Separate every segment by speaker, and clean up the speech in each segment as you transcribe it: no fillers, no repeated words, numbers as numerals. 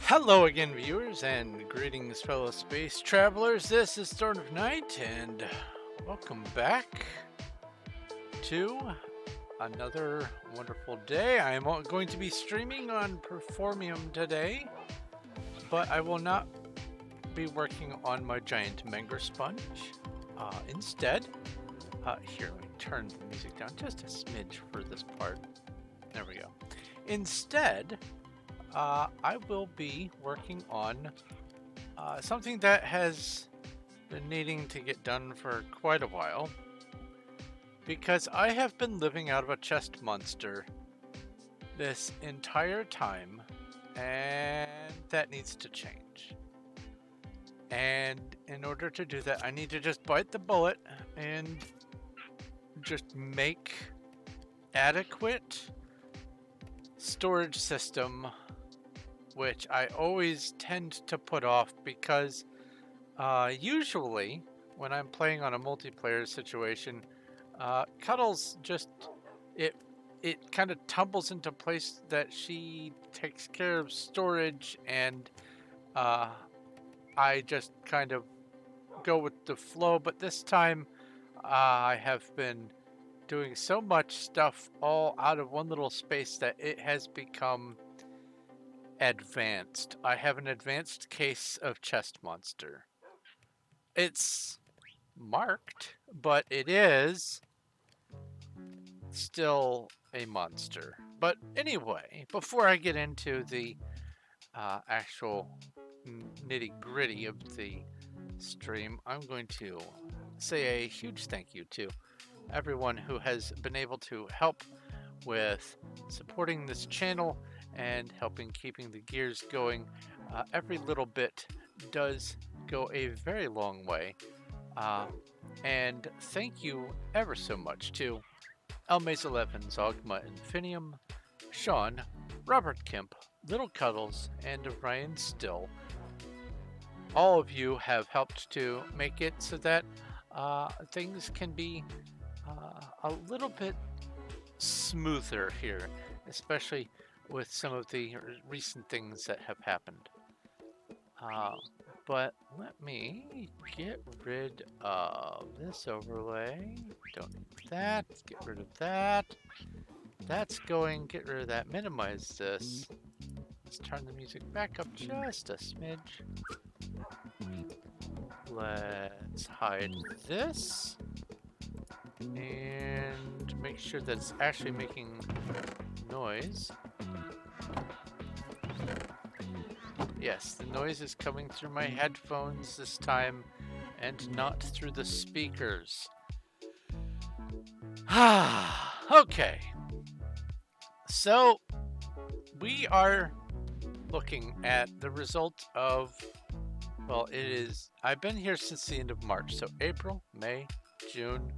Speaker 1: Hello again, viewers, and greetings, fellow space travelers. This is Thorn of Night, and welcome back to another wonderful day. I am going to be streaming on Performium today, but I will not be working on my giant mango sponge. Instead, here, let me turn the music down just a smidge for this part. There we go. Instead, I will be working on something that has been needing to get done for quite a while, because I have been living out of a chest monster this entire time, and that needs to change. And in order to do that, I need to just bite the bullet and just make adequate storage system, which I always tend to put off because usually when I'm playing on a multiplayer situation, Cuddles just it kind of tumbles into place that she takes care of storage, and I just kind of go with the flow. But this time I have been doing so much stuff all out of one little space that it has become advanced. I have an advanced case of chest monster. It's marked, but it is still a monster. But anyway, before I get into the actual nitty gritty of the stream, I'm going to say a huge thank you to everyone who has been able to help with supporting this channel and helping keeping the gears going. Every little bit does go a very long way. And thank you ever so much to Elmaze11, Zogma Infinium, Sean, Robert Kemp, Little Cuddles, and Ryan Still. All of you have helped to make it so that things can be a little bit smoother here, especially with some of the recent things that have happened. But let me get rid of this overlay. Don't need that. Get rid of that. That's going. Get rid of that. Minimize this. Let's turn the music back up just a smidge. Let's hide this. And make sure that it's actually making noise. Yes, the noise is coming through my headphones this time and not through the speakers. Okay. So we are looking at the result of, well, it is, I've been here since the end of March. So April, May, June.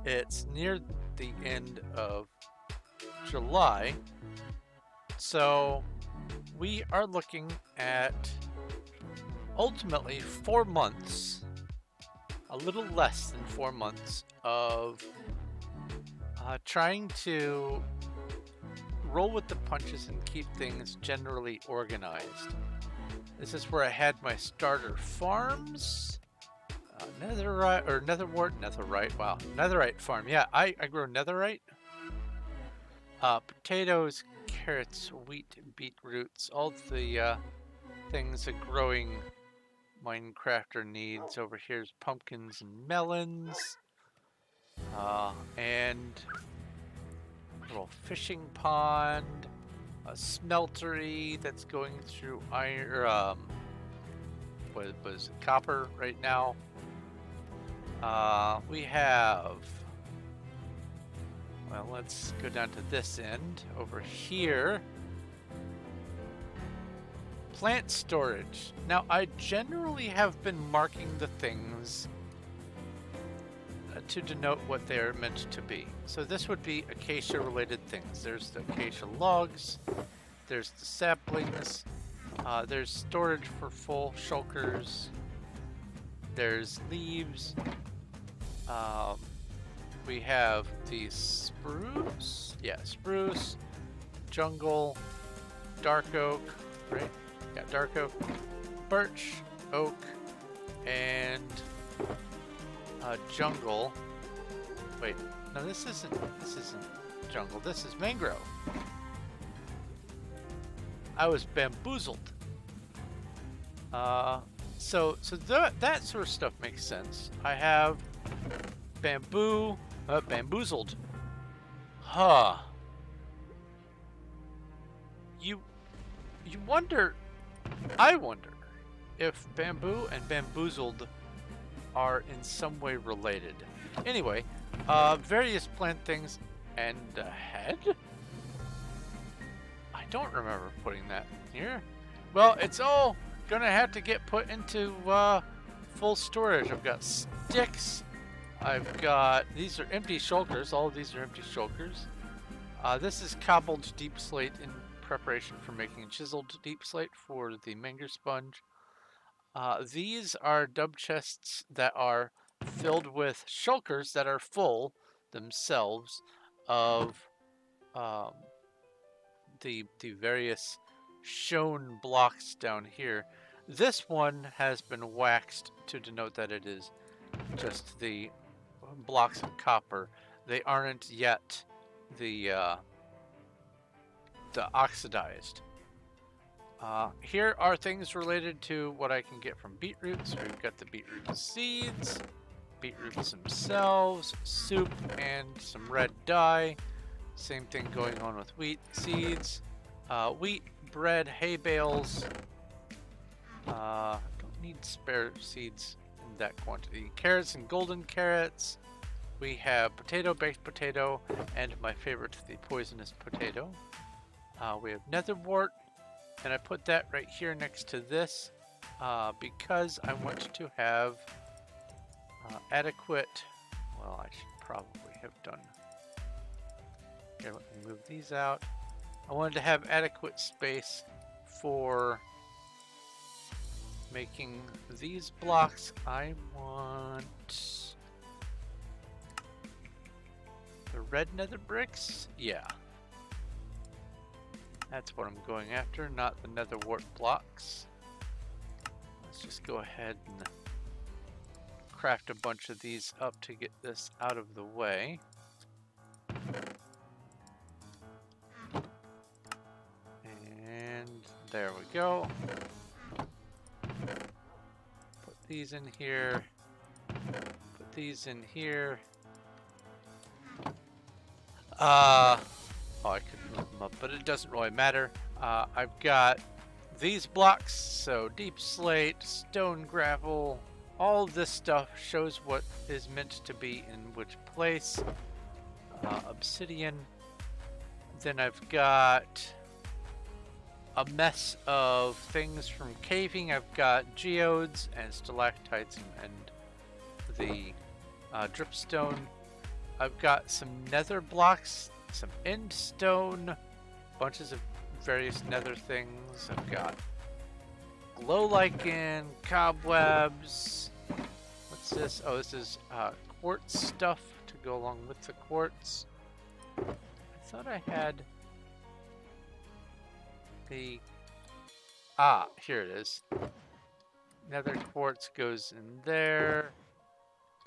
Speaker 1: It's near the end of July. So we are looking at ultimately 4 months, a little less than 4 months of trying to roll with the punches and keep things generally organized. This is where I had my starter farms. Netherite, or netherite, wow, netherite farm. Yeah, I grow netherite. Potatoes, carrots, wheat, beetroots, all the things a growing Minecrafter needs. Over here's pumpkins and melons. And a little fishing pond, a smeltery that's going through iron, what was it, copper right now. We have, well, let's go down to this end over here. Plant storage. Now, I generally have been marking the things to denote what they're meant to be. So this would be acacia related things. There's the acacia logs, there's the saplings, there's storage for full shulkers, there's leaves, we have the spruce, spruce, jungle, dark oak, right? Got dark oak, birch, oak, and jungle. Wait, no, this isn't jungle. This is mangrove. I was bamboozled. So that sort of stuff makes sense. I have bamboozled. Huh. You wonder, I wonder if bamboo and bamboozled are in some way related. Anyway, various plant things and a head? I don't remember putting that here. Well, it's all gonna have to get put into full storage. I've got sticks. I've got, these are empty shulkers. All of these are empty shulkers. This is cobbled deep slate in preparation for making chiseled deep slate for the Menger sponge. These are dub chests that are filled with shulkers that are full themselves of the various shown blocks down here. This one has been waxed to denote that it is just the blocks of copper. They aren't yet the oxidized. Here are things related to what I can get from beetroots. We've got the beetroot seeds, beetroots themselves, soup, and some red dye. Same thing going on with wheat seeds, wheat, bread, hay bales. Don't need spare seeds in that quantity. Carrots and golden carrots. We have potato, baked potato, and my favorite, the poisonous potato. We have netherwort, and I put that right here next to this because I want to have adequate, well, I should probably have done, here, let me move these out. I wanted to have adequate space for making these blocks. I want the red nether bricks? Yeah. That's what I'm going after, not the netherwort blocks. Let's just go ahead and craft a bunch of these up to get this out of the way. And there we go. Put these in here. Put these in here. Oh, I could move them up, but it doesn't really matter. I've got these blocks, so deep slate, stone gravel, all this stuff shows what is meant to be in which place. Obsidian. Then I've got a mess of things from caving. I've got geodes and stalactites and the dripstone. I've got some nether blocks, some end stone, bunches of various nether things. I've got glow lichen, cobwebs. What's this? Oh, this is quartz stuff to go along with the quartz. I thought I had the... Ah, here it is. Nether quartz goes in there.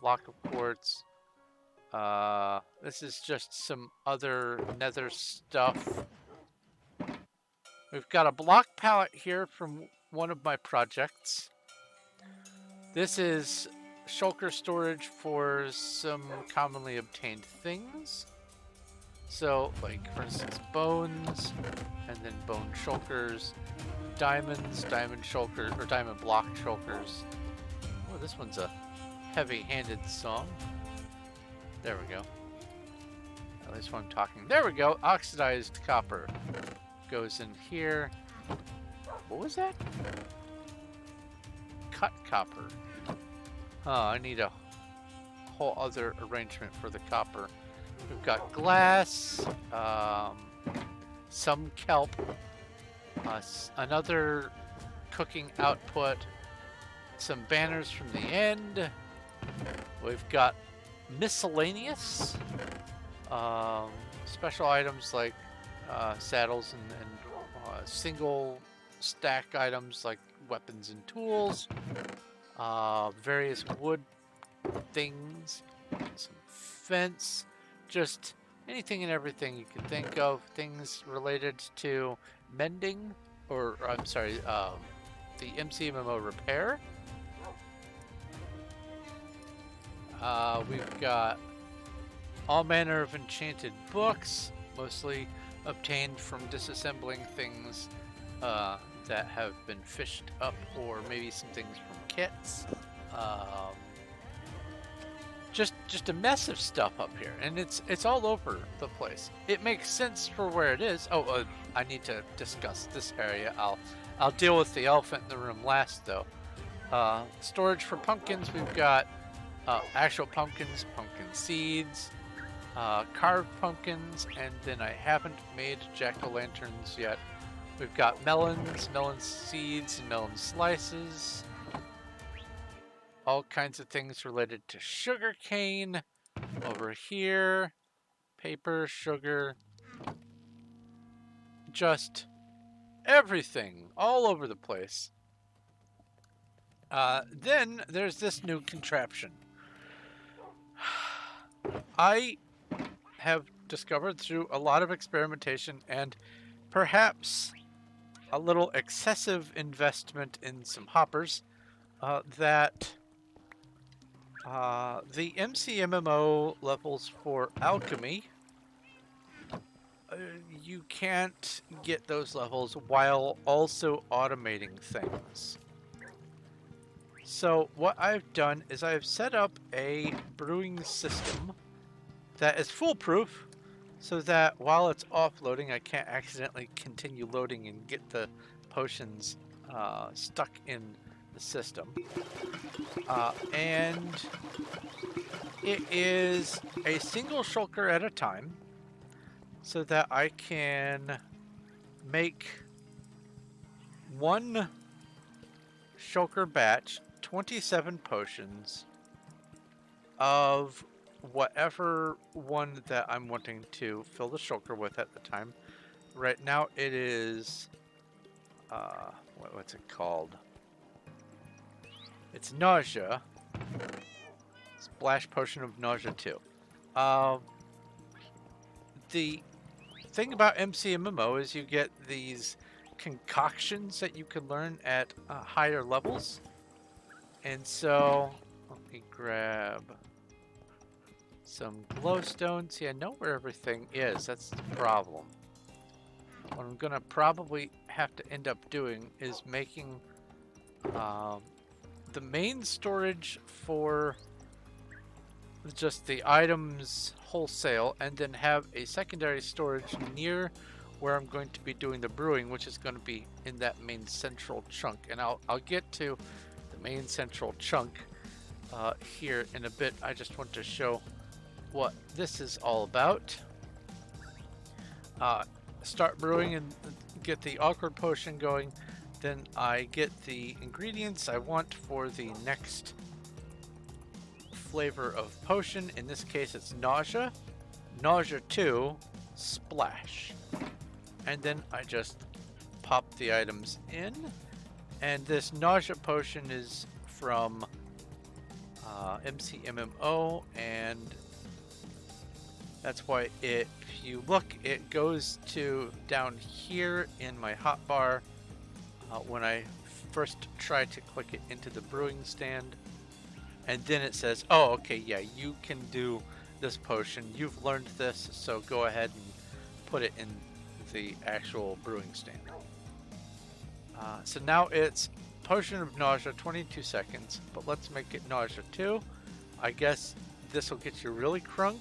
Speaker 1: Block of quartz. This is just some other nether stuff. We've got a block palette here from one of my projects. This is shulker storage for some commonly obtained things. So, like, for instance, bones, and then bone shulkers, diamonds, diamond shulker, or diamond block shulkers. Oh, this one's a heavy-handed song. There we go. At least when I'm talking. There we go. Oxidized copper goes in here. What was that? Cut copper. Oh, I need a whole other arrangement for the copper. We've got glass, some kelp, another cooking output, some banners from the end. We've got miscellaneous special items like saddles and single stack items like weapons and tools, various wood things, some fence, just anything and everything you can think of, things related to mending, or I'm sorry, the MCMMO repair. We've got all manner of enchanted books, mostly obtained from disassembling things that have been fished up, or maybe some things from kits. Just a mess of stuff up here, and it's all over the place. It makes sense for where it is. I need to discuss this area. I'll deal with the elephant in the room last, though. Storage for pumpkins. We've got actual pumpkins, pumpkin seeds, carved pumpkins, and then I haven't made jack-o'-lanterns yet. We've got melons, melon seeds, and melon slices. All kinds of things related to sugar cane over here. Paper, sugar. Just everything all over the place. Then there's this new contraption. I have discovered through a lot of experimentation and perhaps a little excessive investment in some hoppers that the MCMMO levels for alchemy, you can't get those levels while also automating things. So what I've done is I've set up a brewing system that is foolproof, so that while it's offloading, I can't accidentally continue loading and get the potions stuck in the system. And it is a single shulker at a time, so that I can make one shulker batch, 27 potions of whatever one that I'm wanting to fill the shulker with at the time. Right now it is, what's it called? It's nausea. Splash potion of nausea 2. The thing about MCMMO is you get these concoctions that you can learn at higher levels. And so, let me grab some glowstone. See, I know where everything is. That's the problem. What I'm gonna probably have to end up doing is making the main storage for just the items wholesale, and then have a secondary storage near where I'm going to be doing the brewing, which is going to be in that main central chunk. And I'll get to the main central chunk here in a bit. I just want to show what this is all about. Start brewing and get the awkward potion going. Then I get the ingredients I want for the next flavor of potion. In this case, it's nausea. Nausea 2, splash. And then I just pop the items in. And this nausea potion is from MCMMO, and that's why if you look, it goes to down here in my hotbar when I first try to click it into the brewing stand. And then it says, oh, okay, yeah, you can do this potion. You've learned this, so go ahead and put it in the actual brewing stand. So now it's potion of nausea, 22 seconds, but let's make it nausea 2. I guess this will get you really crunk.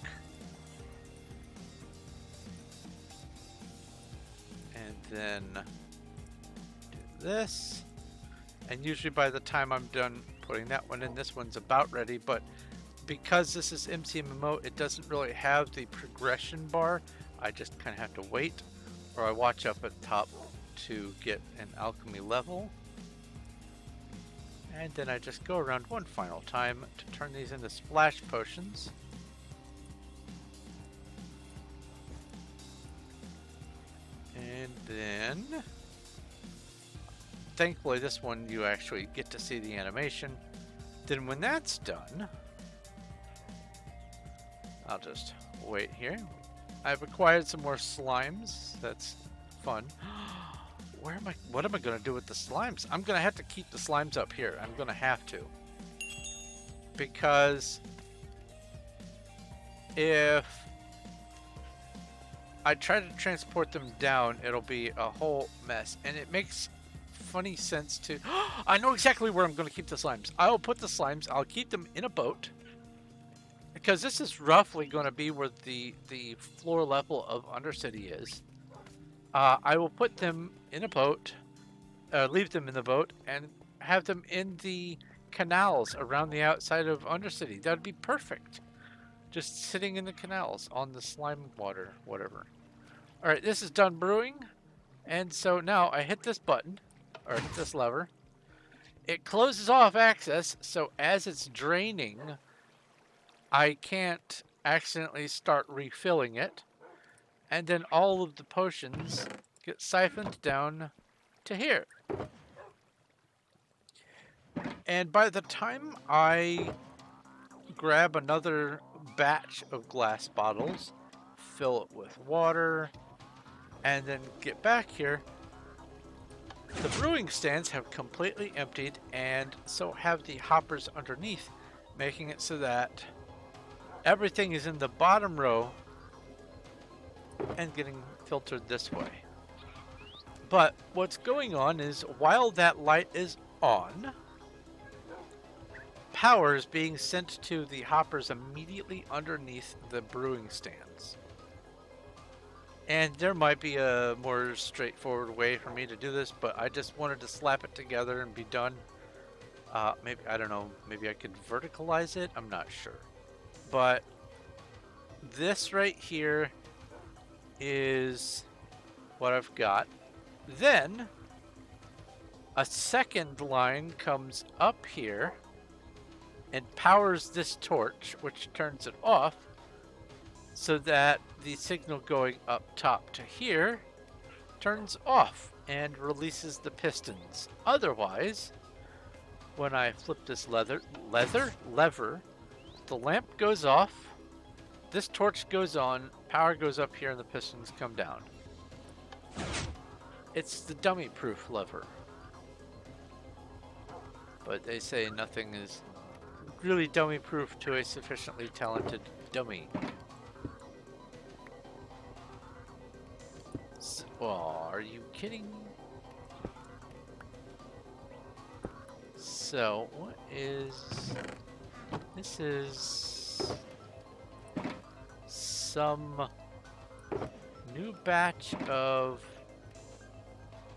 Speaker 1: And then do this. And usually by the time I'm done putting that one in, this one's about ready, but because this is MCMMO, it doesn't really have the progression bar. I just kind of have to wait, or I watch up at the top to get an alchemy level. And then I just go around one final time to turn these into splash potions. And then thankfully this one you actually get to see the animation. Then when that's done, I'll just wait here. I've acquired some more slimes. That's fun. What am I gonna do with the slimes? I'm gonna have to keep the slimes up here. I'm gonna have to. Because if I try to transport them down, it'll be a whole mess. And it makes funny sense to... I know exactly where I'm going to keep the slimes. I'll put the slimes, I'll keep them in a boat. Because this is roughly going to be where the floor level of Undercity is. I will put them in a boat, leave them in the boat, and have them in the canals around the outside of Undercity. That would be perfect. Just sitting in the canals on the slime water, whatever. Alright, this is done brewing. And so now I hit this button, or hit this lever. It closes off access, so as it's draining, I can't accidentally start refilling it. And then all of the potions get siphoned down to here. And by the time I grab another batch of glass bottles, fill it with water, and then get back here, the brewing stands have completely emptied, and so have the hoppers underneath, making it so that everything is in the bottom row and getting filtered this way. But what's going on is while that light is on, power is being sent to the hoppers immediately underneath the brewing stands. And there might be a more straightforward way for me to do this, but I just wanted to slap it together and be done. Maybe, I don't know, maybe I could verticalize it? I'm not sure. But this right here is what I've got. Then a second line comes up here and powers this torch, which turns it off, so that the signal going up top to here turns off and releases the pistons. Otherwise, when I flip this lever, the lamp goes off, this torch goes on, power goes up here, and the pistons come down. It's the dummy-proof lever. But they say nothing is really dummy-proof to a sufficiently talented dummy. Oh, are you kidding me? So, what is... This is... some new batch of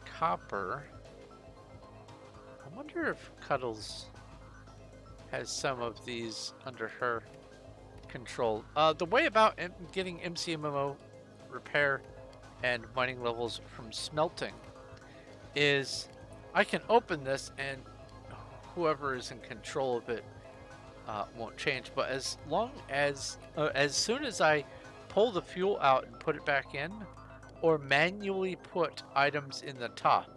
Speaker 1: copper. I wonder if Cuddles has some of these under her control. The way about getting MCMMO repair and mining levels from smelting is I can open this and whoever is in control of it won't change, but as soon as I pull the fuel out and put it back in, or manually put items in the top,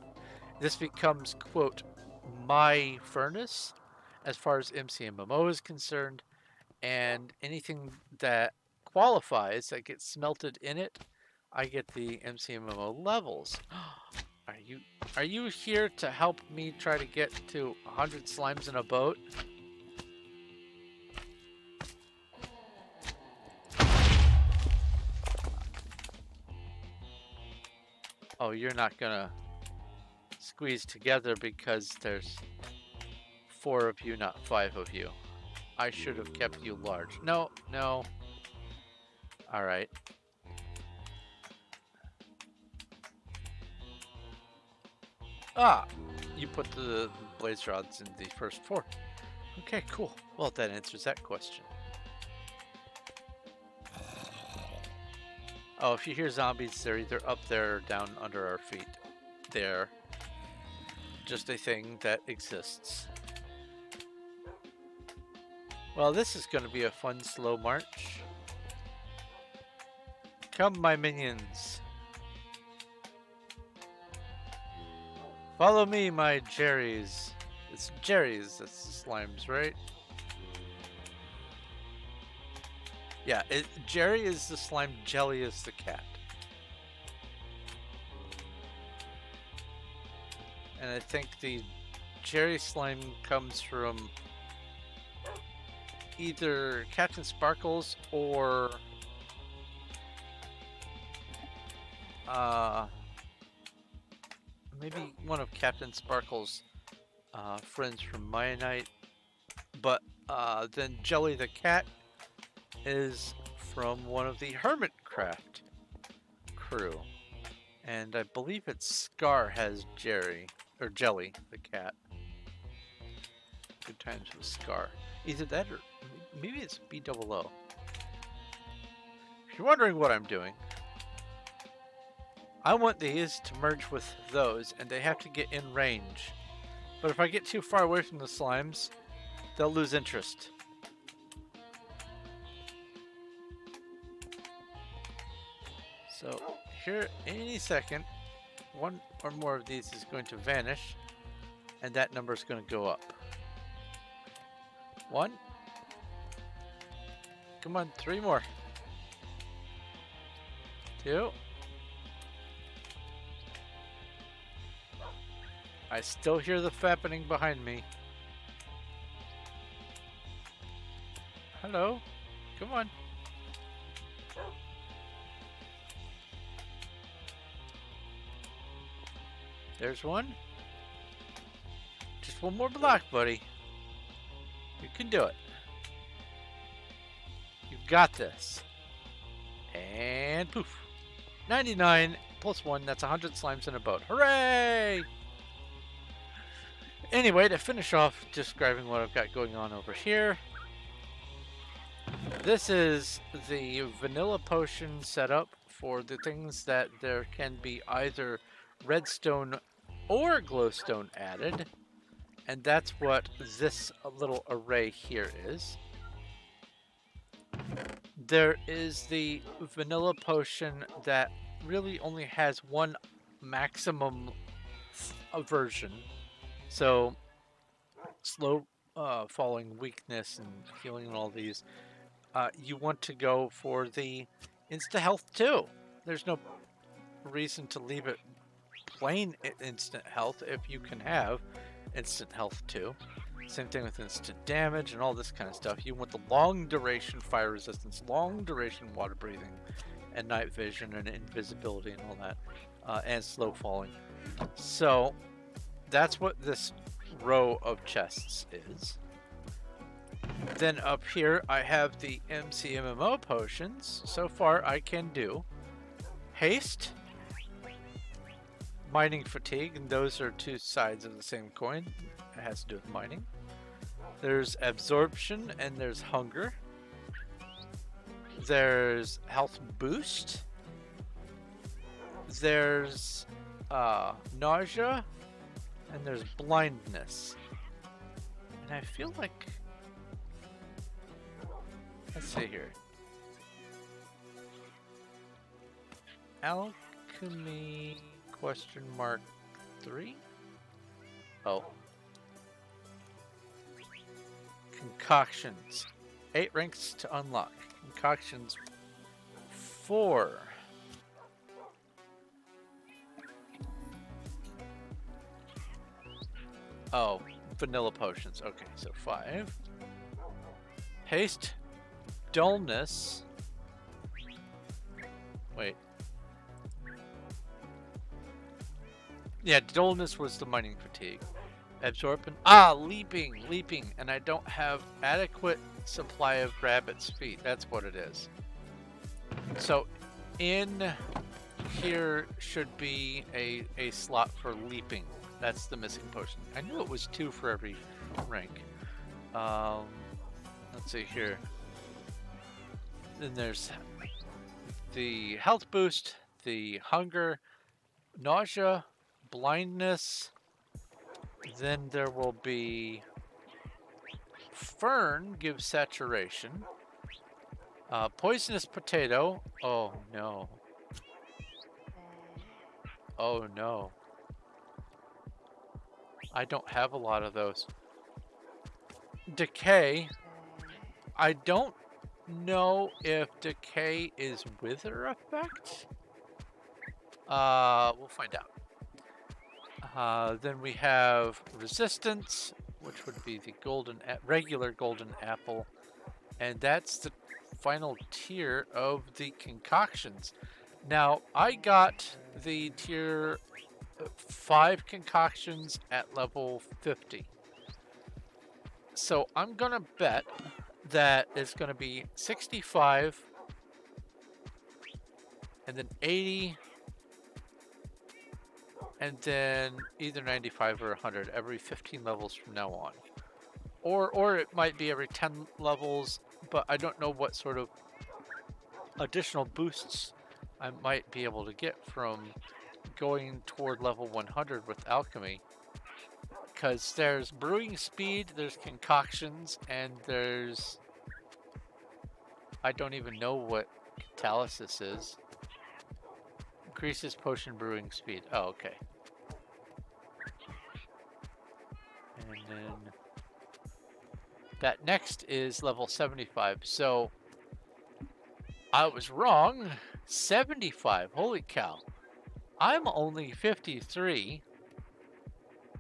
Speaker 1: this becomes, quote, my furnace as far as MCMMO is concerned, and anything that qualifies that gets smelted in it, I get the MCMMO levels. Are you here to help me try to get to 100 slimes in a boat? Oh, you're not gonna squeeze together because there's 4 of you, not 5 of you. I should have kept you large. No, no. Alright. Ah! You put the blaze rods in the first 4. Okay, cool. Well, that answers that question. Oh, if you hear zombies, they're either up there or down under our feet. They're just a thing that exists. Well, this is going to be a fun, slow march. Come, my minions. Follow me, my Jerry's. It's Jerry's, that's the slimes, right? Yeah, Jerry is the slime, Jelly is the cat. And I think the Jerry slime comes from either Captain Sparkles or maybe one of Captain Sparkles' friends from Mionite. But then Jelly the cat is from one of the Hermitcraft crew. And I believe it's Scar has Jerry, or Jelly the cat. Good times with Scar. Either that or maybe it's BOO. If you're wondering what I'm doing, I want these to merge with those and they have to get in range. But if I get too far away from the slimes, they'll lose interest. So here, any second, one or more of these is going to vanish and that number is going to go up. 1. Come on, 3 more. 2. I still hear the fappening behind me. Hello? Come on. There's one. Just one more block, buddy. You can do it. You've got this. And poof. 99 plus 1, that's 100 slimes in a boat. Hooray! Anyway, to finish off describing what I've got going on over here, this is the vanilla potion setup for the things that there can be either redstone or glowstone added, and that's what this little array here is. There is the vanilla potion that really only has one maximum version. So, slow falling weakness and healing and all these, you want to go for the insta health too. There's no reason to leave it plain instant health if you can have instant health too. Same thing with instant damage and all this kind of stuff. You want the long duration fire resistance, long duration water breathing, and night vision and invisibility and all that, and slow falling. So that's what this row of chests is. Then up here I have the MCMMO potions. So far I can do haste, mining fatigue, and those are two sides of the same coin. It has to do with mining. There's absorption and there's hunger. There's health boost. There's nausea. And there's blindness. And I feel like... Let's see here. Alchemy question mark 3? Oh. Concoctions. 8 ranks to unlock. Concoctions 4. Oh, vanilla potions. Okay, so 5. Haste. Dullness. Wait. Yeah, dullness was the mining fatigue. Absorption. Ah, leaping. And I don't have adequate supply of rabbit's feet. That's what it is. So, in here should be a slot for leaping. That's the missing potion. I knew it was 2 for every rank. Let's see here. Then there's the health boost, the hunger, nausea, blindness. Then there will be fern gives saturation. Poisonous potato. Oh no. Oh no. I don't have a lot of those. Decay. I don't know if decay is wither effect. We'll find out. Then we have resistance, which would be the regular golden apple, and that's the final tier of the concoctions. Now, I got the tier 5 concoctions at level 50. So I'm gonna bet that it's gonna be 65 and then 80 and then either 95 or 100 every 15 levels from now on. Or it might be every 10 levels, but I don't know what sort of additional boosts I might be able to get from going toward level 100 with alchemy. Because there's brewing speed, there's concoctions, and there's... I don't even know what catalysis is. Increases potion brewing speed. Oh, okay. And then that next is level 75. So I was wrong. 75. Holy cow. I'm only 53.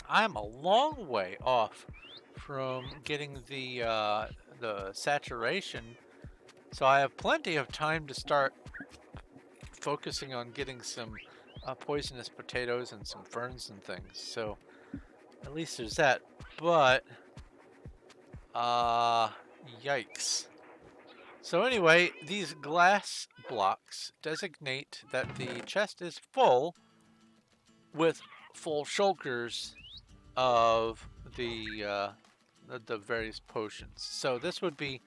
Speaker 1: I'm a long way off from getting the saturation. So I have plenty of time to start focusing on getting some poisonous potatoes and some ferns and things. So at least there's that. But yikes. So anyway, these glass blocks designate that the chest is full with full shulkers of the various potions. So this would be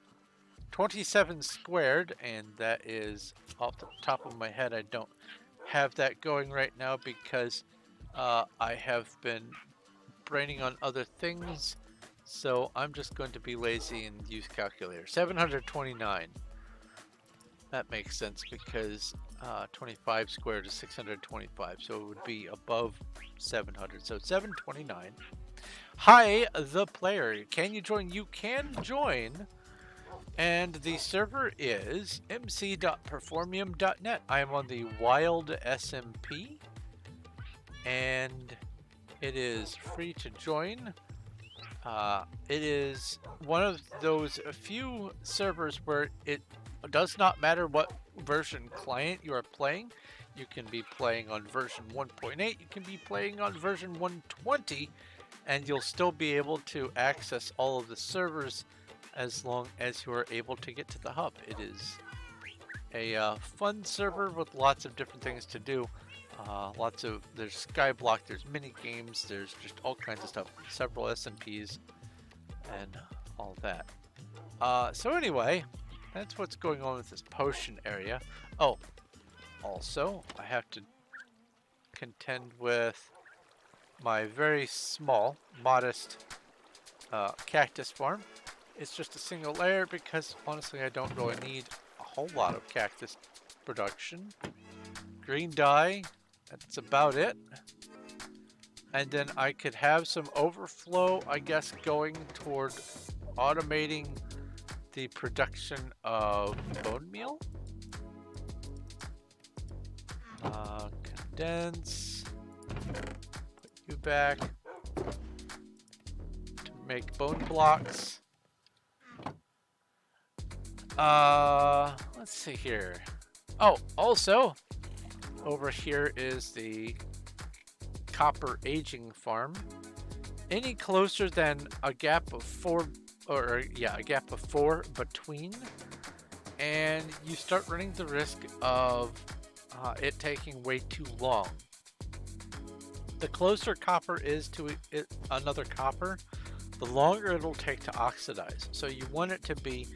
Speaker 1: 27 squared, and that is off the top of my head. I don't have that going right now because I have been braining on other things. So I'm just going to be lazy and use calculator. 729. That makes sense because 25 squared is 625. So it would be above 700. So 729. Hi, the player. Can you join? You can join. And the server is mc.performium.net. I am on the Wild SMP. And it is free to join. It is one of those few servers where it does not matter what version client you are playing. You can be playing on version 1.8, you can be playing on version 120, and you'll still be able to access all of the servers as long as you are able to get to the hub. It is a fun server with lots of different things to do. There's Skyblock, there's mini games, there's just all kinds of stuff, several SMPs and all that. So anyway, that's what's going on with this potion area. Oh, also I have to contend with my very small, modest cactus farm. It's just a single layer because honestly I don't really need a whole lot of cactus production. Green dye. That's about it. And then I could have some overflow, I guess, going toward automating the production of bone meal. Condense. Put you back. To make bone blocks. Let's see here. Oh, also... over here is the copper aging farm. Any closer than a gap of 4, a gap of 4 between, and you start running the risk of it taking way too long. The closer copper is to another copper, the longer it'll take to oxidize. So you want it to be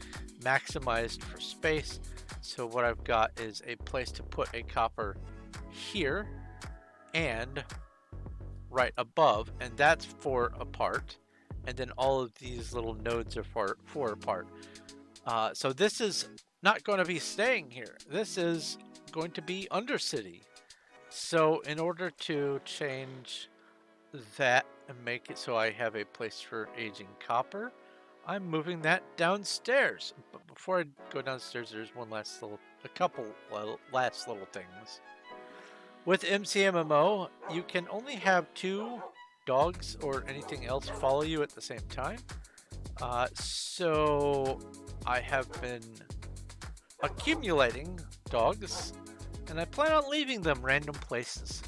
Speaker 1: maximized for space. So what I've got is a place to put a copper here and right above, and that's 4 apart, and then all of these little nodes are 4 apart. So this is not going to be staying here. This is going to be Undercity. So in order to change that and make it so I have a place for aging copper, I'm moving that downstairs. But before I go downstairs, there's a couple last little things. With MCMMO, you can only have 2 dogs or anything else follow you at the same time. So I have been accumulating dogs, and I plan on leaving them random places.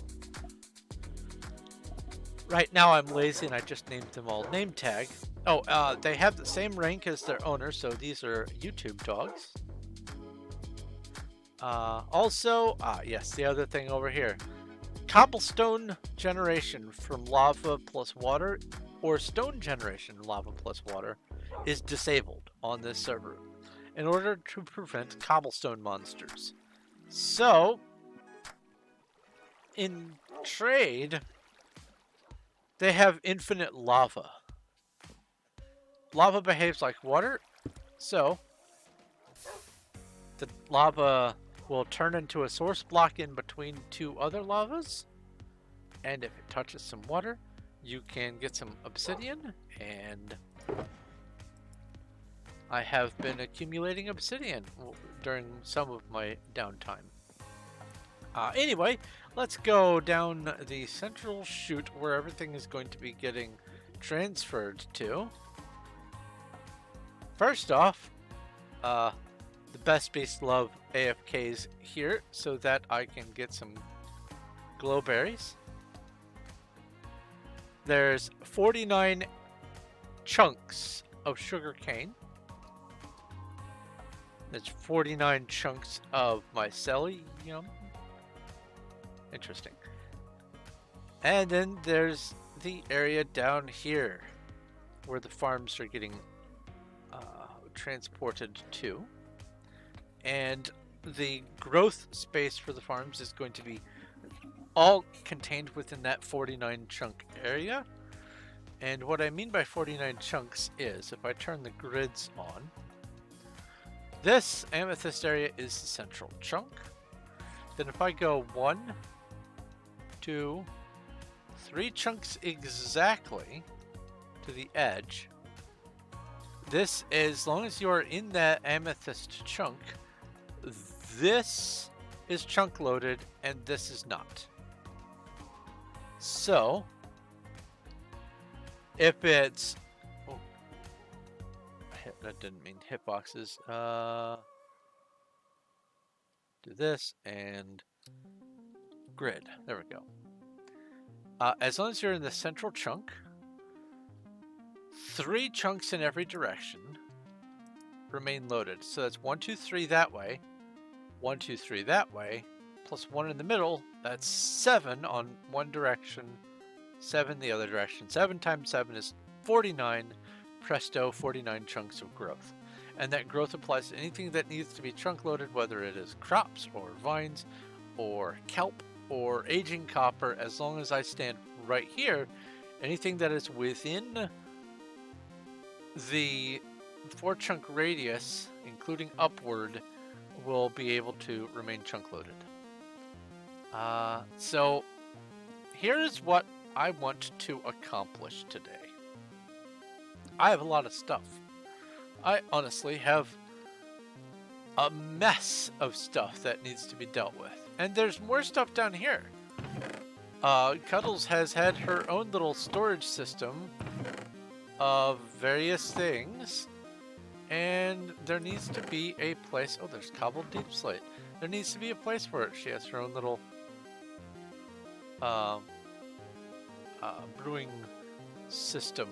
Speaker 1: Right now I'm lazy and I just named them all name tag. Oh, they have the same rank as their owner, so these are YouTube dogs. Yes, the other thing over here. Cobblestone generation from lava plus water or stone generation lava plus water is disabled on this server in order to prevent cobblestone monsters. So, in trade, they have infinite lava. Lava behaves like water, so the lava will turn into a source block in between 2 other lavas, and if it touches some water, you can get some obsidian, and I have been accumulating obsidian during some of my downtime. Anyway, let's go down the central chute where everything is going to be getting transferred to. First off, the best beast love AFKs here so that I can get some glowberries. There's 49 chunks of sugar cane. There's 49 chunks of mycelium. Interesting. And then there's the area down here where the farms are getting transported to. And the growth space for the farms is going to be all contained within that 49 chunk area. And what I mean by 49 chunks is, if I turn the grids on, this amethyst area is the central chunk. Then if I go 1, 2, 3 chunks exactly to the edge, this, as long as you are in that amethyst chunk, this is chunk loaded and this is not. So, if it's... Oh, that didn't mean hitboxes. Do this and grid. There we go. As long as you're in the central chunk, 3 chunks in every direction remain loaded. So that's 1, 2, 3 that way, 1, 2, 3 that way, plus 1 in the middle. That's 7 on one direction, 7 the other direction. 7 times 7 is 49. Presto, 49 chunks of growth. And that growth applies to anything that needs to be chunk loaded, whether it is crops or vines or kelp or aging copper. As long as I stand right here, anything that is within the 4 chunk radius, including upward, will be able to remain chunk loaded. So here's what I want to accomplish today. I have a lot of stuff. I honestly have a mess of stuff that needs to be dealt with. And there's more stuff down here. Cuddles has had her own little storage system of various things. And there needs to be a place... Oh, there's cobbled deep slate. There needs to be a place for it. She has her own little brewing system.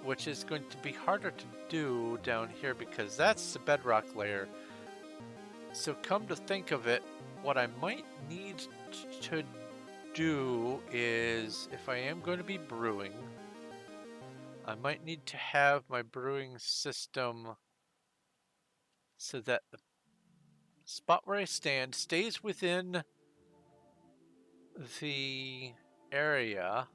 Speaker 1: Which is going to be harder to do down here because that's the bedrock layer. So come to think of it, what I might need to do is, if I am going to be brewing, I might need to have my brewing system so that the spot where I stand stays within the area.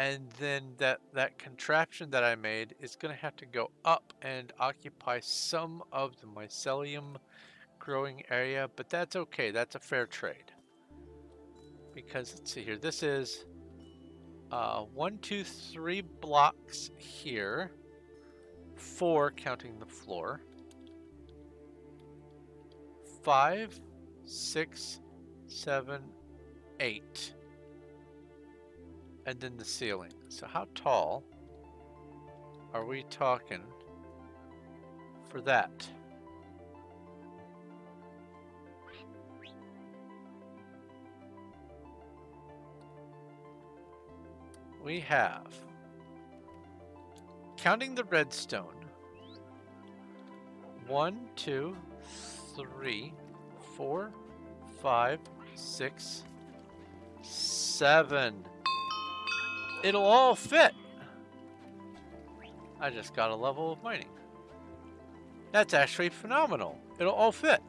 Speaker 1: And then that contraption that I made is going to have to go up and occupy some of the mycelium growing area. But that's okay. That's a fair trade. Because, let's see here. This is 1, 2, 3 blocks here. 4 counting the floor. 5, 6, 7, 8. And then the ceiling. So how tall are we talking for that? We have, counting the redstone, 1, 2, 3, 4, 5, 6, 7. It'll all fit. I just got a level of mining. That's actually phenomenal. It'll all fit.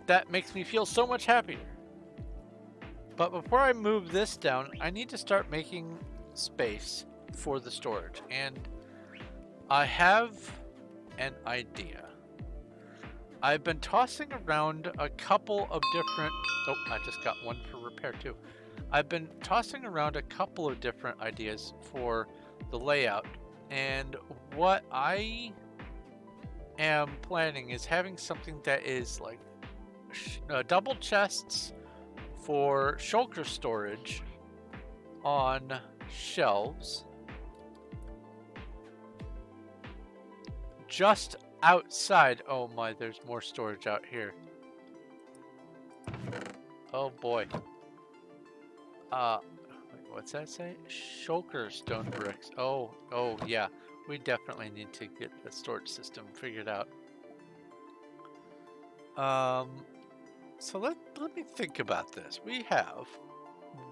Speaker 1: That makes me feel so much happier. But before I move this down, I need to start making space for the storage. And I have an idea. I've been tossing around a couple of different... Oh, I just got one for repair too. I've been tossing around a couple of different ideas for the layout. And what I am planning is having something that is like double chests for shulker storage on shelves just outside. Oh my, there's more storage out here. Oh boy. Wait, what's that say? Shulker stone bricks. Oh yeah. We definitely need to get the storage system figured out. So let me think about this. We have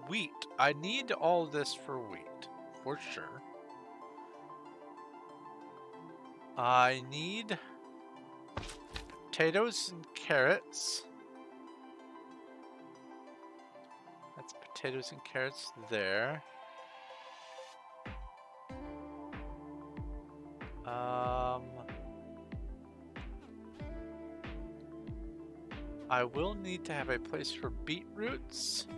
Speaker 1: wheat. I need all this for wheat, for sure. I need potatoes and carrots. That's potatoes and carrots there. I will need to have a place for beetroots.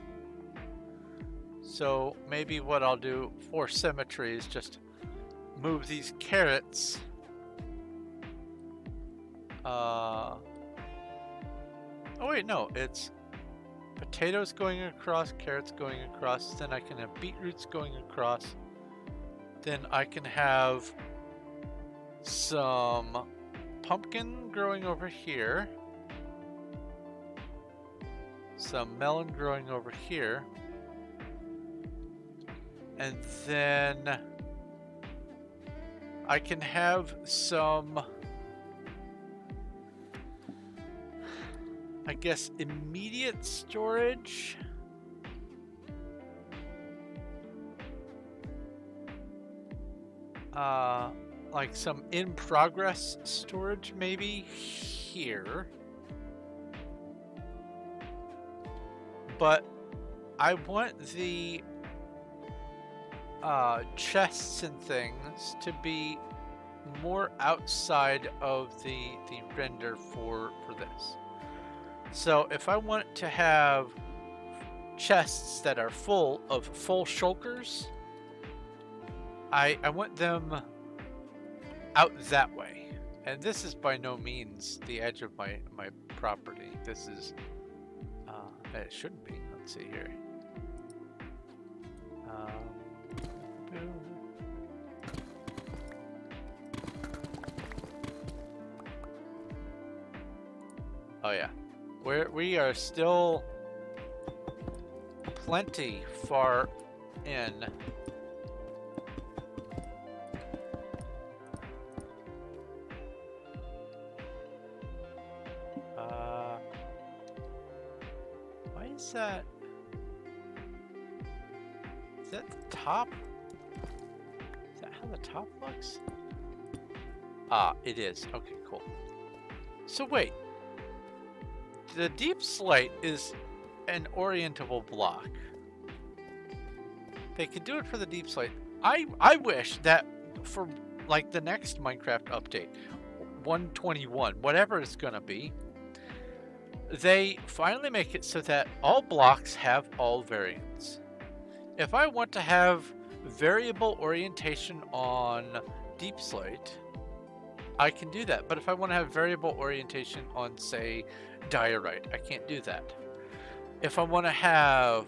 Speaker 1: So maybe what I'll do for symmetry is just move these carrots. Oh wait, no, it's potatoes going across, carrots going across, then I can have beetroots going across. Then I can have some pumpkin growing over here. Some melon growing over here. And then I can have some, I guess, immediate storage. Like some in progress storage maybe here. But I want the chests and things to be more outside of the render for this. So if I want to have chests that are full of full shulkers, I want them out that way. And this is by no means the edge of my property. This is it shouldn't be. Let's see here. Oh yeah, we are still plenty far in. Why is that? Is that the top? Is that how the top looks? Ah, it is. Okay, cool. So wait. The deep slate is an orientable block. They could do it for the deep slate. I wish that for like the next Minecraft update, 121, whatever it's gonna be, they finally make it so that all blocks have all variants. If I want to have variable orientation on deep slate, I can do that. But if I want to have variable orientation on, say, diorite, I can't do that. If I want to have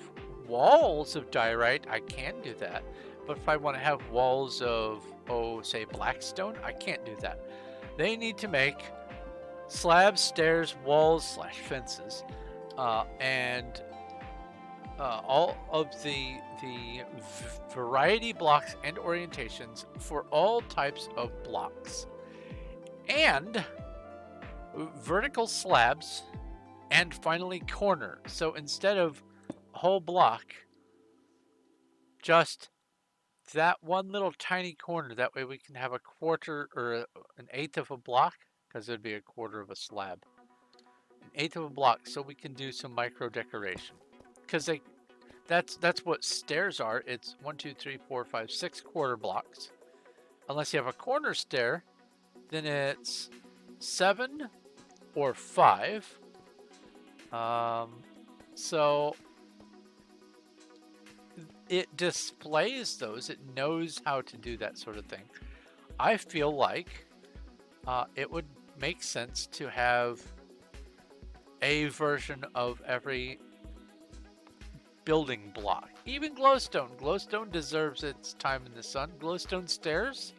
Speaker 1: walls of diorite, I can do that. But if I want to have walls of, oh, say, blackstone, I can't do that. They need to make slabs, stairs, walls / fences, and all of the variety blocks and orientations for all types of blocks, and vertical slabs, and finally corner. So instead of a whole block, just that one little tiny corner. That way we can have a quarter or an eighth of a block, because it'd be a quarter of a slab. An eighth of a block, so we can do some micro decoration. Because that's what stairs are. It's 1, 2, 3, 4, 5, 6 quarter blocks. Unless you have a corner stair, then it's 7 or 5. So it displays those. It knows how to do that sort of thing. I feel like it would make sense to have a version of every building block. Even glowstone. Glowstone deserves its time in the sun. Glowstone stairs,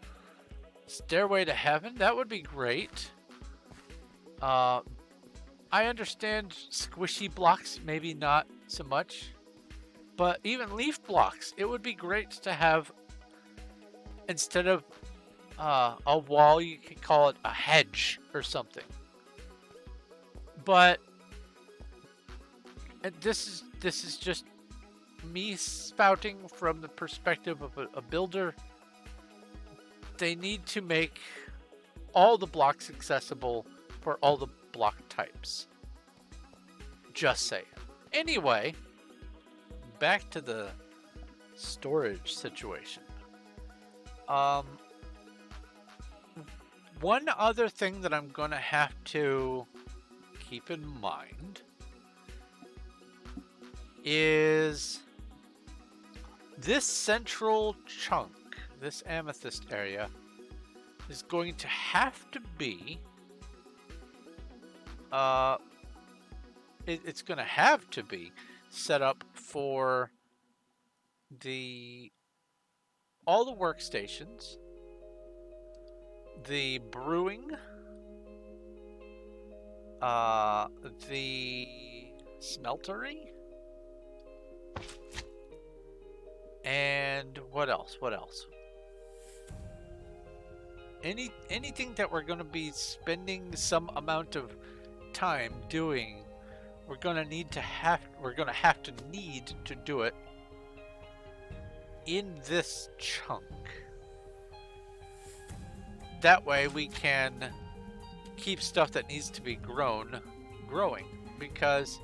Speaker 1: stairway to heaven, that would be great. I understand squishy blocks, maybe not so much. But even leaf blocks, it would be great to have, instead of a wall, you could call it a hedge or something. But this is just me spouting from the perspective of a builder. They need to make all the blocks accessible for all the block types. Just saying. Anyway, back to the storage situation. One other thing that I'm going to have to keep in mind is this central chunk, this amethyst area, is going to have to be it's going to have to be set up for all the workstations, the brewing, the smeltery, and what else? Anything that we're going to be spending some amount of time doing, we're going to have to need to do it in this chunk. That way we can keep stuff that needs to be growing, because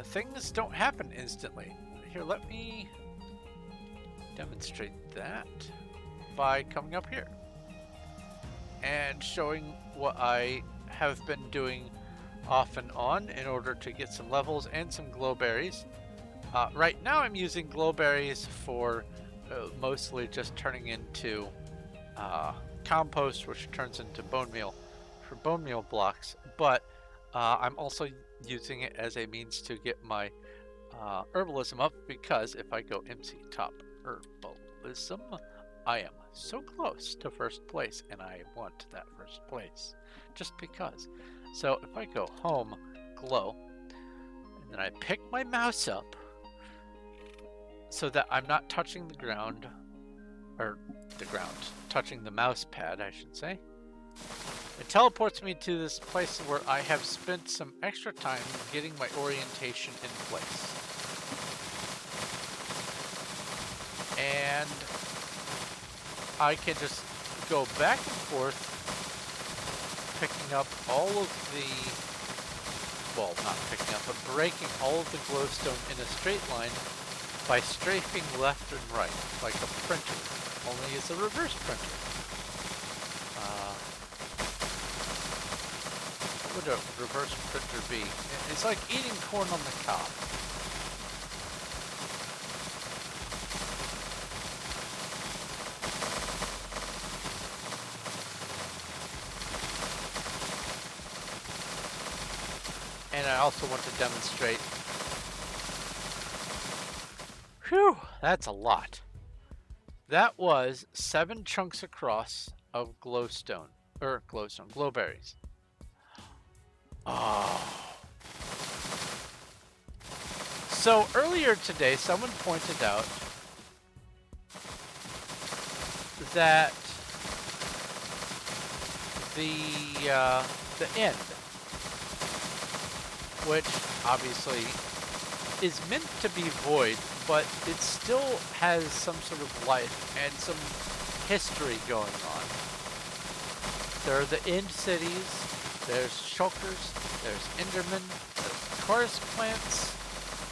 Speaker 1: things don't happen instantly. Here, let me demonstrate that by coming up here and showing what I have been doing off and on in order to get some levels and some glowberries. Right now I'm using glowberries for mostly just turning into compost, which turns into bone meal for bone meal blocks, but I'm also using it as a means to get my herbalism up, because if I go MC top herbalism, I am so close to first place, and I want that first place just because. So if I go home, glow, and then I pick my mouse up so that I'm not touching the ground, touching the mouse pad, I should say. It teleports me to this place where I have spent some extra time getting my orientation in place. And I can just go back and forth, picking up all of the, well, not picking up, but breaking all of the glowstone in a straight line by strafing left and right, like a printer, only it's a reverse printer. would a reverse printer be? It's like eating corn on the cob. And I also want to demonstrate. Whew, that's a lot. That was 7 chunks across of glowstone, or glowberries. Oh. So earlier today, someone pointed out that the end, which obviously is meant to be void, but it still has some sort of life and some history going on. There are the end cities, there's shulkers, there's endermen, there's chorus plants,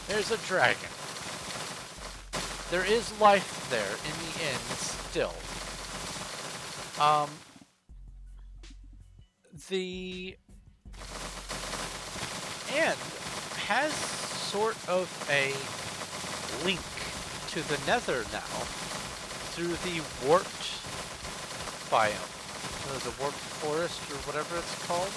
Speaker 1: there's a dragon. There is life there in the end still. The end has sort of a link to the nether now through the warped biome, the warped forest or whatever it's called,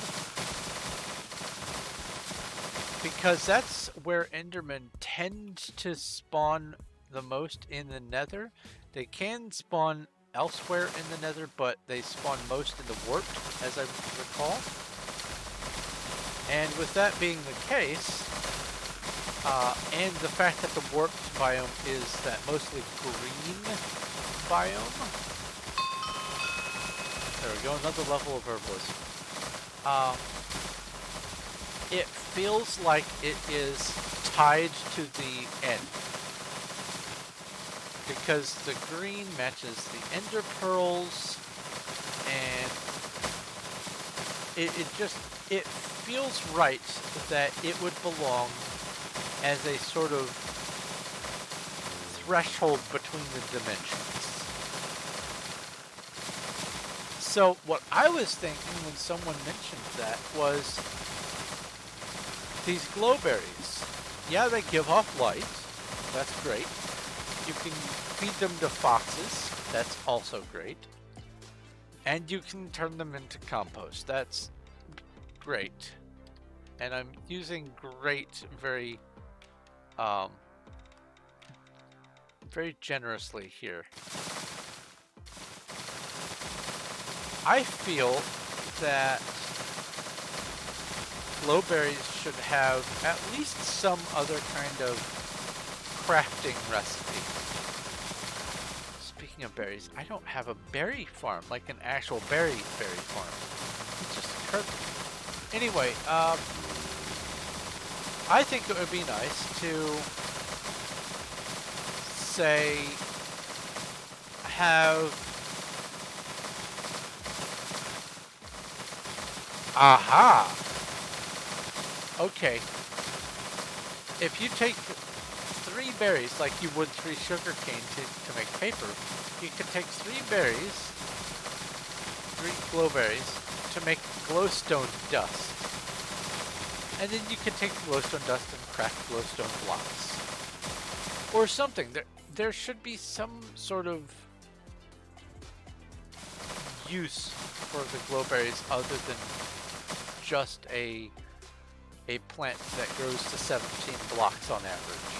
Speaker 1: because that's where endermen tend to spawn the most in the nether. They can spawn elsewhere in the nether, but they spawn most in the warped, as I recall. And with that being the case, and the fact that the warped biome is that mostly green biome. There we go, another level of herbalism. It feels like it is tied to the end, because the green matches the ender pearls, and it feels right that it would belong as a sort of threshold between the dimensions. So what I was thinking when someone mentioned that was these glowberries. Yeah, they give off light. That's great. You can feed them to foxes. That's also great. And you can turn them into compost. That's great. And I'm using great very generously here. I feel that glowberries should have at least some other kind of crafting recipe. Speaking of berries, I don't have a berry farm, like an actual berry farm. It just occurred to me. Anyway, I think it would be nice to say have aha. Okay. If you take 3 berries, like you would 3 sugar cane to make paper, you can take 3 berries, 3 glowberries, to make glowstone dust. And then you can take glowstone dust and craft glowstone blocks. Or something. There should be some sort of use for the glowberries other than just a plant that grows to 17 blocks on average.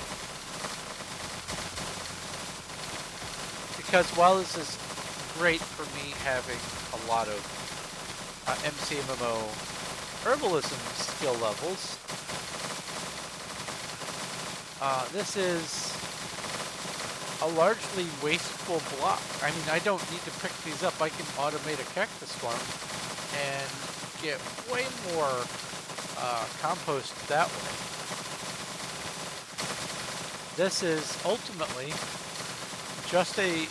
Speaker 1: Because while this is great for me having a lot of MCMMO herbalism skill levels, this is a largely wasteful block. I mean, I don't need to pick these up. I can automate a cactus farm and get way more compost that way. This is ultimately just a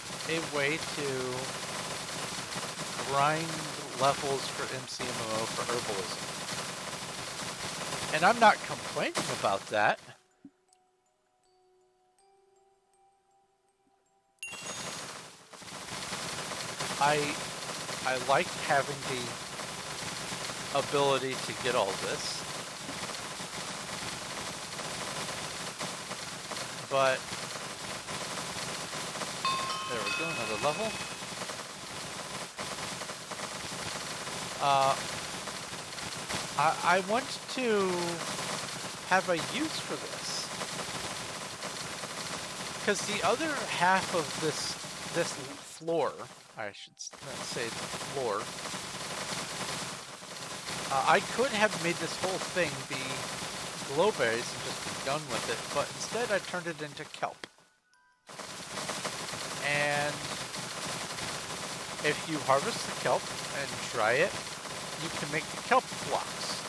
Speaker 1: way to grind levels for MCMMO for herbalism. And I'm not complaining about that. I like having ability to get all this. But there we go, another level. I want to have a use for this, because the other half of this floor, I should say the floor, I could have made this whole thing be glowberries and just be done with it, but instead I turned it into kelp. And if you harvest the kelp and dry it, you can make the kelp blocks,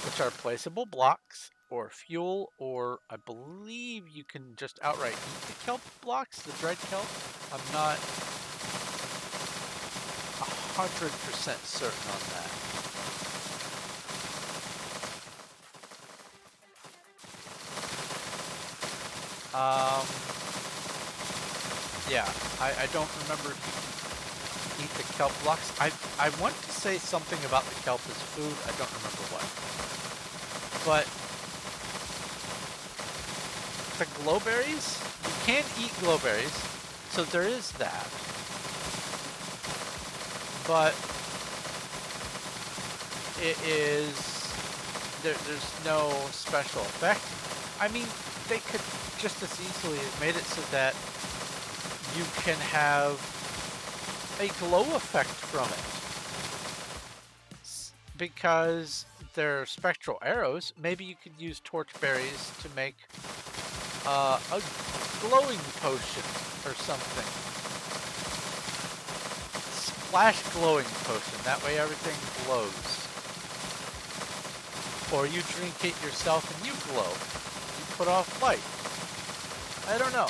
Speaker 1: which are placeable blocks or fuel, or I believe you can just outright eat the kelp blocks, the dried kelp. I'm not 100% certain on that. Yeah, I don't remember if you can eat the kelp blocks. I want to say something about the kelp as food. I don't remember what. But the glowberries, you can eat glowberries, so there is that. But it is, there's no special effect. I mean, they could just as easily have made it so that you can have a glow effect from it. Because they're spectral arrows, maybe you could use torch berries to make a glowing potion or something. Splash glowing potion, that way everything glows. Or you drink it yourself and you glow. You put off light. I don't know.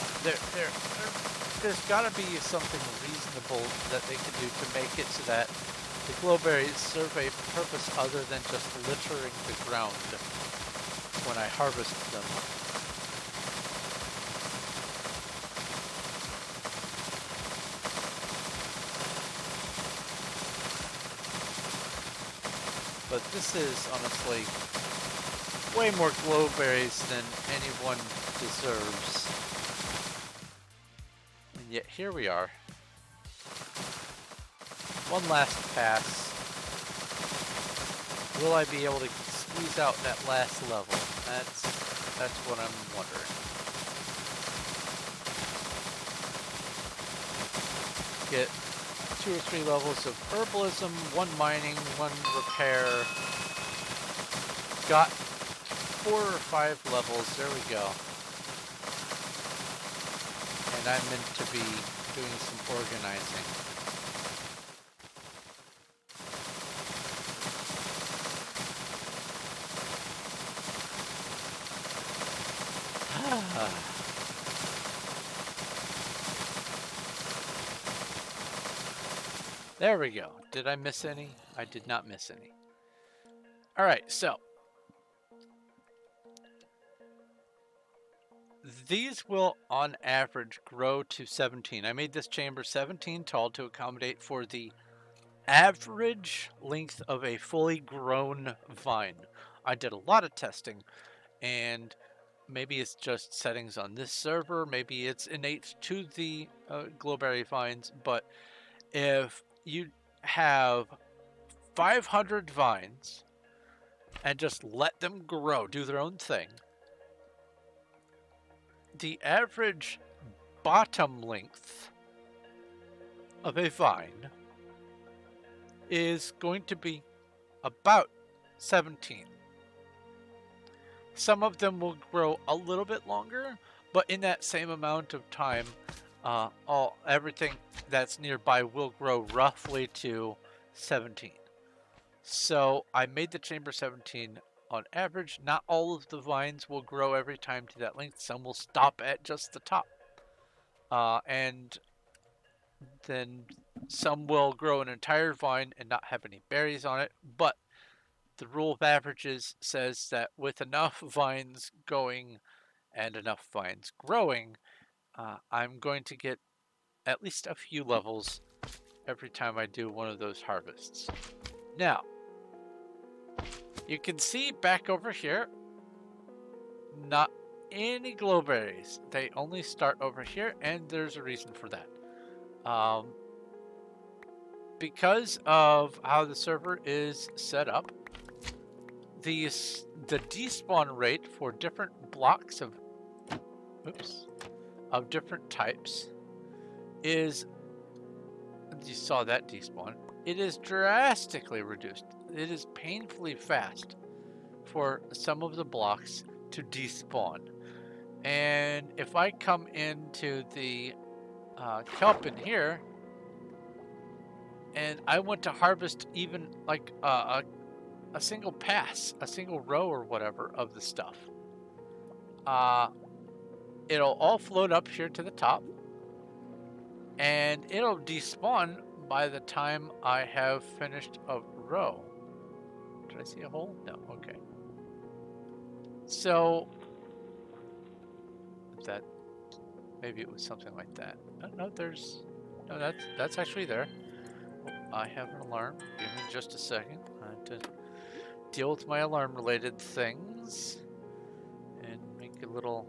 Speaker 1: There's got to be something reasonable that they can do to make it so that the glowberries serve a purpose other than just littering the ground when I harvest them. But this is honestly way more glowberries than anyone deserves. And yet here we are. One last pass. Will I be able to squeeze out that last level? That's what I'm wondering. Get 2 or 3 levels of herbalism, 1 mining, 1 repair. Got 4 or 5 levels, there we go. And I'm meant to be doing some organizing. There we go. Did I miss any? I did not miss any. All right, so these will on average grow to 17. I made this chamber 17 tall to accommodate for the average length of a fully grown vine. I did a lot of testing, and maybe it's just settings on this server, maybe it's innate to the glowberry vines, but if you have 500 vines and just let them grow, do their own thing, the average bottom length of a vine is going to be about 17. Some of them will grow a little bit longer, but in that same amount of time, everything that's nearby will grow roughly to 17. So I made the chamber 17 on average. Not all of the vines will grow every time to that length. Some will stop at just the top. And then some will grow an entire vine and not have any berries on it. But the rule of averages says that with enough vines going and enough vines growing, I'm going to get at least a few levels every time I do one of those harvests. Now, You can see back over here, not any glowberries. They only start over here, and there's a reason for that. Because of how the server is set up, the despawn rate for different blocks of different types is, you saw that despawn, it is drastically reduced. It is painfully fast for some of the blocks to despawn. And if I come into the kelp in here, and I want to harvest even like a single pass, a single row or whatever of the stuff, it'll all float up here to the top, and it'll despawn by the time I have finished a row. Did I see a hole? No, okay. So that, maybe it was something like that. No, that's actually there. Oh, I have an alarm. Give me just a second. I have to deal with my alarm related things and make a little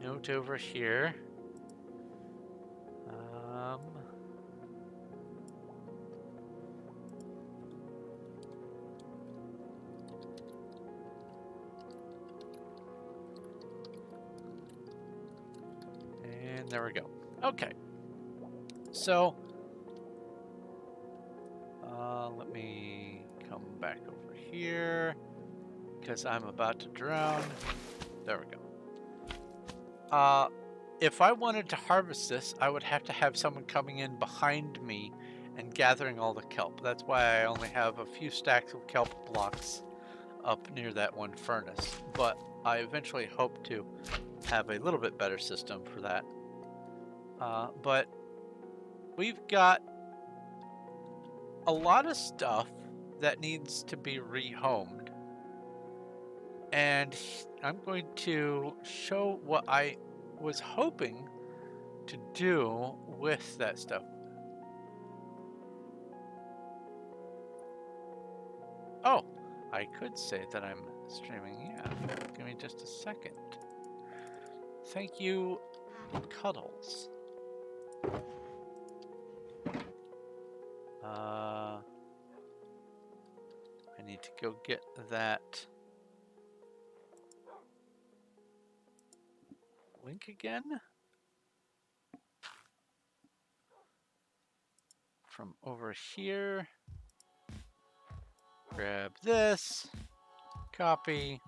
Speaker 1: note over here. And there we go. Okay. So, let me come back over here because I'm about to drown. There we go. If I wanted to harvest this, I would have to have someone coming in behind me and gathering all the kelp. That's why I only have a few stacks of kelp blocks up near that one furnace. But I eventually hope to have a little bit better system for that. But we've got a lot of stuff that needs to be rehomed. And I'm going to show what I was hoping to do with that stuff. Oh, I could say that I'm streaming. Yeah, give me just a second. Thank you, Cuddles. I need to go get that link again from over here. Grab this, copy,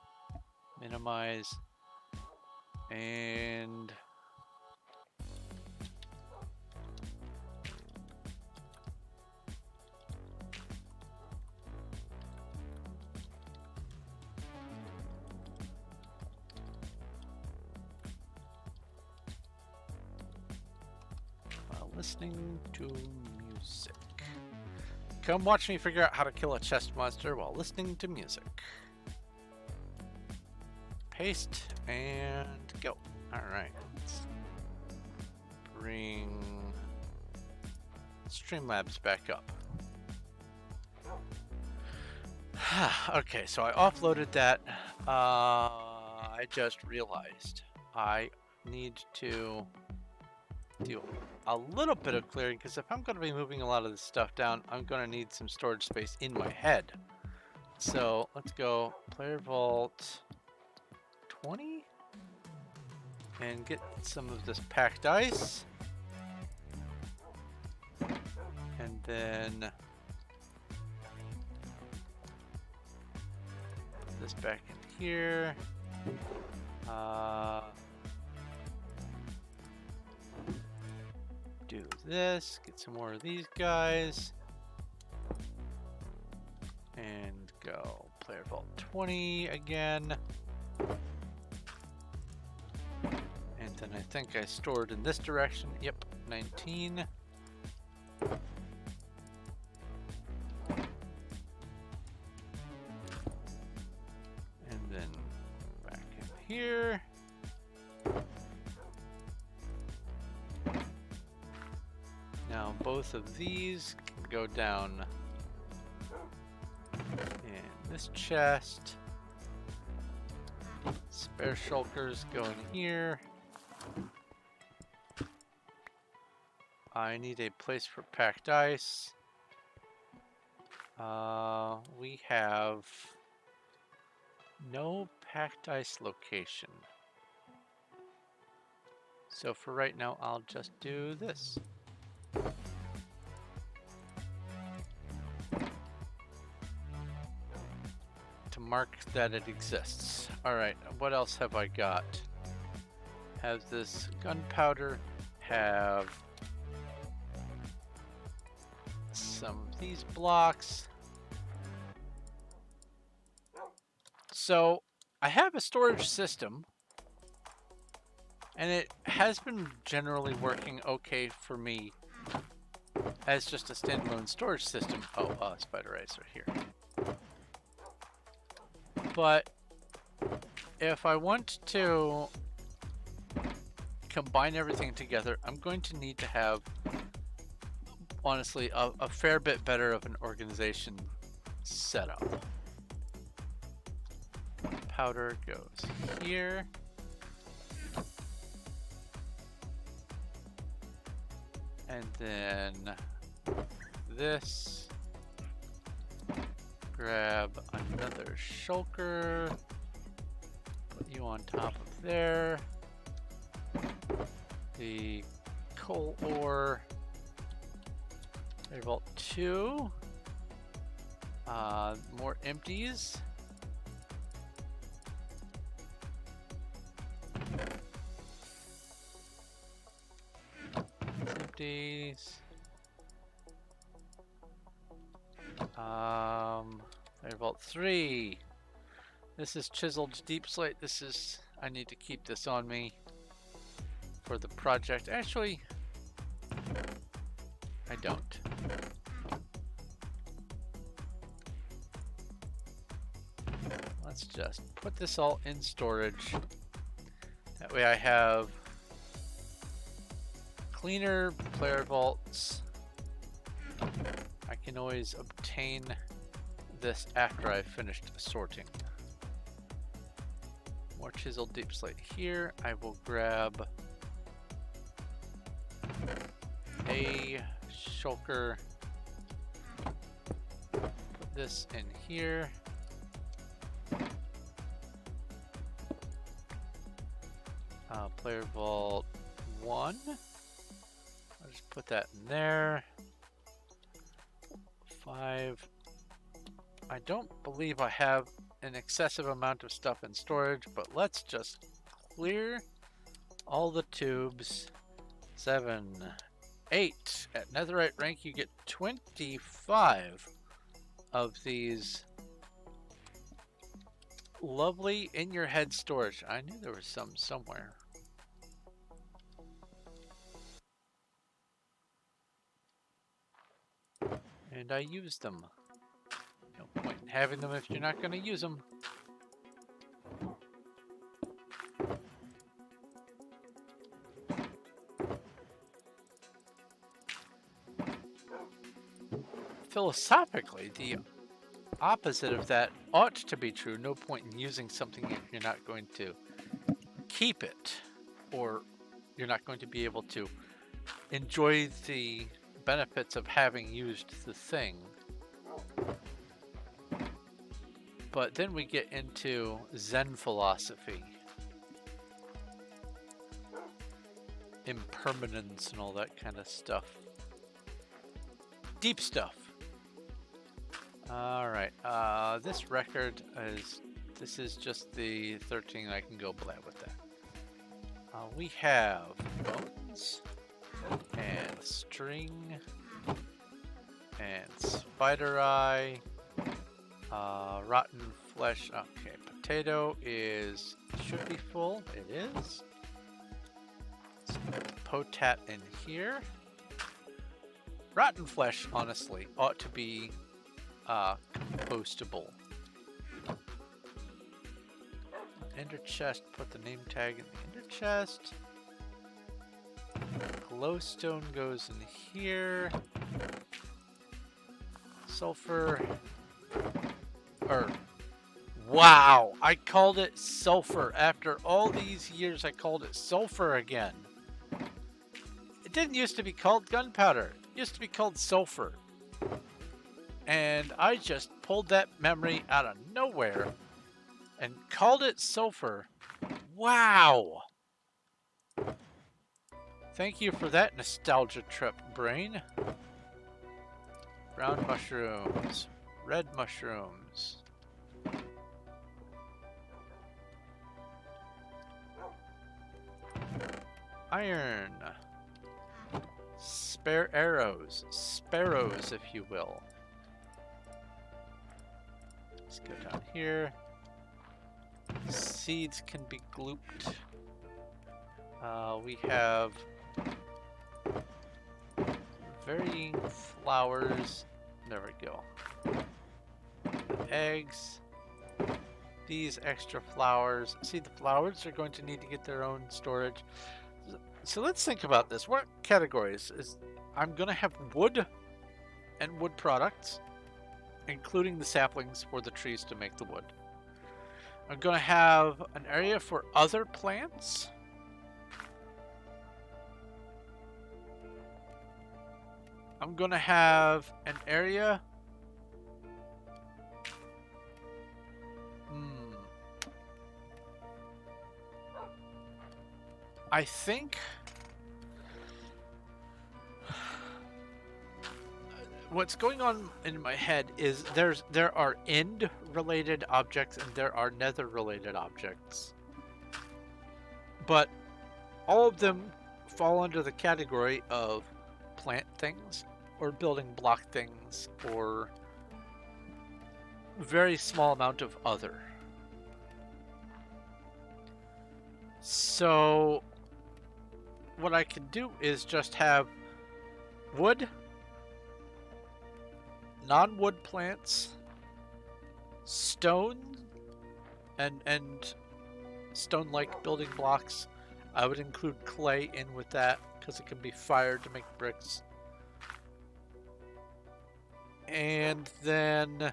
Speaker 1: minimize, and listening to music. Come watch me figure out how to kill a chest monster while listening to music. Paste and go. Alright, let's bring Streamlabs back up. Okay, so I offloaded that. I just realized I need to do a little bit of clearing, because if I'm going to be moving a lot of this stuff down, I'm going to need some storage space in my head. So let's go player vault 20 and get some of this packed ice, and then put this back in here. Do this, get some more of these guys, and go player vault 20 again. And then I think I stored in this direction. Yep, 19. And then back in here. Now both of these can go down in this chest. Spare shulkers go in here. I need a place for packed ice. We have no packed ice location. So for right now, I'll just do this. To mark that it exists. Alright, what else have I got? Have this gunpowder, have some of these blocks. So I have a storage system, and it has been generally working okay for me as just a standalone storage system. Oh, spider eyes are here. But if I want to combine everything together, I'm going to need to have, honestly, a fair bit better of an organization setup. Powder goes here. And then this. Grab another shulker. Put you on top of there. The coal ore. Vault 2. More empties. Empties. Vault 3. This is chiseled deep slate. This is, I need to keep this on me for the project. Actually, I don't. Let's just put this all in storage. That way I have cleaner player vaults. I can always obtain this after I've finished sorting. More chiseled deep slate here. I will grab a shulker. Put this in here. Player vault 1. I'll just put that in there. 5. I don't believe I have an excessive amount of stuff in storage, but let's just clear all the tubes. 7, 8. At netherite rank, you get 25 of these lovely in your head storage. I knew there was some somewhere. And I used them. No point in having them if you're not going to use them. Philosophically, the opposite of that ought to be true. No point in using something if you're not going to keep it, or you're not going to be able to enjoy the benefits of having used the thing. But then we get into Zen philosophy, impermanence and all that kind of stuff. Deep stuff. Alright, this record this is just the 13. I can go play with that. We have bones and string and spider eye, rotten flesh. Okay, potato should be full. It is. Let's put potat in here. Rotten flesh, honestly, ought to be compostable. Ender chest, put the name tag in the ender chest. Glowstone goes in here. Sulfur, or Wow, I called it sulfur. After all these years, I called it sulfur again. It didn't used to be called gunpowder. It used to be called sulfur. And I just pulled that memory out of nowhere and called it sulfur. Wow. Thank you for that nostalgia trip, brain. Brown mushrooms. Red mushrooms. Iron. Spare arrows. Sparrows, if you will. Let's go down here. Seeds can be glooped. We have varying flowers. There we go. Eggs. These extra flowers. See, the flowers are going to need to get their own storage. So let's think about this. What categories is I'm going to have wood and wood products, including the saplings for the trees to make the wood. I'm going to have an area for other plants. I'm going to have an area. I think what's going on in my head is there are end related objects and there are nether related objects, but all of them fall under the category of plant things or building block things or very small amount of other. So what I can do is just have wood, non-wood plants, stone, and stone-like building blocks. I would include clay in with that because it can be fired to make bricks. And then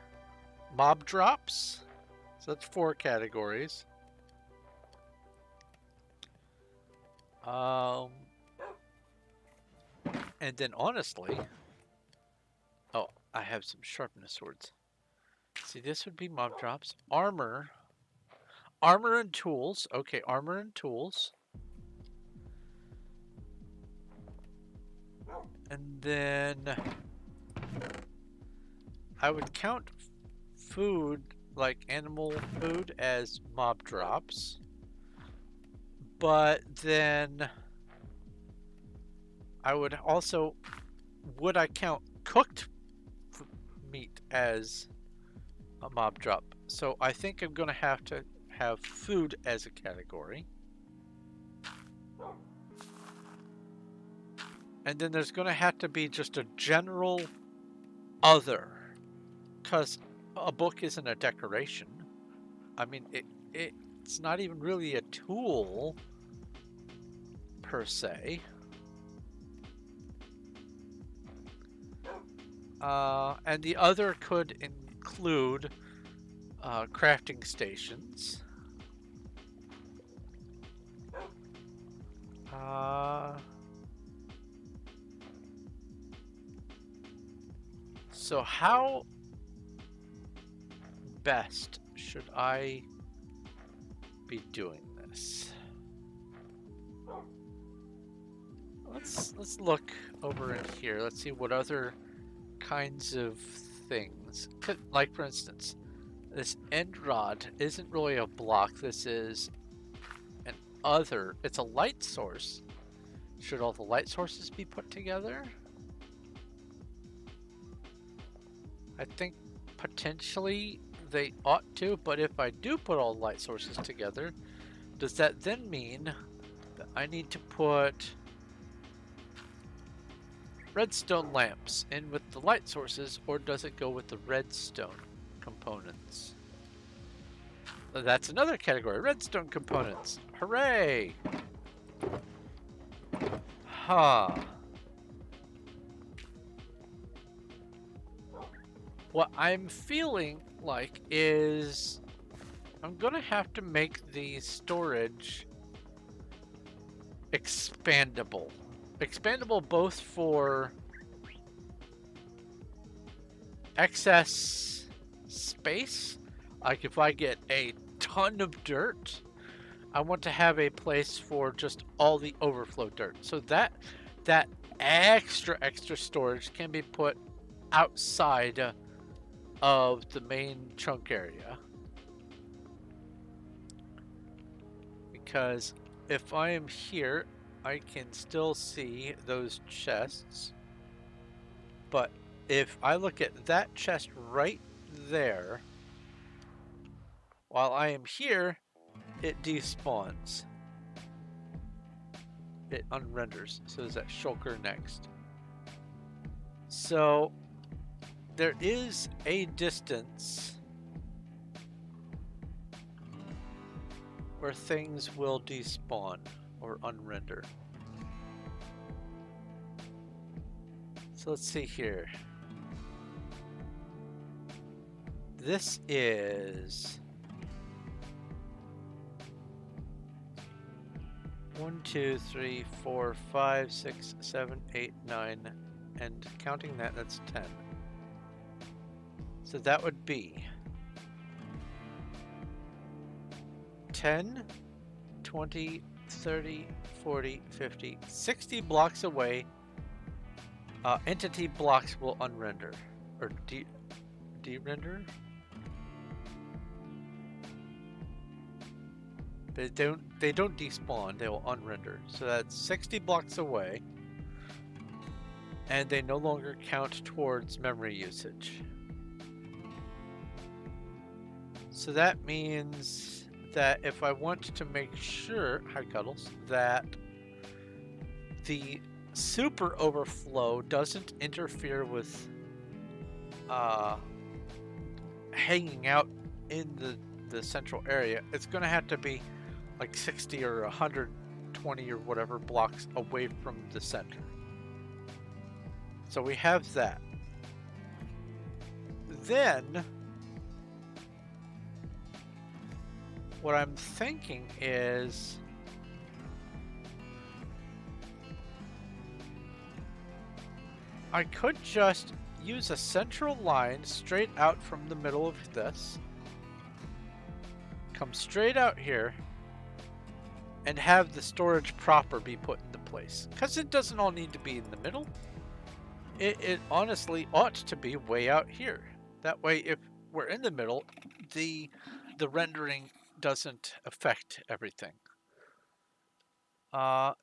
Speaker 1: mob drops. So that's 4 categories. And then honestly, oh, I have some sharpness swords. See, this would be mob drops. Armor and tools. Okay, armor and tools. And then I would count food, like animal food, as mob drops. But then I would also, would I count cooked meat as a mob drop? So I think I'm going to have food as a category. And then there's going to have to be just a general other, because a book isn't a decoration. I mean, it's not even really a tool per se. And the other could include crafting stations. So how best should I be doing this? Let's look over in here. Let's see what other kinds of things. Like for instance, this end rod isn't really a block. This is an other. It's a light source. Should all the light sources be put together? I think potentially they ought to, but if I do put all the light sources together, does that then mean that I need to put redstone lamps in with the light sources, or does it go with the redstone components? That's another category, redstone components. Hooray! Huh. What I'm feeling like is I'm gonna have to make the storage expandable. Expandable both for excess space, like if I get a ton of dirt, I want to have a place for just all the overflow dirt. So that extra storage can be put outside of the main chunk area. Because if I am here, I can still see those chests. But if I look at that chest right there, while I am here, it despawns. It unrenders. So there's that shulker next. So there is a distance where things will despawn or unrender. So let's see here. This is 1, 2, 3, 4, 5, 6, 7, 8, 9, and counting that, that's 10. So that would be 10, 20, 30, 40, 50, 60 blocks away. Entity blocks will unrender or de-render. They don't despawn, they will unrender. So that's 60 blocks away. And they no longer count towards memory usage. So that means that if I want to make sure, hi Cuddles, that the super overflow doesn't interfere with hanging out in the central area, it's going to have to be like 60 or 120 or whatever blocks away from the center. So we have that. Then what I'm thinking is I could just use a central line straight out from the middle of this, come straight out here, and have the storage proper be put into place. Because it doesn't all need to be in the middle. It honestly ought to be way out here. That way, if we're in the middle, the rendering doesn't affect everything.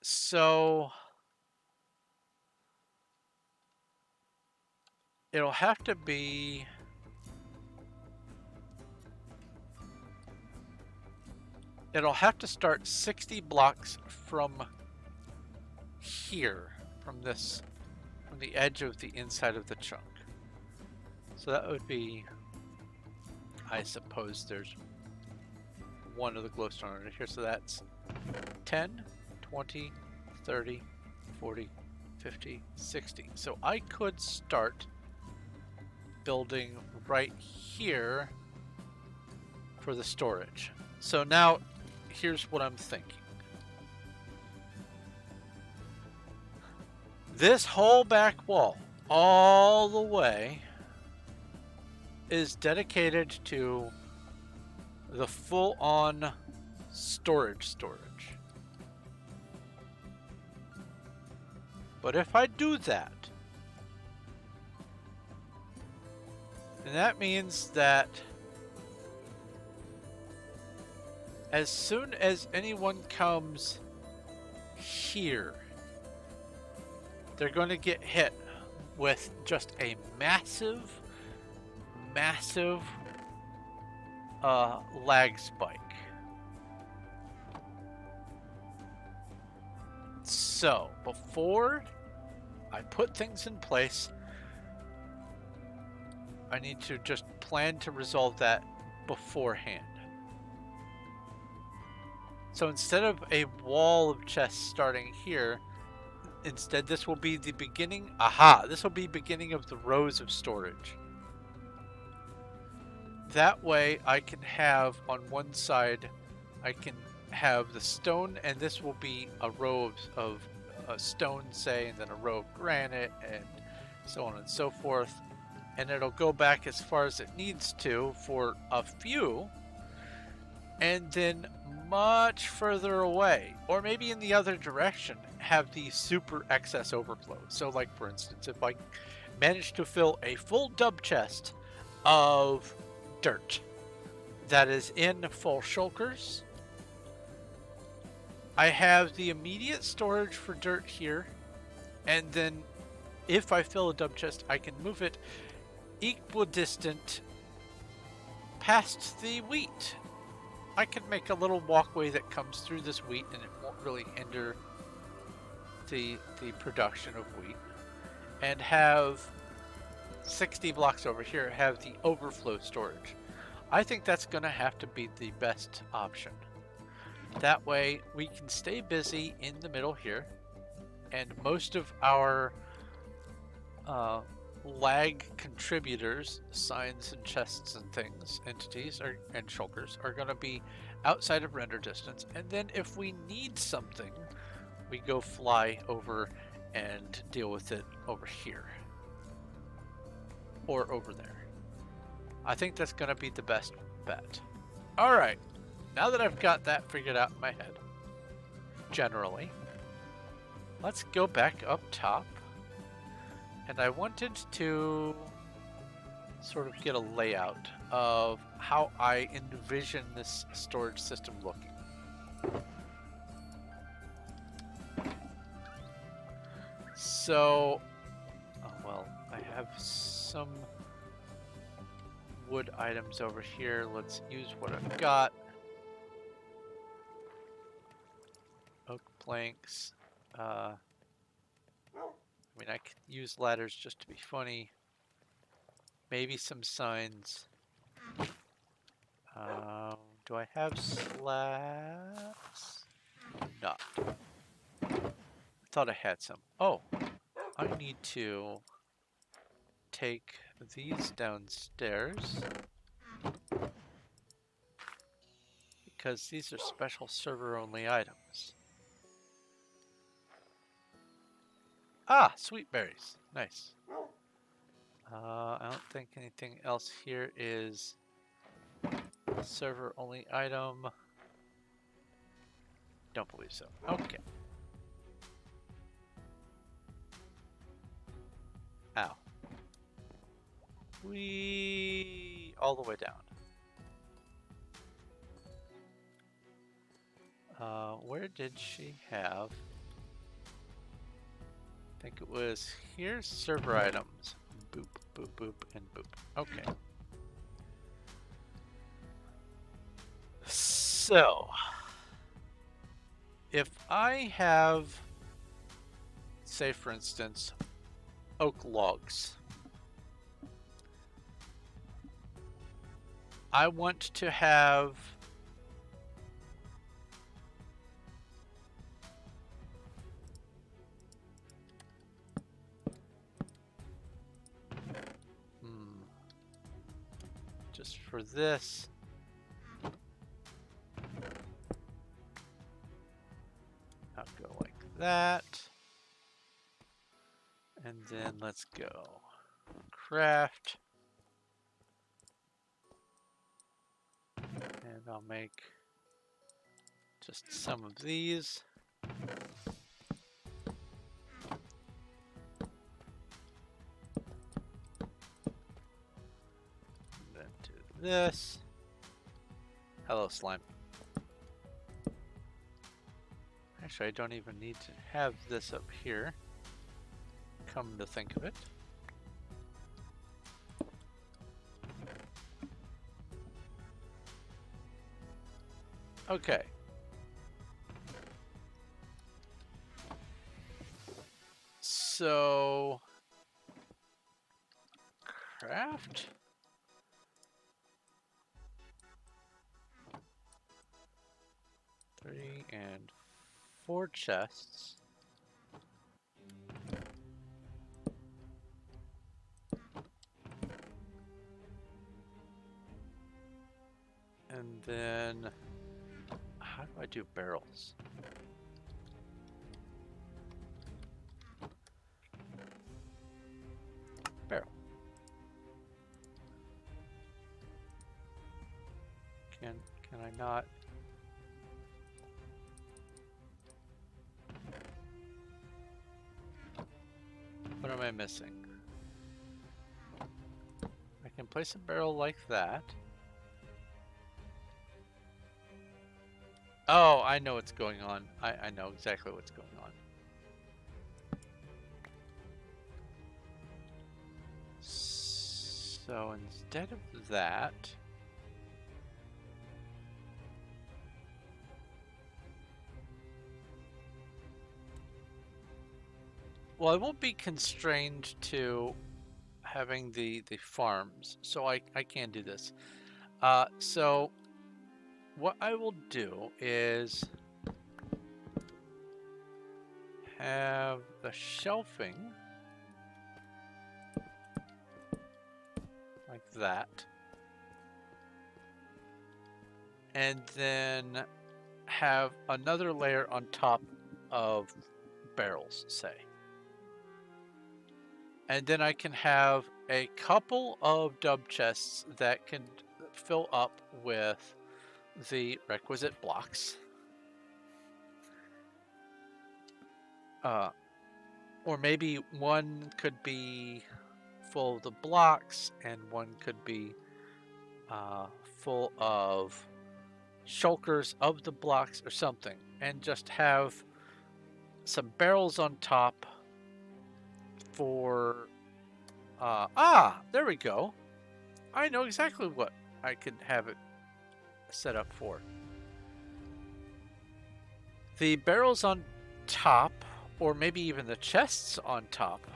Speaker 1: So it'll have to be start 60 blocks from here, from the edge of the inside of the chunk. So that would be, I suppose there's one of the glowstone under here, so that's 10, 20, 30, 40, 50, 60. So I could start building right here for the storage. So now here's what I'm thinking. This whole back wall, all the way, is dedicated to the full-on storage. But if I do that, then that means that as soon as anyone comes here, they're going to get hit with just a massive lag spike. So before I put things in place, I need to just plan to resolve that beforehand. So instead of a wall of chests starting here, instead this will be the beginning. This will be beginning of the rows of storage. That way I can have on one side, I can have the stone, and this will be a row of stone, say, and then a row of granite, and so on and so forth. And it'll go back as far as it needs to for a few, and then much further away, or maybe in the other direction, have the super excess overflow. So like, for instance, if I manage to fill a full dub chest of dirt that is in full shulkers, I have the immediate storage for dirt here, and then if I fill a dub chest, I can move it equidistant past the wheat. I can make a little walkway that comes through this wheat, and it won't really hinder the production of wheat, and have 60 blocks over here have the overflow storage. I think that's going to have to be the best option. That way we can stay busy in the middle here, and most of our lag contributors, signs and chests and things, entities and shulkers, are going to be outside of render distance. And then if we need something, we go fly over and deal with it over here or over there. I think that's going to be the best bet. All right, now that I've got that figured out in my head, generally, let's go back up top. And I wanted to sort of get a layout of how I envision this storage system looking. So, well, I have some wood items over here. Let's use what I've got. Oak planks. I mean, I could use ladders just to be funny. Maybe some signs. Do I have slabs? Not. I thought I had some. Oh, I need to take these downstairs because these are special server only items. Ah, sweet berries. Nice. I don't think anything else here is server only item. Don't believe so. Okay. Ow. Whee! All the way down. Where did she have? I think it was here. Server items. Boop, boop, boop, and boop. Okay. So, if I have, say for instance, oak logs, I want to have just for this, I'll go like that, and then let's go craft, and I'll make just some of these. This. Hello, slime. Actually, I don't even need to have this up here. Come to think of it. Okay. So, craft. Three and 4 chests. then how do I do barrels? Barrel. Can I not? What am I missing? I can place a barrel like that. Oh, I know what's going on. I know exactly what's going on. So instead of that, well, I won't be constrained to having the farms, so I can do this. So what I will do is have the shelving like that, and then have another layer on top of barrels, say. And then I can have a couple of dub chests that can fill up with the requisite blocks. Or maybe one could be full of the blocks and one could be full of shulkers of the blocks or something. And just have some barrels on top for... there we go. I know exactly what I could have it set up for. The barrels on top, or maybe even the chests on top,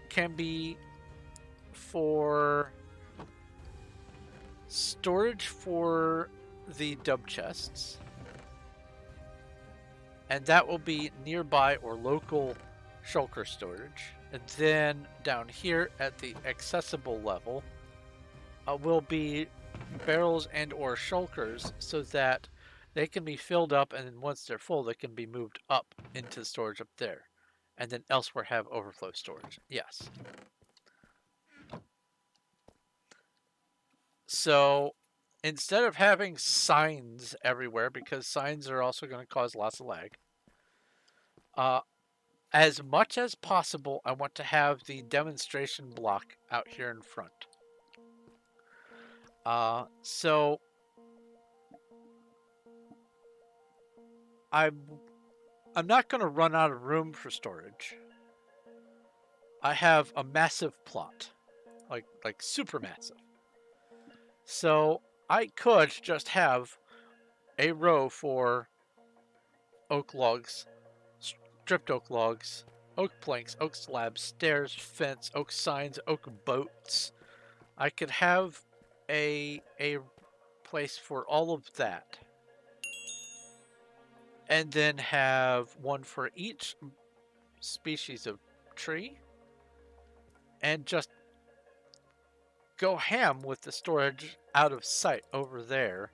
Speaker 1: can be for storage for the dub chests, and that will be nearby or local shulker storage. And then down here at the accessible level will be barrels and or shulkers, so that they can be filled up, and then once they're full they can be moved up into storage up there, and then elsewhere have overflow storage. Yes. So instead of having signs everywhere, because signs are also going to cause lots of lag, as much as possible I want to have the demonstration block out here in front. So I'm not going to run out of room for storage. I have a massive plot, like super massive. So I could just have a row for oak logs, stripped oak logs, oak planks, oak slabs, stairs, fence, oak signs, oak boats. I could have a place for all of that. And then have one for each species of tree. And just go ham with the storage out of sight over there.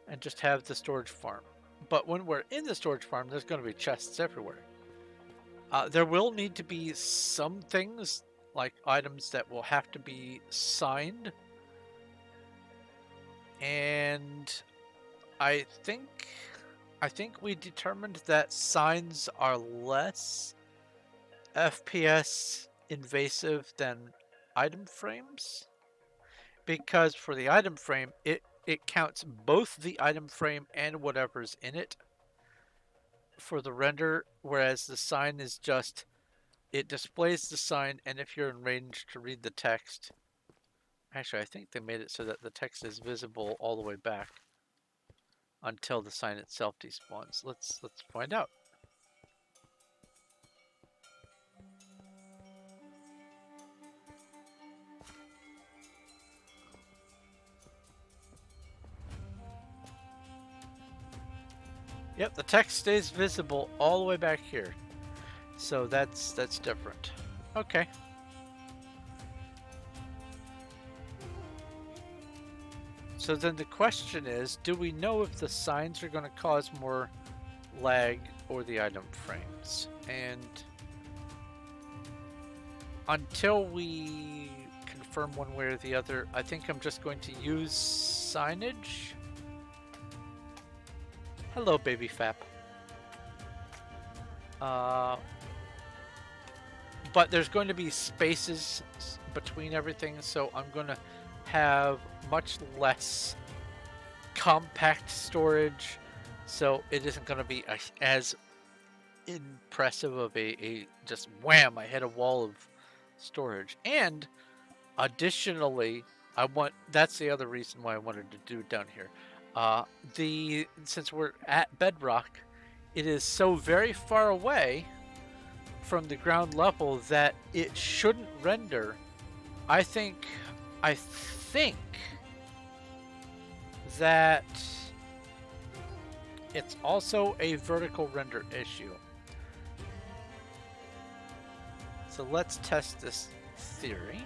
Speaker 1: And just have the storage farm. But when we're in the storage farm, there's going to be chests everywhere. There will need to be some things, like items that will have to be signed. And I think we determined that signs are less FPS invasive than item frames. Because for the item frame, it counts both the item frame and whatever's in it for the render, whereas the sign is just, it displays the sign, and if you're in range to read the text, actually I think they made it so that the text is visible all the way back until the sign itself despawns. Let's find out. Yep, the text stays visible all the way back here. So that's different. Okay. So then the question is, do we know if the signs are going to cause more lag or the item frames? And until we confirm one way or the other, I think I'm just going to use signage. Hello, baby Fap. But there's going to be spaces between everything, so I'm going to have much less compact storage, so it isn't going to be as impressive of a just wham, I hit a wall of storage. And additionally, that's the other reason why I wanted to do it down here. Since we're at bedrock, it is so very far away from the ground level that it shouldn't render. I think that it's also a vertical render issue. So let's test this theory,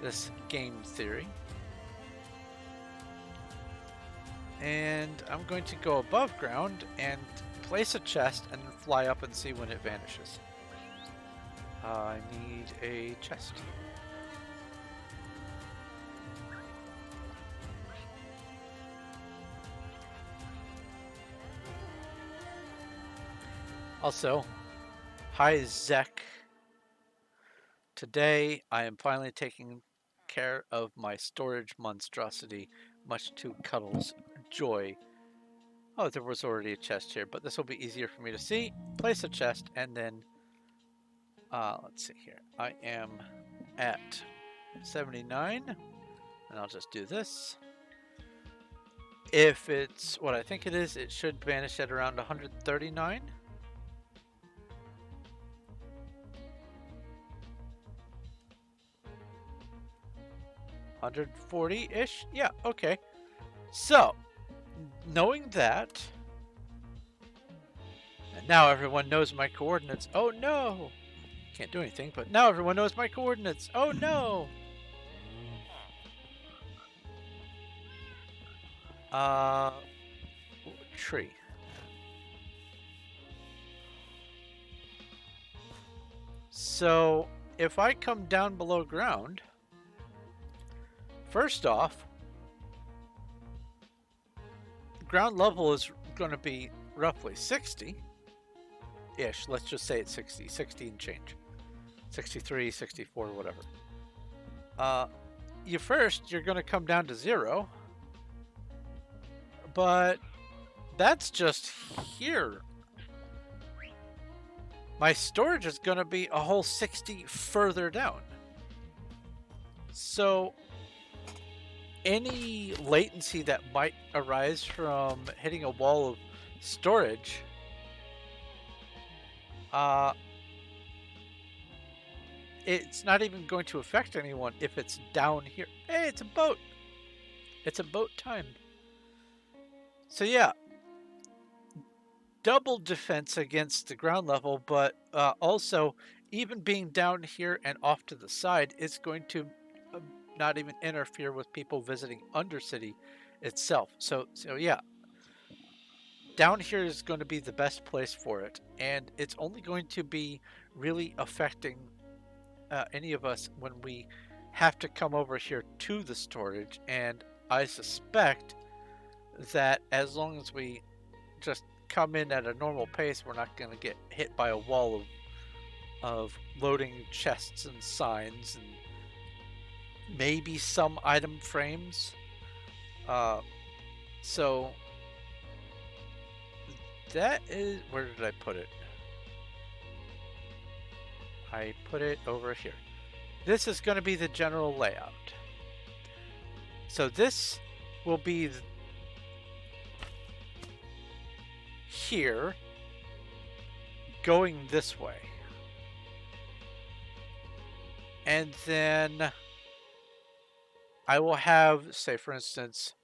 Speaker 1: this game theory. And I'm going to go above ground and place a chest and fly up and see when it vanishes. I need a chest. Also, hi Zek. Today I am finally taking care of my storage monstrosity, much to Cuddle's joy. Oh, there was already a chest here, but this will be easier for me to see. Place a chest, and then, let's see here. I am at 79, and I'll just do this. If it's what I think it is, it should vanish at around 139. $140-ish? Yeah, okay. So, knowing that, and now everyone knows my coordinates. Oh no! Can't do anything, but now everyone knows my coordinates. Oh no! Tree. So, if I come down below ground, first off, ground level is going to be roughly 60-ish. Let's just say it's 60 and change. 63, 64, whatever. You're going to come down to 0. But that's just here. My storage is going to be a whole 60 further down. So any latency that might arise from hitting a wall of storage, it's not even going to affect anyone if it's down here. Hey, it's a boat. It's a boat time. So yeah, double defense against the ground level, but also even being down here and off to the side, it's going to not even interfere with people visiting Undercity itself. So yeah, down here is going to be the best place for it, and it's only going to be really affecting any of us when we have to come over here to the storage. And I suspect that as long as we just come in at a normal pace, we're not going to get hit by a wall of loading chests and signs and maybe some item frames. So that is, where did I put it? I put it over here. This is going to be the general layout. So this will be here going this way. And then I will have, say for instance,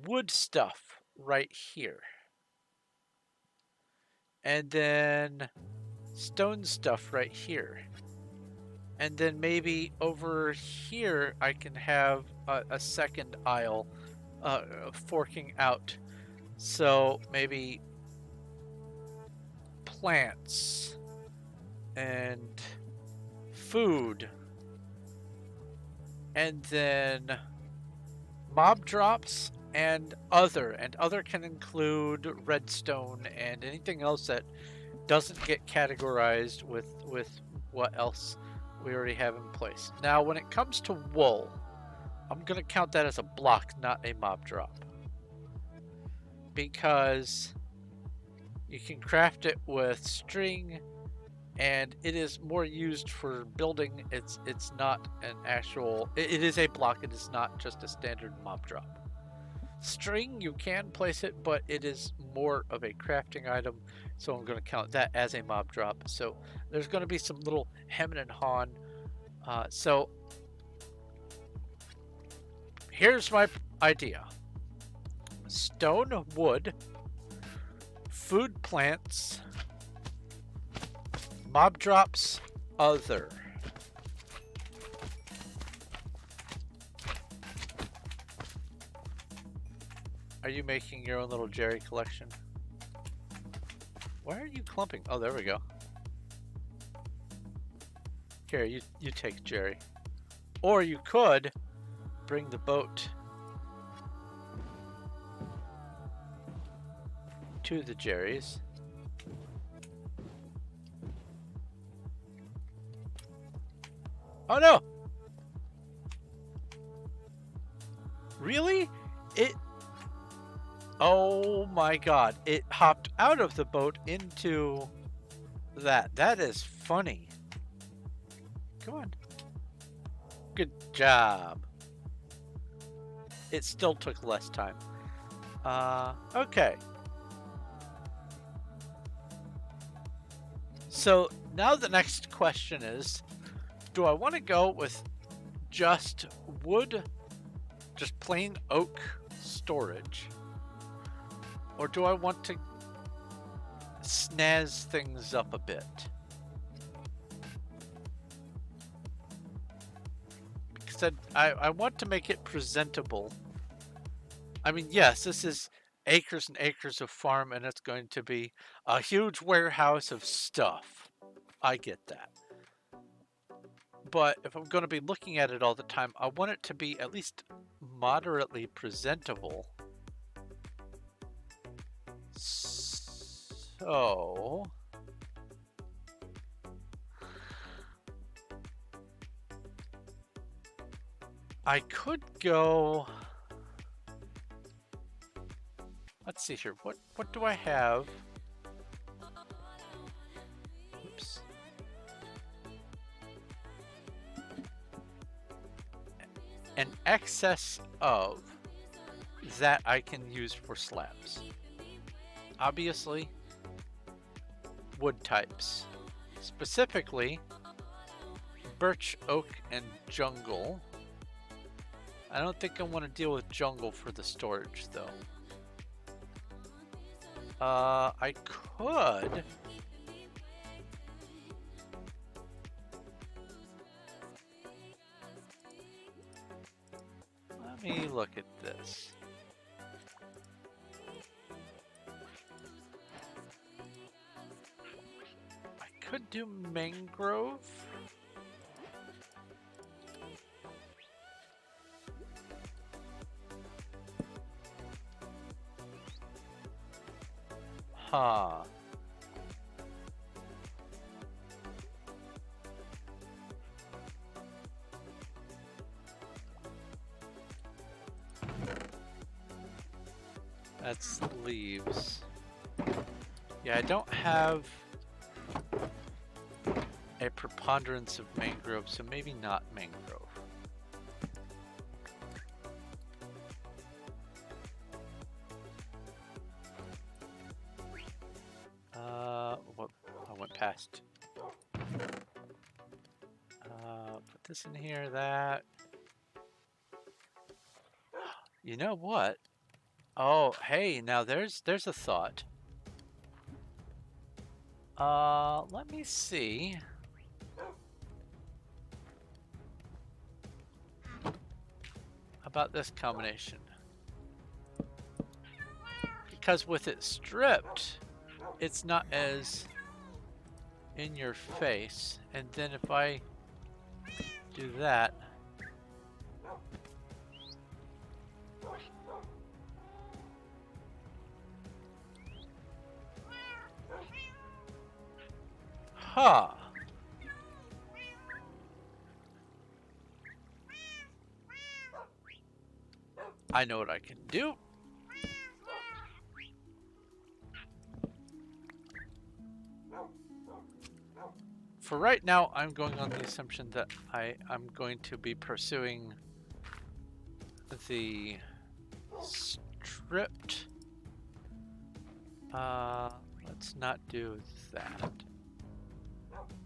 Speaker 1: wood stuff right here. And then stone stuff right here. And then maybe over here I can have a second aisle forking out. So maybe plants and food, and then mob drops and other can include redstone and anything else that doesn't get categorized with what else we already have in place. Now when it comes to wool, I'm gonna count that as a block, not a mob drop, because you can craft it with string and it is more used for building. It's not an actual, it is a block, it is not just a standard mob drop. String, you can place it, but it is more of a crafting item, so I'm going to count that as a mob drop. So there's going to be some little hemming and hawing. So here's my idea: stone, wood, food, plants, mob drops, other. Are you making your own little Jerry collection? Why are you clumping? Oh, there we go. Here, you take Jerry. Or you could bring the boat to the Jerry's. Oh no! Really? Oh my god, it hopped out of the boat into that. That is funny. Come on. Good job. It still took less time. Okay. So now the next question is, do I want to go with just wood, just plain oak storage? Or do I want to snazz things up a bit? Because I want to make it presentable. I mean, yes, this is acres and acres of farm, and it's going to be a huge warehouse of stuff. I get that. But if I'm going to be looking at it all the time, I want it to be at least moderately presentable. So I could go, let's see here, what do I have? Oops. An excess of that I can use for slabs. Obviously, wood types. Specifically, birch, oak, and jungle. I don't think I want to deal with jungle for the storage, though. I could... Let me look at this. Could do mangrove. Huh. That's leaves. Yeah, I don't have a preponderance of mangrove, so maybe not mangrove. What? I went past. Put this in here, that. You know what? Oh, hey, now there's a thought. Let me see. about this combination? Because with it stripped, it's not as in your face. And then if I do that, huh. I know what I can do. For right now, I'm going on the assumption that I'm going to be pursuing the stripped. Let's not do that.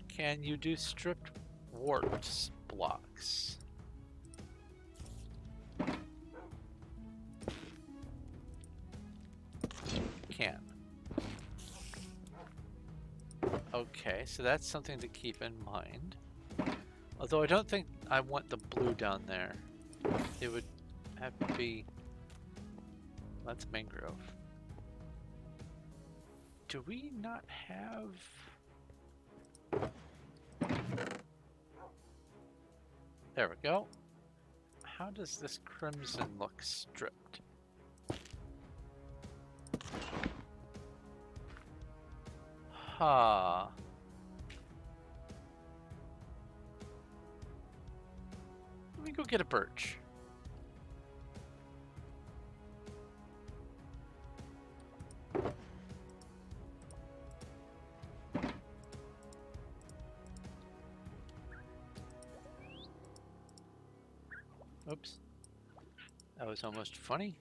Speaker 1: Can you do stripped warped blocks? Can. Okay, so that's something to keep in mind. Although I don't think I want the blue down there. It would have to be... That's mangrove. Do we not have... There we go. How does this crimson look stripped? Huh. Let me go get a birch. Oops. That was almost funny.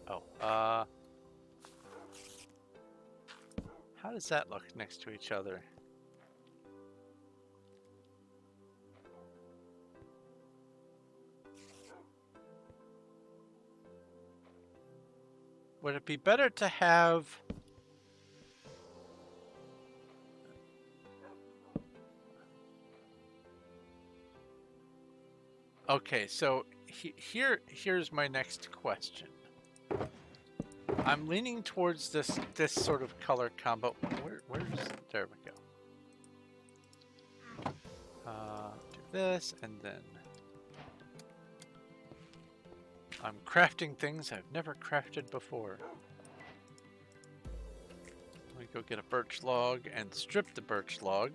Speaker 1: Oh, how does that look next to each other? Would it be better to have... Okay, so here's my next question. I'm leaning towards this sort of color combo. Where's there we go. Do this and then I'm crafting things I've never crafted before. Let me go get a birch log and strip the birch log.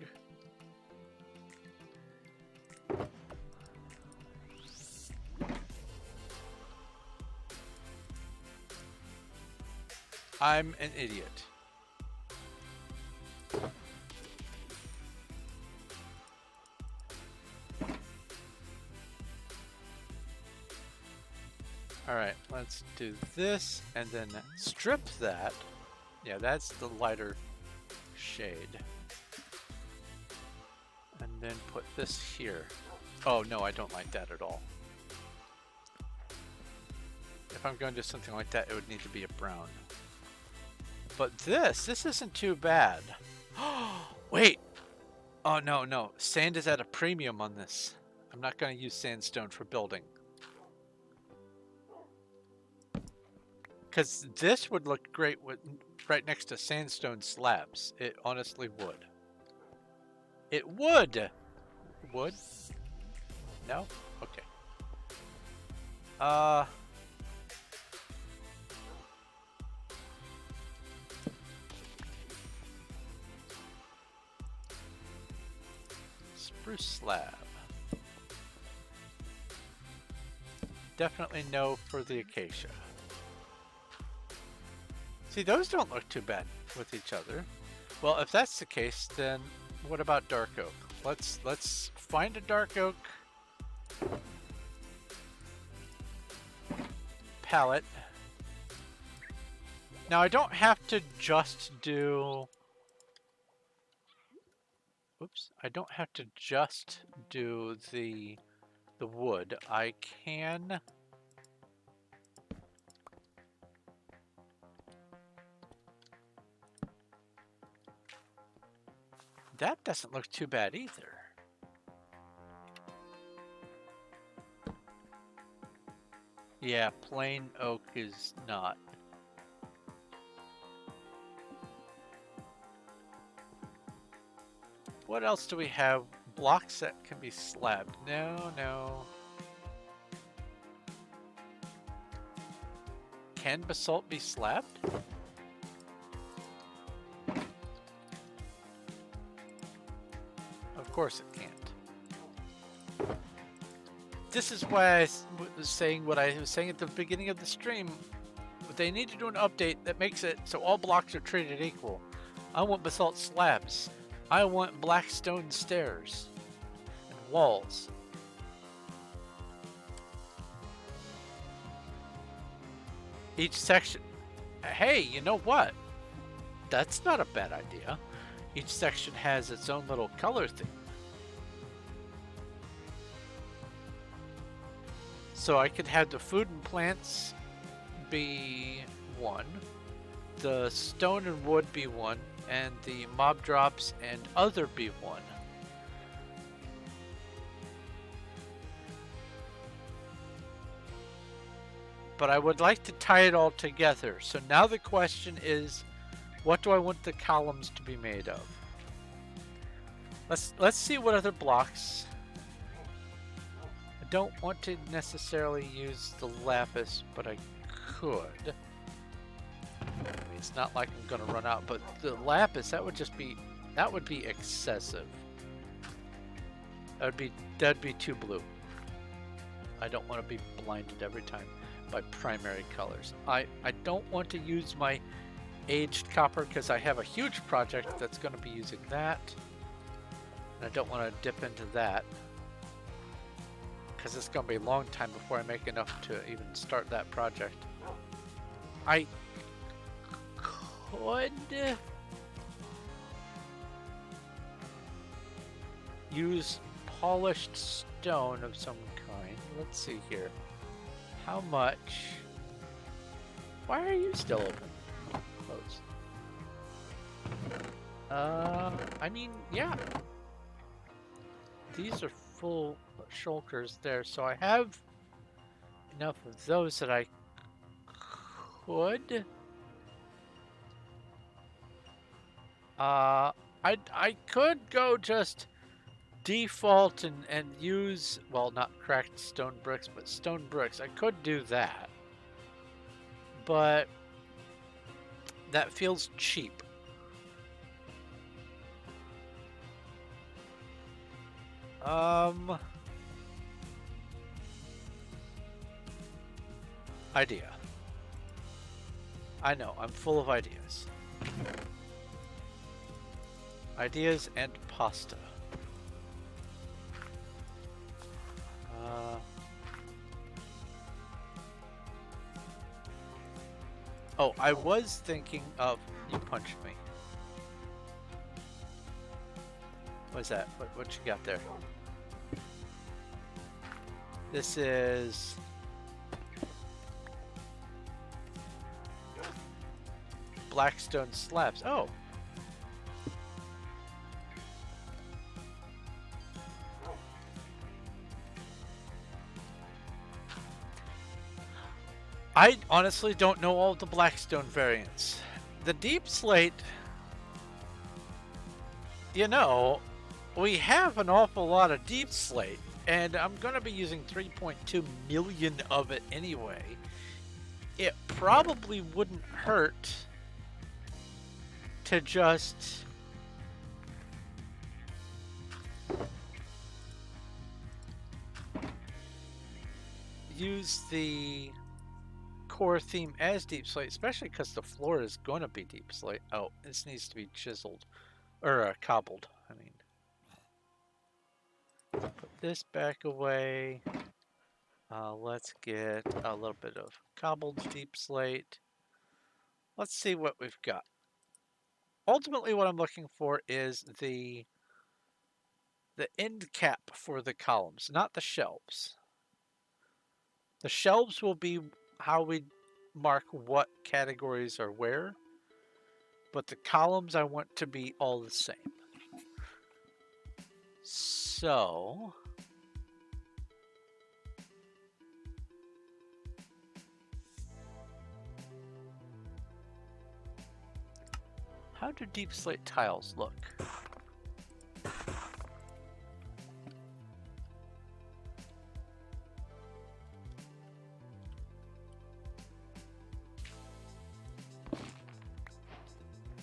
Speaker 1: I'm an idiot. Alright, let's do this and then strip that. Yeah, that's the lighter shade. And then put this here. Oh no, I don't like that at all. If I'm going to do something like that, it would need to be a brown. But this isn't too bad. Wait! Oh no, no. Sand is at a premium on this. I'm not going to use sandstone for building. Because this would look great with right next to sandstone slabs. It honestly would. It would! Would? No? Okay. Spruce slab. Definitely no for the acacia. See, those don't look too bad with each other. Well, if that's the case, then what about dark oak? Let's find a dark oak palette. Now I don't have to just do... Oops, I don't have to just do the wood. I can... That doesn't look too bad either. Yeah, plain oak is not. What else do we have? Blocks that can be slabbed. No, no. Can basalt be slabbed? Of course it can't. This is why I was saying what I was saying at the beginning of the stream. They need to do an update that makes it so all blocks are treated equal. I want basalt slabs. I want black stone stairs and walls. Each section. Hey, you know what? That's not a bad idea. Each section has its own little color thing. So I could have the food and plants be one, the stone and wood be one, and the mob drops and other be one. But I would like to tie it all together. So now the question is, what do I want the columns to be made of? Let's see what other blocks. I don't want to necessarily use the lapis, but I could. I mean, it's not like I'm gonna run out, but the lapis, that would be excessive. That'd be too blue. I don't want to be blinded every time by primary colors. I don't want to use my aged copper because I have a huge project that's going to be using that. And I don't want to dip into that because it's going to be a long time before I make enough to even start that project. I could use polished stone of some kind. Let's see here. How much? Why are you still open? Close. I mean, yeah. These are full shulkers there, so I have enough of those that I could. I could go just default and use, well, not cracked stone bricks, but stone bricks. I could do that, but that feels cheap. Idea. I know, I'm full of ideas. Ideas and pasta. Oh, I was thinking of... You punched me. What's that? What you got there? This is... Blackstone slabs. Oh! I honestly don't know all the Blackstone variants. The deep slate, you know, we have an awful lot of deep slate, and I'm going to be using 3.2 million of it anyway. It probably wouldn't hurt to just use the core theme as deep slate, especially because the floor is going to be deep slate. Oh, this needs to be chiseled or cobbled. I mean, put this back away. Let's get a little bit of cobbled deep slate. Let's see what we've got. Ultimately, what I'm looking for is the end cap for the columns, not the shelves. The shelves will be how we mark what categories are where, but the columns I want to be all the same. So How do deep slate tiles look?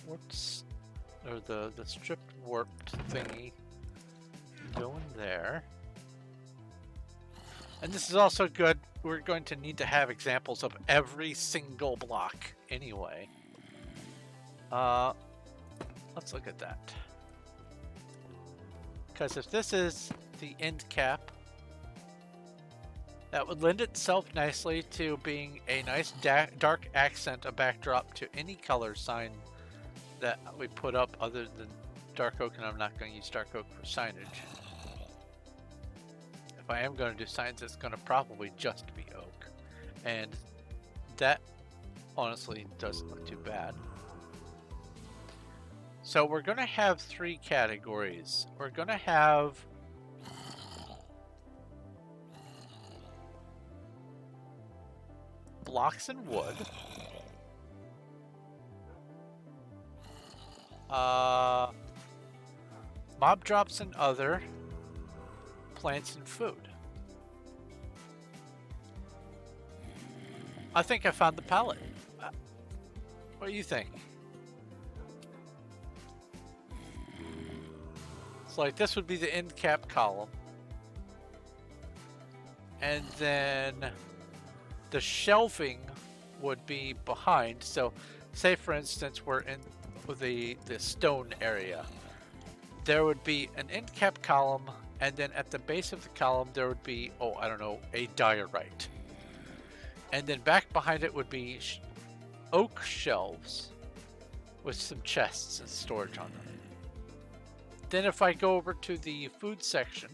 Speaker 1: What's or the stripped warped thingy going there? And this is also good. We're going to need to have examples of every single block anyway. Let's look at that. Because if this is the end cap, that would lend itself nicely to being a nice dark accent, a backdrop to any color sign that we put up other than dark oak, and I'm not going to use dark oak for signage. If I am going to do signs, it's going to probably just be oak. And that honestly doesn't look too bad. So we're going to have 3 categories. We're going to have blocks and wood. Mob drops and other. Plants and food. I think I found the palette. What do you think? It's like this would be the end cap column. And then the shelving would be behind. So say for instance we're in the stone area. There would be an end cap column, and then at the base of the column there would be, oh, I don't know, a diorite. And then back behind it would be oak shelves with some chests and storage on them. Then if I go over to the food section,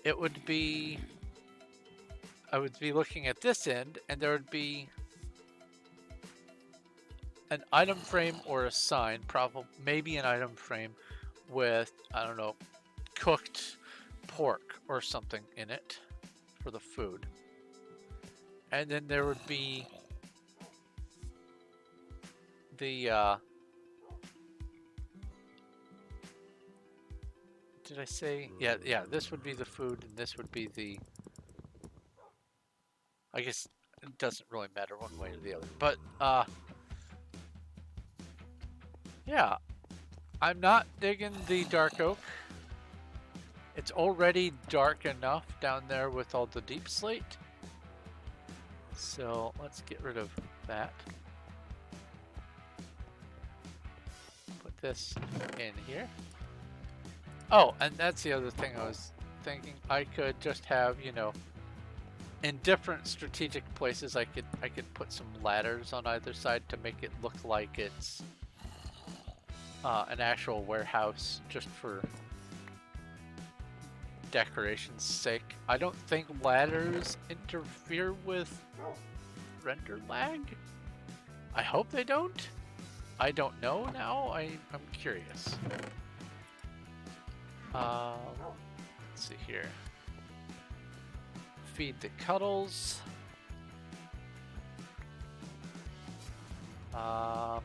Speaker 1: it would be, I would be looking at this end, and there would be an item frame or a sign, probably maybe an item frame with, I don't know, cooked pork or something in it for the food. And then there would be the did I say? Yeah, this would be the food, and this would be the, I guess it doesn't really matter one way or the other. But yeah, I'm not digging the dark oak. It's already dark enough down there with all the deep slate. So let's get rid of that. Put this in here. Oh, and that's the other thing I was thinking. I could just have, you know, in different strategic places, I could put some ladders on either side to make it look like it's an actual warehouse, just for decoration's sake. I don't think ladders interfere with render lag. I hope they don't. I don't know now. I'm curious. Let's see here. Feed the cuddles. So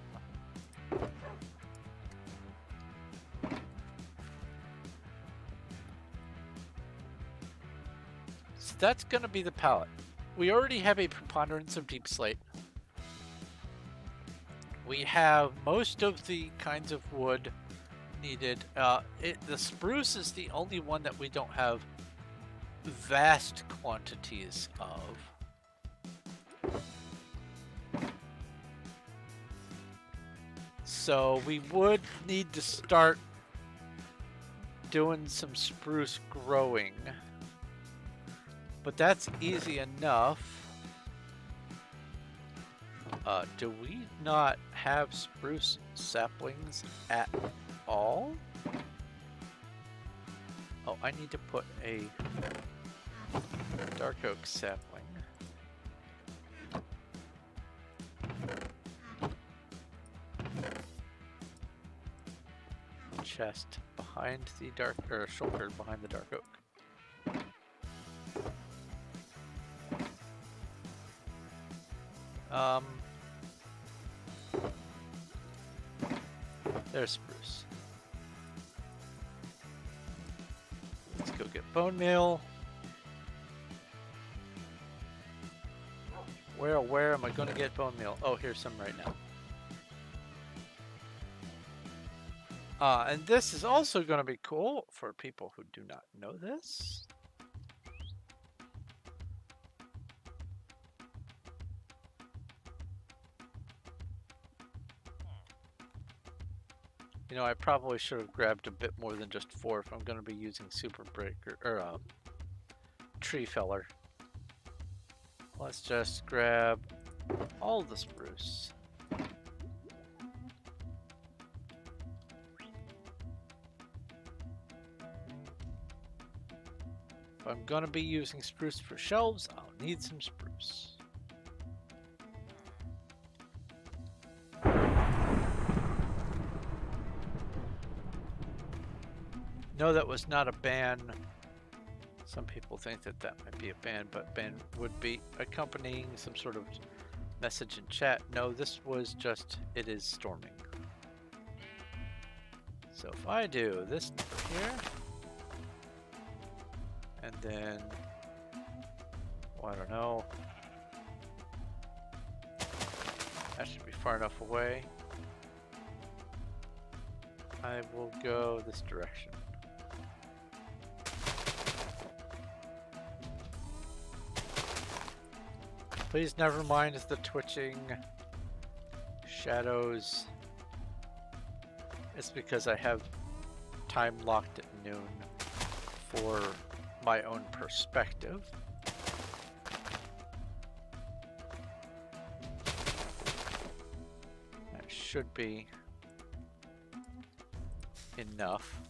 Speaker 1: that's going to be the palette. We already have a preponderance of deep slate. We have most of the kinds of wood needed. The spruce is the only one that we don't have vast quantities of. So we would need to start doing some spruce growing. But that's easy enough. Do we not have spruce saplings at all? Oh, I need to put a dark oak sapling. Chest behind the dark, or shoulder behind the dark oak. There's spruce. Let's go get bone meal. Where am I going to get bone meal? Oh, here's some right now. And this is also going to be cool for people who do not know this. You know, I probably should have grabbed a bit more than just 4 if I'm going to be using super breaker or tree feller. Let's just grab all the spruce. If I'm going to be using spruce for shelves, I'll need some spruce. No, that was not a ban. Some people think that that might be a ban, but ban would be accompanying some sort of message in chat. No, this was just, it is storming. So if I do this number here, and then, well, I don't know, that should be far enough away. I will go this direction. Please never mind the twitching shadows. It's because I have time locked at noon for my own perspective. That should be enough.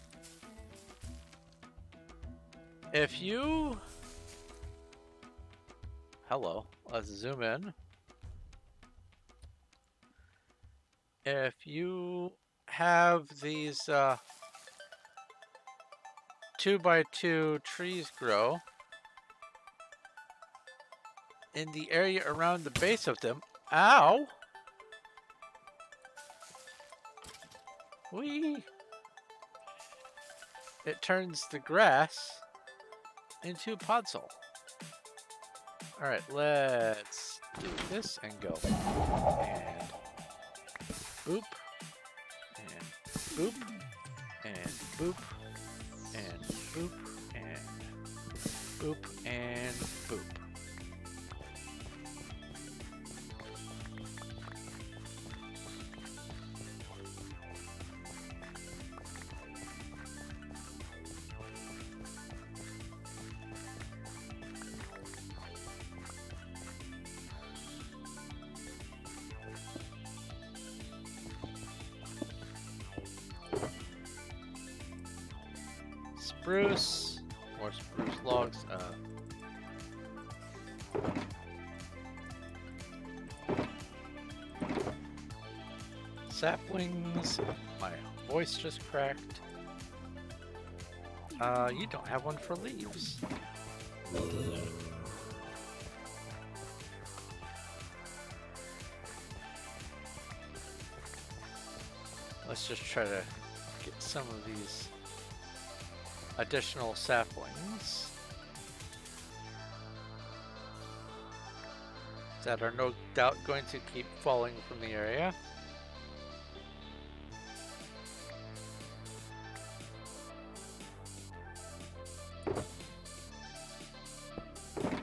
Speaker 1: If you... Hello, let's zoom in. If you have these 2x2 trees grow in the area around the base of them, ow! Whee! It turns the grass into podzol. Alright, let's do this and go. And boop. And boop. And boop. And boop. And boop. And boop. Spruce, more spruce logs. Saplings. My voice just cracked. You don't have one for leaves. Let's just try to get some of these additional saplings that are no doubt going to keep falling from the area.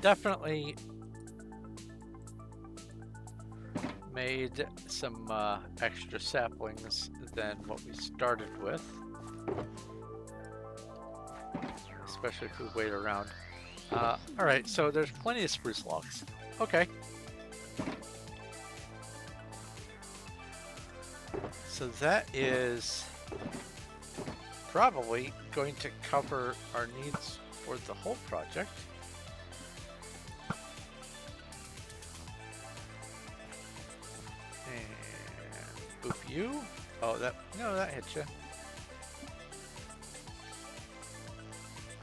Speaker 1: Definitely made some extra saplings than what we started with. Especially if we wait around. Alright, so there's plenty of spruce logs. Okay. So that is probably going to cover our needs for the whole project. And boop you. Oh, that hit you.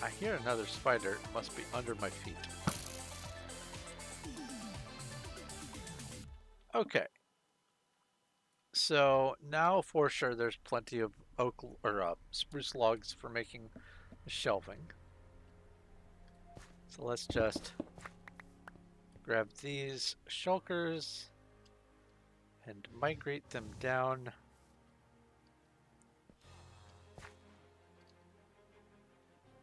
Speaker 1: I hear another spider. It must be under my feet. Okay. So now for sure there's plenty of oak or spruce logs for making the shelving. So let's just grab these shulkers and migrate them down.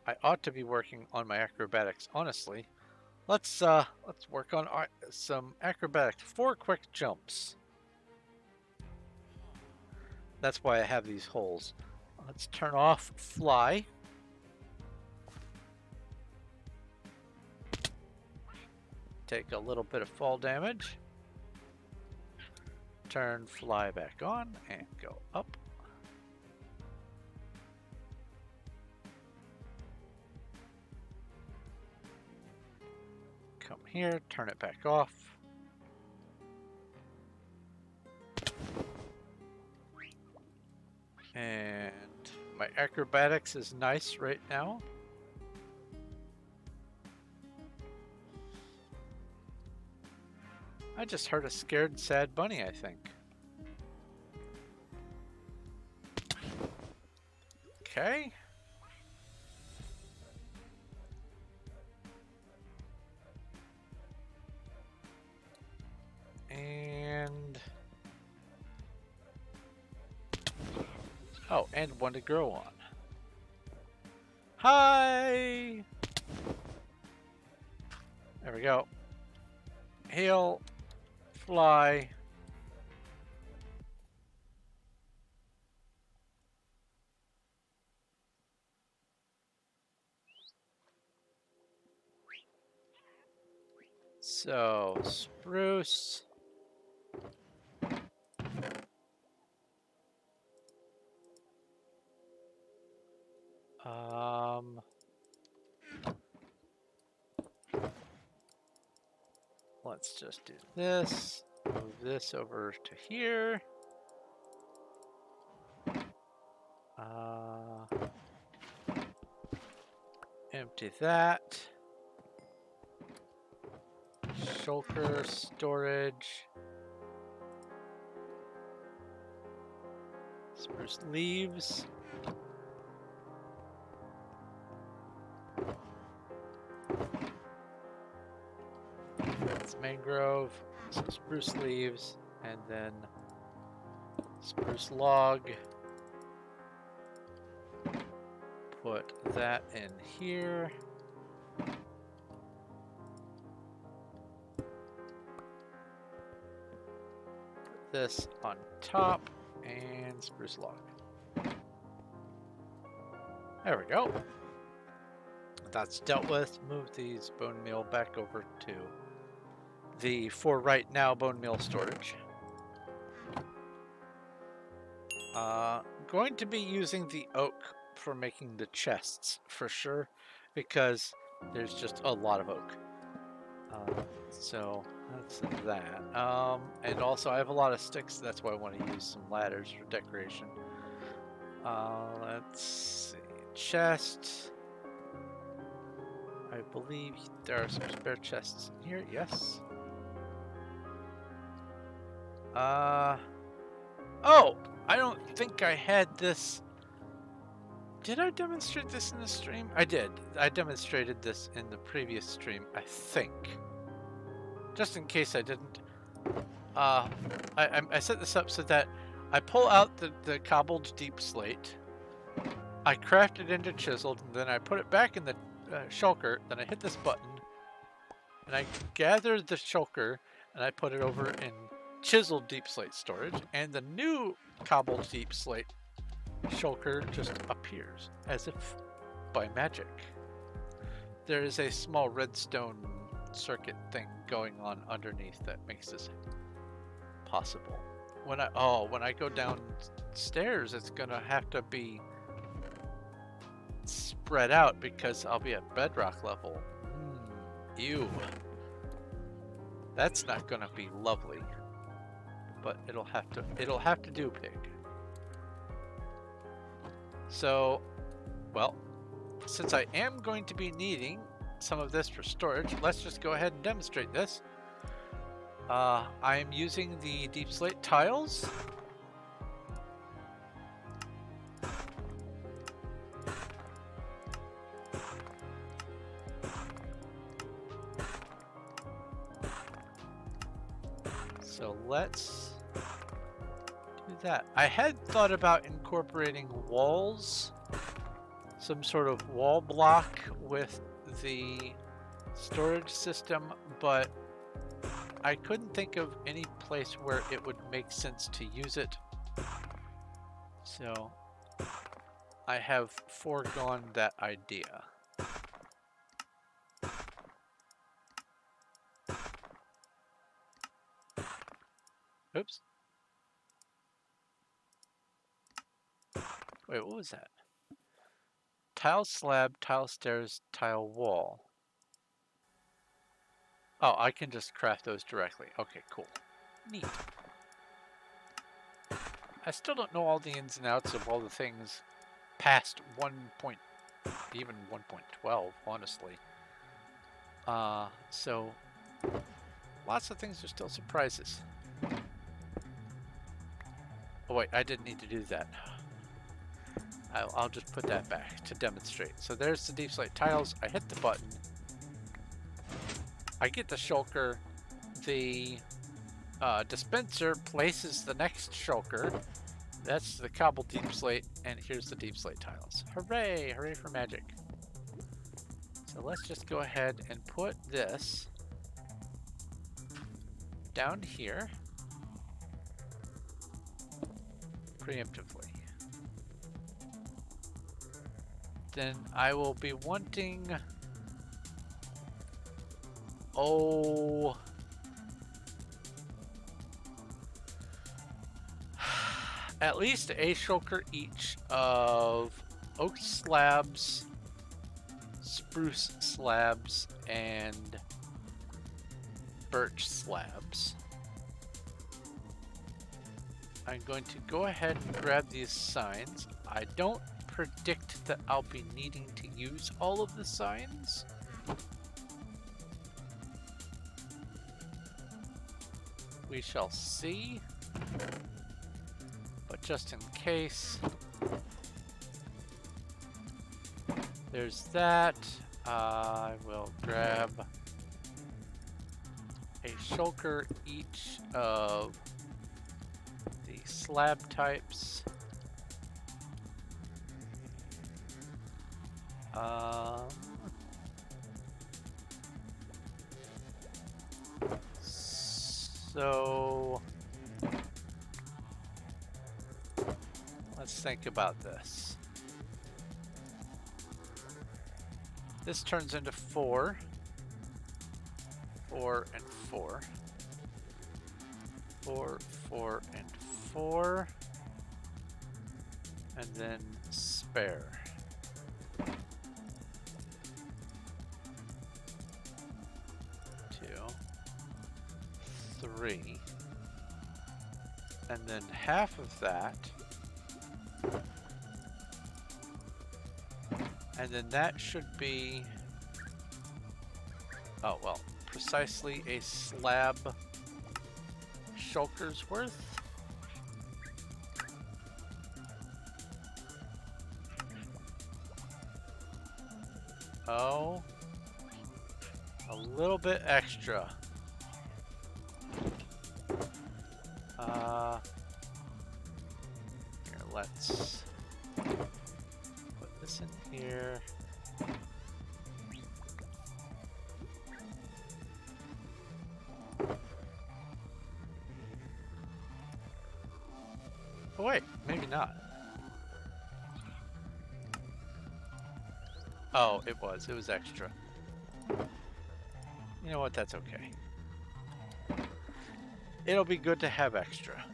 Speaker 1: I ought to be working on my acrobatics, honestly. Let's work on some acrobatics. 4 quick jumps. That's why I have these holes. Let's turn off fly. Take a little bit of fall damage. Turn fly back on and go up. Come here, turn it back off. And my acrobatics is nice right now. I just heard a scared, sad bunny, I think. Okay. And... oh, and one to grow on. Hi! There we go. Heal. Fly. So, spruce. Let's just do this. Move this over to here. Empty that. Shulker, storage. Spruce leaves. That's mangrove, some spruce leaves, and then spruce log. Put that in here. Put this on top and spruce log. There we go. That's dealt with. Move these bone meal back over to the, for right now, bone meal storage. Going to be using the oak for making the chests for sure, because there's just a lot of oak. So that's that. And also I have a lot of sticks, that's why I want to use some ladders for decoration. Let's see. Chest. I believe there are some spare chests in here. Yes. Oh! I don't think I had this. Did I demonstrate this in the stream? I did. I demonstrated this in the previous stream, I think. Just in case I didn't. I set this up so that I pull out the cobbled deep slate. I craft it into chiseled, and then I put it back in the shulker. Then I hit this button, and I gather the shulker, and I put it over in chiseled deep slate storage, and the new cobbled deep slate shulker just appears as if by magic. There is a small redstone circuit thing going on underneath that makes this possible. When I go downstairs, it's gonna have to be spread out because I'll be at bedrock level. Ew. That's not gonna be lovely. But it'll have to do, pig. So, well, since I am going to be needing some of this for storage, let's just go ahead and demonstrate this. I am using the deep slate tiles. So let's do that. I had thought about incorporating walls, some sort of wall block with the storage system, but I couldn't think of any place where it would make sense to use it. So I have foregone that idea. Oops. Wait, what was that? Tile slab, tile stairs, tile wall. Oh, I can just craft those directly. Okay, cool. Neat. I still don't know all the ins and outs of all the things past 1. Even 1.12, honestly. So lots of things are still surprises. Oh wait, I didn't need to do that. I'll just put that back to demonstrate. So there's the deep slate tiles. I hit the button. I get the shulker. The dispenser places the next shulker. That's the cobble deep slate, and here's the deep slate tiles. Hooray! Hooray for magic. So let's just go ahead and put this down here preemptively. Then I will be wanting, at least a shulker each of oak slabs, spruce slabs, and birch slabs. I'm going to go ahead and grab these signs. I don't predict that I'll be needing to use all of the signs. We shall see. But just in case, there's that. I will grab a shulker each of the slab types. So let's think about this. This turns into 4, 4 and 4, 4, 4 and 4, and then spare. 2, 3, and then half of that, and then that should be, oh well, precisely a slab shulker's worth. Oh, a little bit extra. Here, let's put this in here. Oh wait, maybe not. Oh, it was extra. You know what, that's okay. It'll be good to have extra,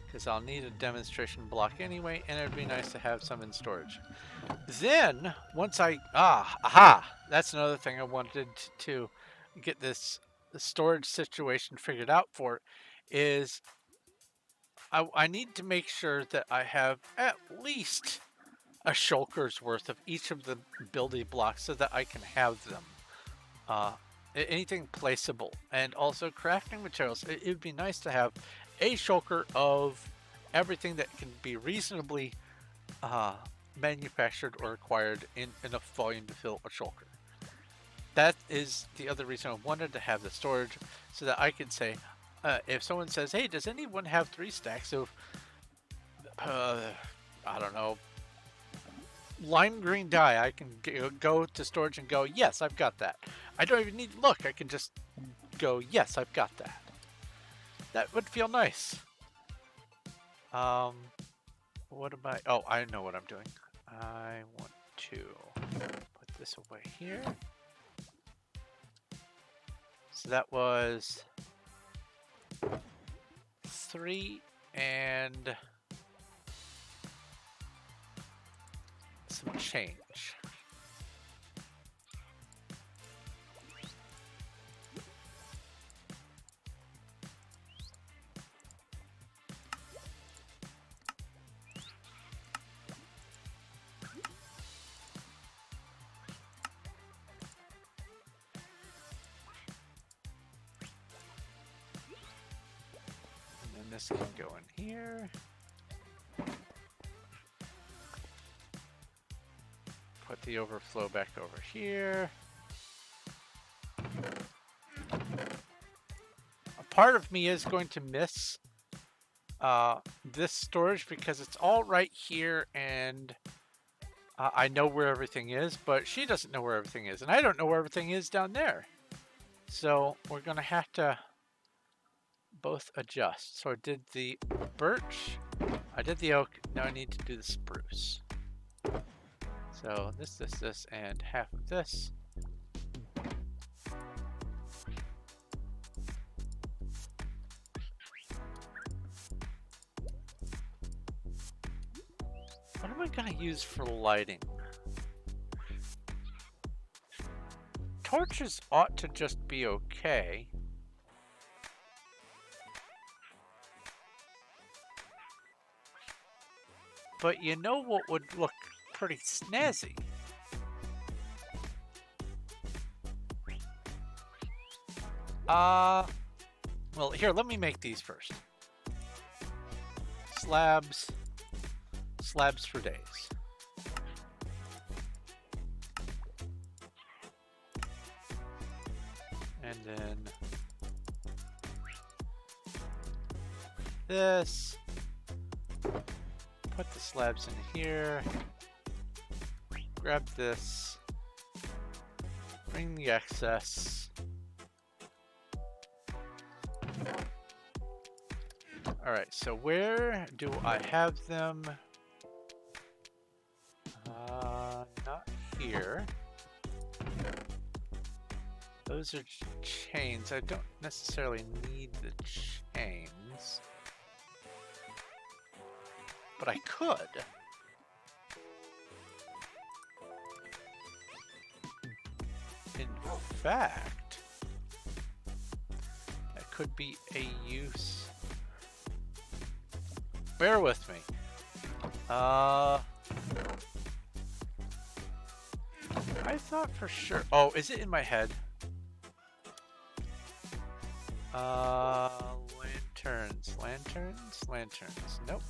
Speaker 1: because I'll need a demonstration block anyway, and it'd be nice to have some in storage. Then, once that's another thing I wanted to get this storage situation figured out for, is I need to make sure that I have at least a shulker's worth of each of the building blocks so that I can have them. Anything placeable, and also crafting materials. It would be nice to have a shulker of everything that can be reasonably manufactured or acquired in enough volume to fill a shulker. That is the other reason I wanted to have the storage, so that I could say, if someone says, hey, does anyone have 3 stacks of, uh, I don't know, lime green dye, I can go to storage and go, yes, I've got that. I don't even need to look. I can just go, yes, I've got that. That would feel nice. What am I? Oh, I know what I'm doing. I want to put this away here. So that was 3 and some change. This can go in here. Put the overflow back over here. A part of me is going to miss this storage because it's all right here and I know where everything is, but she doesn't know where everything is and I don't know where everything is down there. So we're gonna have to both adjust. So I did the birch, I did the oak, now I need to do the spruce. So this, and half of this. What am I gonna use for lighting? Torches ought to just be okay. But you know what would look pretty snazzy? Well, here, let me make these first. Slabs for days. And then this. Put the slabs in here. Grab this. Bring the excess. Alright, so where do I have them? Not here. Those are chains. I don't necessarily need the chains. But I could. In fact, that could be a use. Bear with me. I thought for sure. Oh, is it in my head? Lanterns. Nope.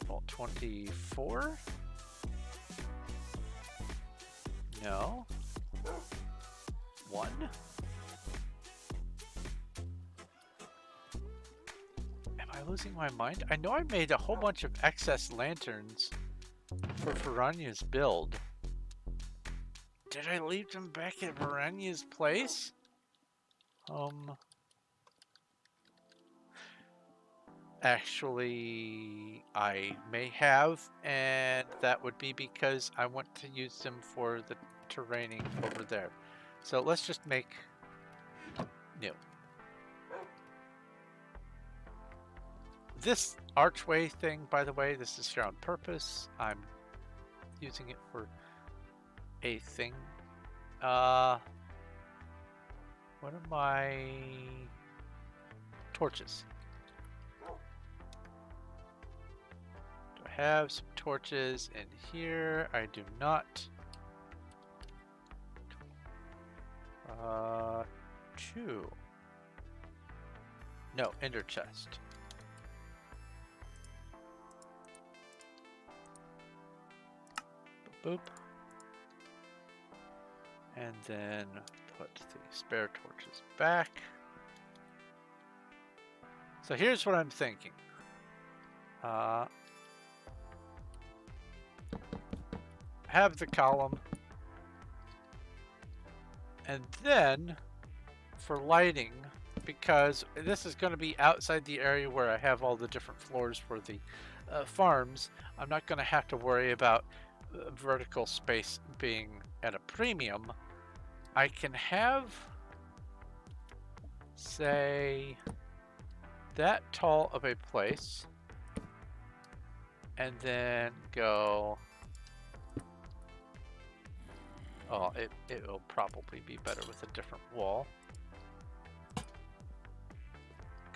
Speaker 1: Vault 24. No. 1. Am I losing my mind? I know I made a whole bunch of excess lanterns for Varanya's build. Did I leave them back at Varanya's place? Actually, I may have, and that would be because I want to use them for the terraining over there. So let's just make new. This archway thing, by the way, this is here on purpose. I'm using it for a thing. What are my torches? Do I have some torches in here? I do not. 2. No, ender chest. Boop. And then put the spare torches back. So here's what I'm thinking. Have the column, and then for lighting, because this is going to be outside the area where I have all the different floors for the farms, I'm not going to have to worry about vertical space being at a premium. I can have, say, that tall of a place, and then go... Oh, it will probably be better with a different wall.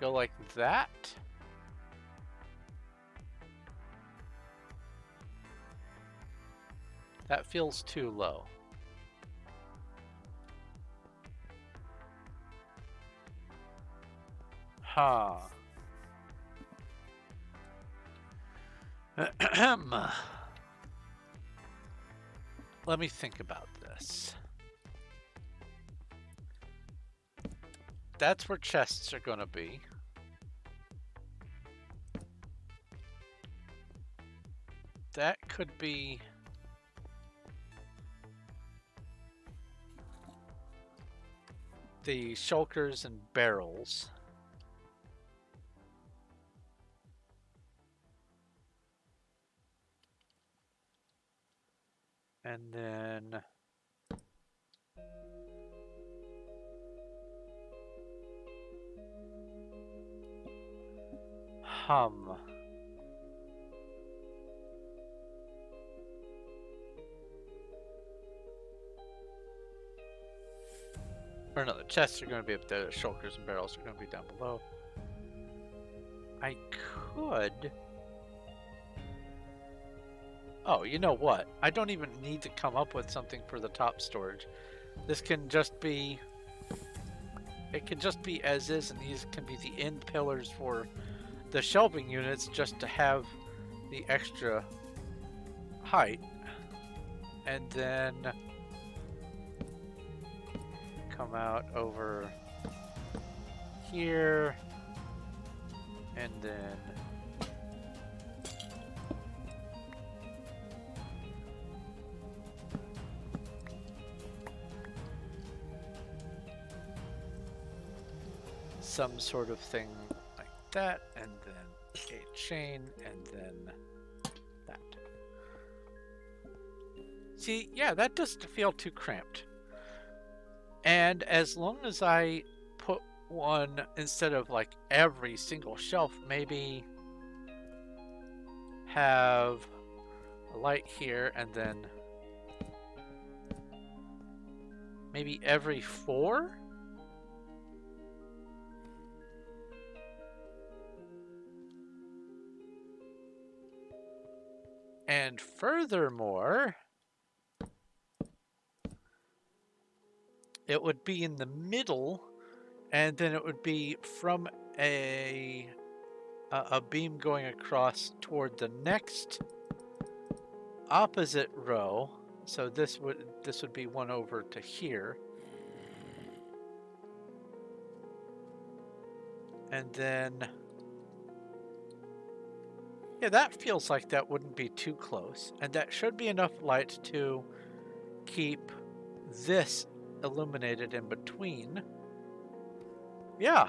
Speaker 1: Go like that. That feels too low. Huh. Let me think about this. That's where chests are going to be. That could be... the shulkers and barrels. And then... Or no, the chests are going to be up there, the shulkers and barrels are going to be down below. I could... Oh, you know what? I don't even need to come up with something for the top storage. This can just be... It can just be as is, and these can be the end pillars for the shelving units just to have the extra height. And then come out over here, and then some sort of thing like that, and then a chain, and then that. See, yeah, that doesn't feel too cramped. And as long as I put one instead of like every single shelf, maybe have a light here, and then maybe every 4? And furthermore, it would be in the middle, and then it would be from a beam going across toward the next opposite row. So this would be one over to here. And then, yeah, that feels like that wouldn't be too close. And that should be enough light to keep this illuminated in between. Yeah.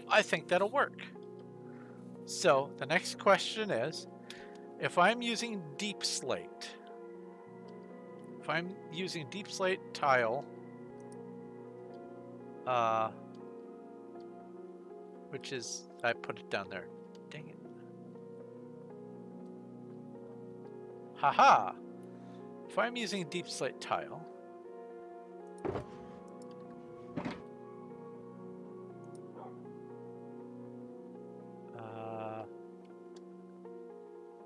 Speaker 1: I think that'll work. So the next question is, if I'm using deep slate, tile, which is, I put it down there. Dang it. Haha. If I'm using deep slate tile,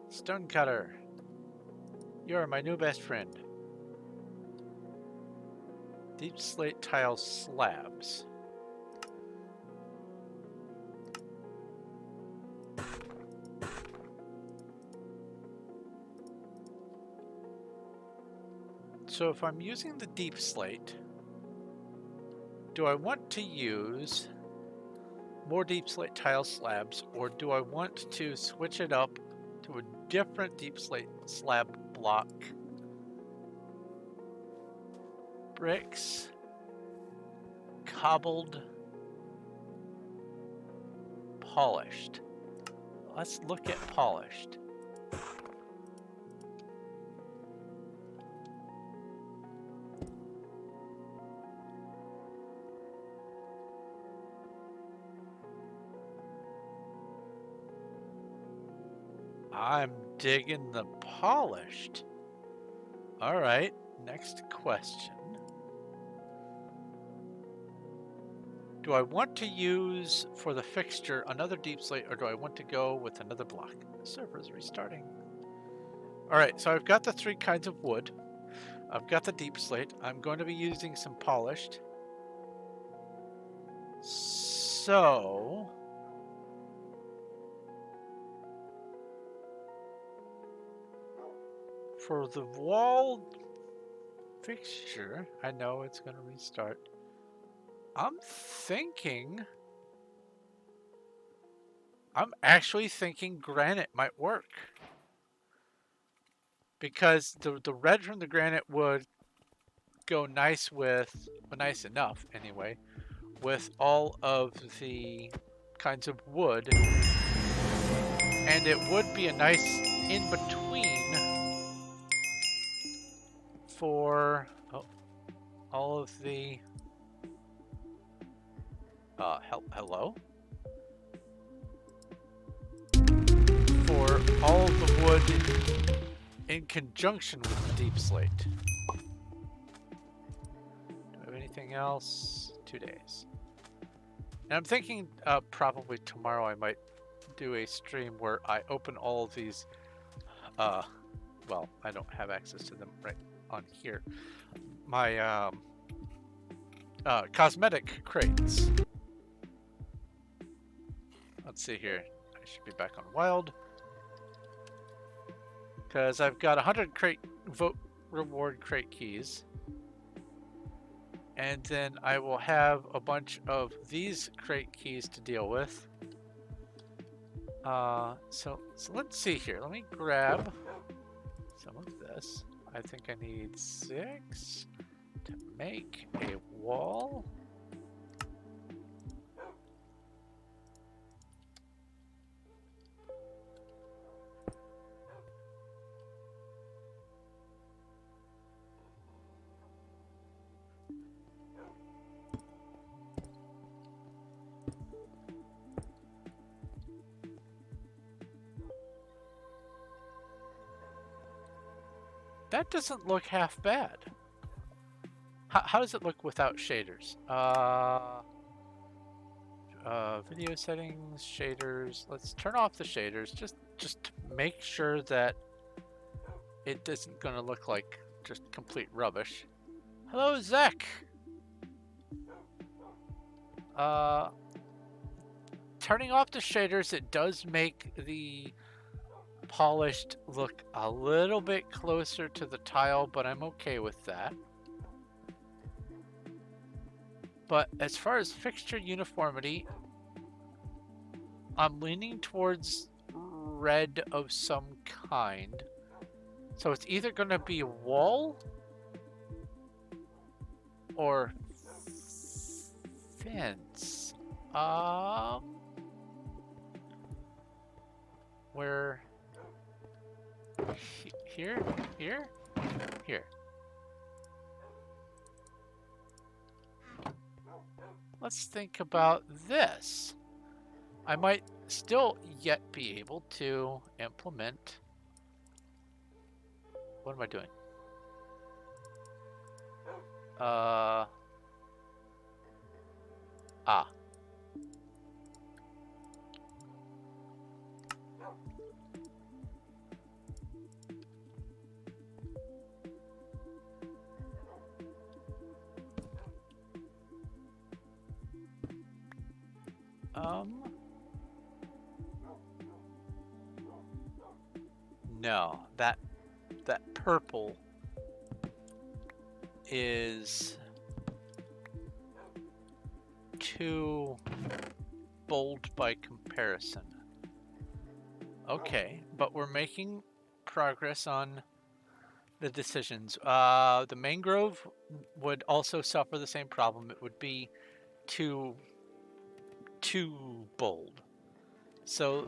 Speaker 1: Stonecutter, you're my new best friend. Deep slate tile slabs. So if I'm using the deep slate, do I want to use more deep slate tile slabs, or do I want to switch it up to a different deep slate slab block? Bricks, cobbled, polished. Let's look at polished. I'm digging the polished. All right, next question. Do I want to use for the fixture another deep slate, or do I want to go with another block? The server is restarting. All right, so I've got the 3 kinds of wood. I've got the deep slate. I'm going to be using some polished. So for the wall fixture, I know it's going to restart. I'm actually thinking granite might work. Because the red from the granite would go nice with, well, nice enough anyway, with all of the kinds of wood. And it would be a nice in-between for all of the... hello? For all of the wood in conjunction with the deep slate. Do I have anything else? 2 days. And I'm thinking probably tomorrow I might do a stream where I open all of these, well, I don't have access to them right on here. My cosmetic crates. Let's see here. I should be back on wild. Because I've got 100 crate vote reward crate keys. And then I will have a bunch of these crate keys to deal with. So let's see here. Let me grab some of this. I think I need 6 to make a wall. That doesn't look half bad. How does it look without shaders? Video settings, shaders. Let's turn off the shaders just to make sure that it isn't going to look like just complete rubbish. Hello, Zach. Turning off the shaders, it does make the polished look a little bit closer to the tile, but I'm okay with that. But as far as fixture uniformity, I'm leaning towards red of some kind. So it's either going to be wall or fence. Where... Here? Let's think about this. I might still yet be able to implement... What am I doing? No, that purple is too bold by comparison. Okay, but we're making progress on the decisions. The mangrove would also suffer the same problem. It would be too bold. So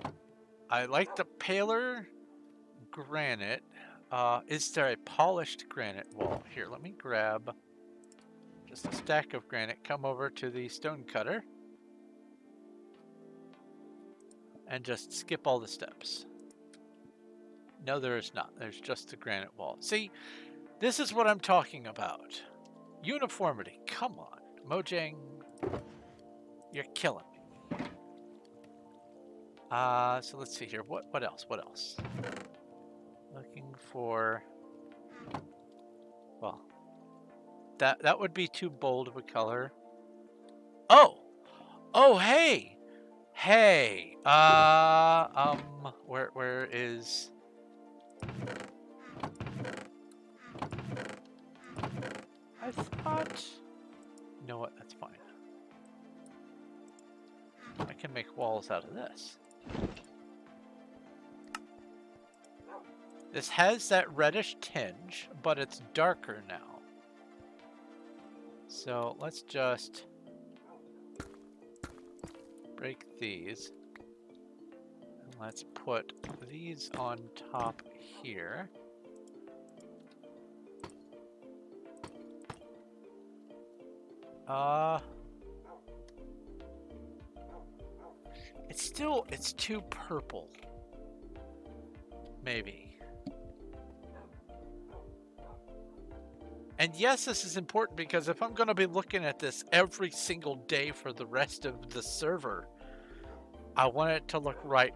Speaker 1: I like the paler granite. Is there a polished granite wall? Here, let me grab just a stack of granite. Come over to the stone cutter and just skip all the steps. No, there is not. There's just the granite wall. See, this is what I'm talking about. Uniformity. Come on. Mojang, you're killing me. So let's see here. What else? What else? Looking for... Well, that would be too bold of a color. Oh! Oh, hey! Hey! Where is... I thought... You know what? That's fine. I can make walls out of this. This has that reddish tinge, but it's darker now. So let's just break these. And let's put these on top here. It's too purple. Maybe. And yes, this is important because if I'm going to be looking at this every single day for the rest of the server, I want it to look right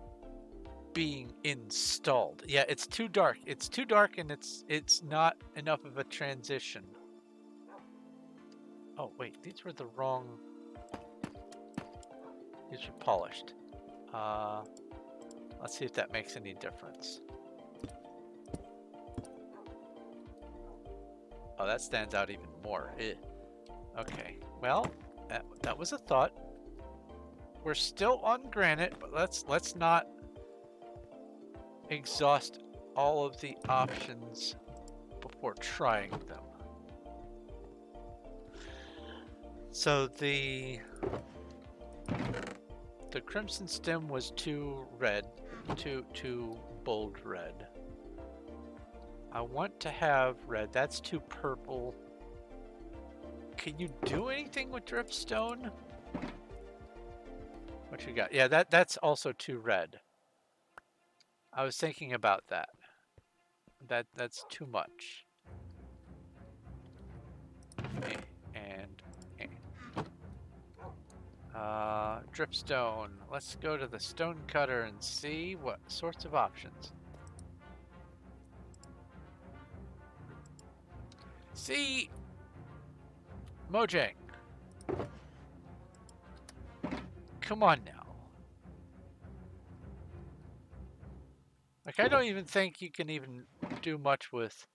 Speaker 1: being installed. Yeah, it's too dark. It's too dark and it's not enough of a transition. Oh, wait, these were the wrong... These were polished. Let's see if that makes any difference. Oh, that stands out even more. Okay, well, that was a thought. We're still on granite, but let's not exhaust all of the options before trying them. So the crimson stem was too red, too bold red. I want to have red. That's too purple. Can you do anything with dripstone? What you got? Yeah, that's also too red. I was thinking about that. That's too much. Dripstone. Let's go to the stone cutter and see what sorts of options. See, Mojang. Come on now. Like, I don't even think you can even do much with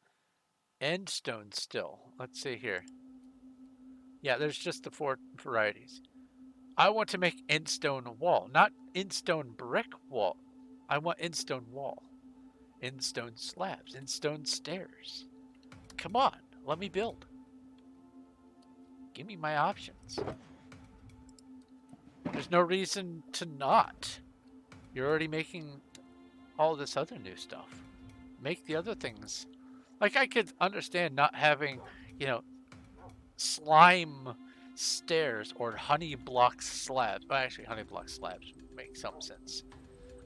Speaker 1: endstone still. Let's see here. Yeah, there's just the 4 varieties. I want to make endstone wall, not endstone brick wall. I want endstone wall, endstone slabs, endstone stairs. Come on, let me build. Give me my options. There's no reason to not. You're already making all this other new stuff. Make the other things. Like, I could understand not having, you know, slime stairs or honey block slabs. Well, actually, honey block slabs make some sense.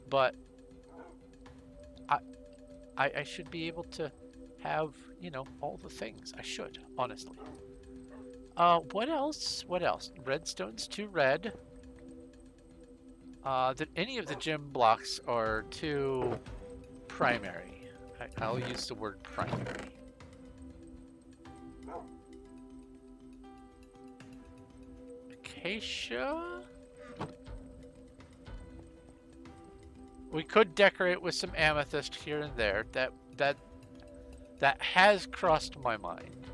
Speaker 1: But I should be able to have, you know, all the things. I should, honestly. What else? What else? Redstone's too red. Any of the gym blocks are too primary. I'll use the word primary. Acacia? We could decorate with some amethyst here and there. That has crossed my mind.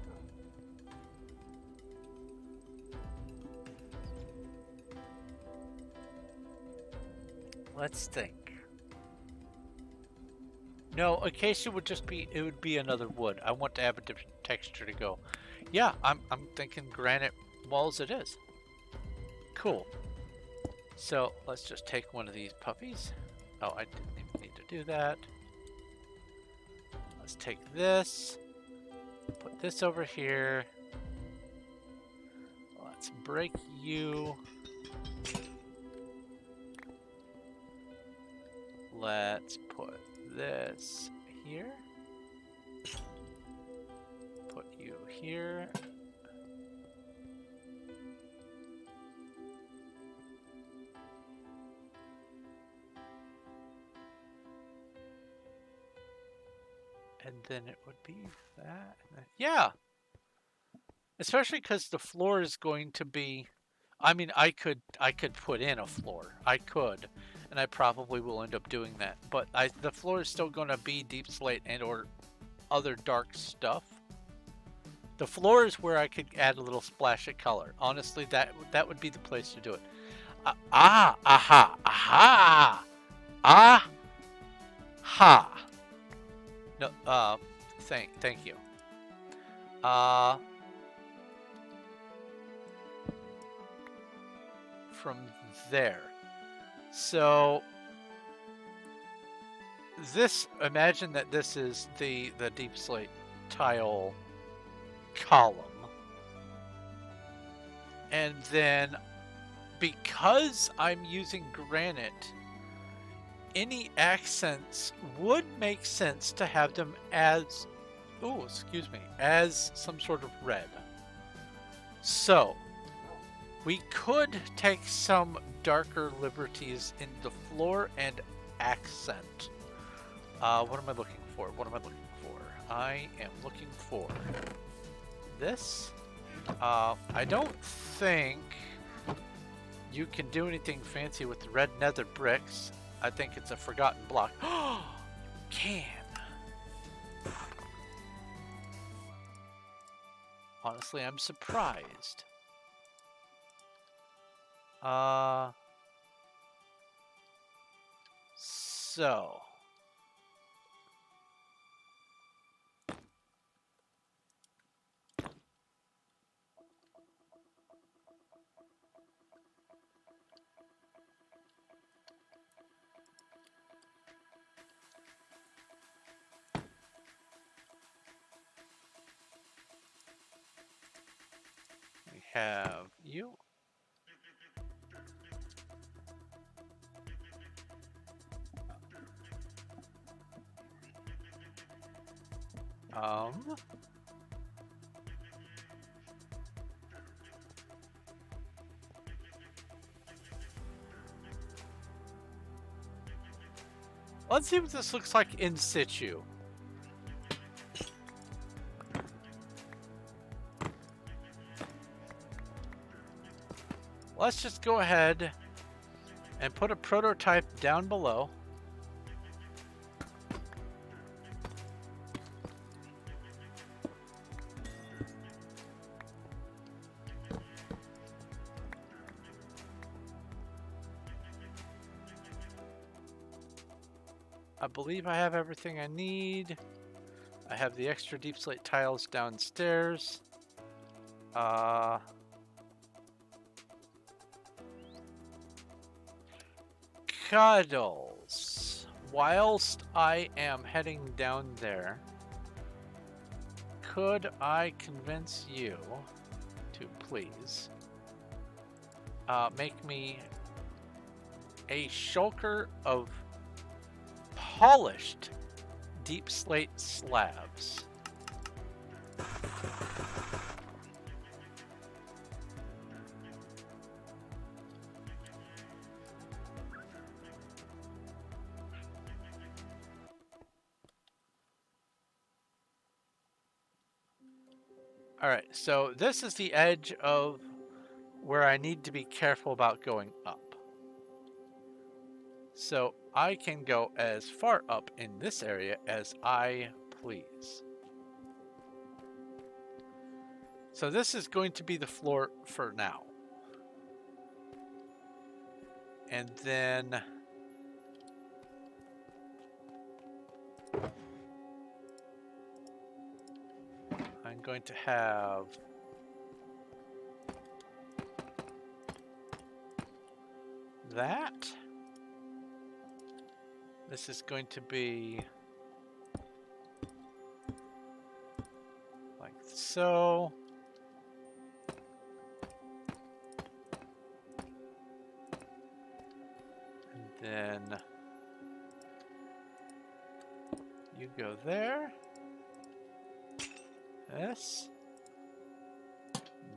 Speaker 1: let's think. No, acacia would just be, it would be another wood. I want to have a different texture to go. Yeah, I'm thinking granite walls it is. Cool. So let's just take one of these puppies. Oh, I didn't even need to do that. Let's take this, put this over here. Let's break you. Let's put this here. Put you here. And then it would be that. Yeah. Especially because the floor is going to be, I mean, I could put in a floor. I could, and I probably will end up doing that. But the floor is still going to be deep slate and or other dark stuff. The floor is where I could add a little splash of color. Honestly, that would be the place to do it. Aha. No, thank you. From there. So this, imagine that this is the deep slate tile column. And then because I'm using granite, any accents would make sense to have them as, as some sort of red. So we could take some darker liberties in the floor and accent. What am I looking for? I am looking for this. I don't think you can do anything fancy with the red nether bricks. I think it's a forgotten block. Oh, can. Honestly, I'm surprised. So. We have you. Let's see what this looks like in situ. Let's just go ahead and put a prototype down below. I believe I have everything I need. I have the extra deep slate tiles downstairs. Cuddles. Whilst I am heading down there, could I convince you to please make me a shulker of polished deep slate slabs? Alright, so this is the edge of where I need to be careful about going up. So I can go as far up in this area as I please. So this is going to be the floor for now. And then going to have that. This is going to be like so. And then you go there. This.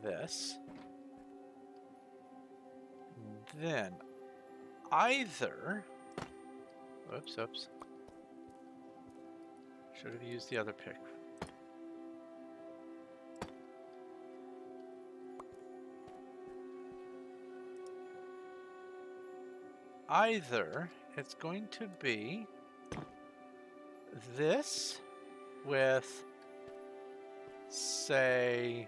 Speaker 1: This. And then either, oops, should have used the other pick. Either it's going to be this with, say,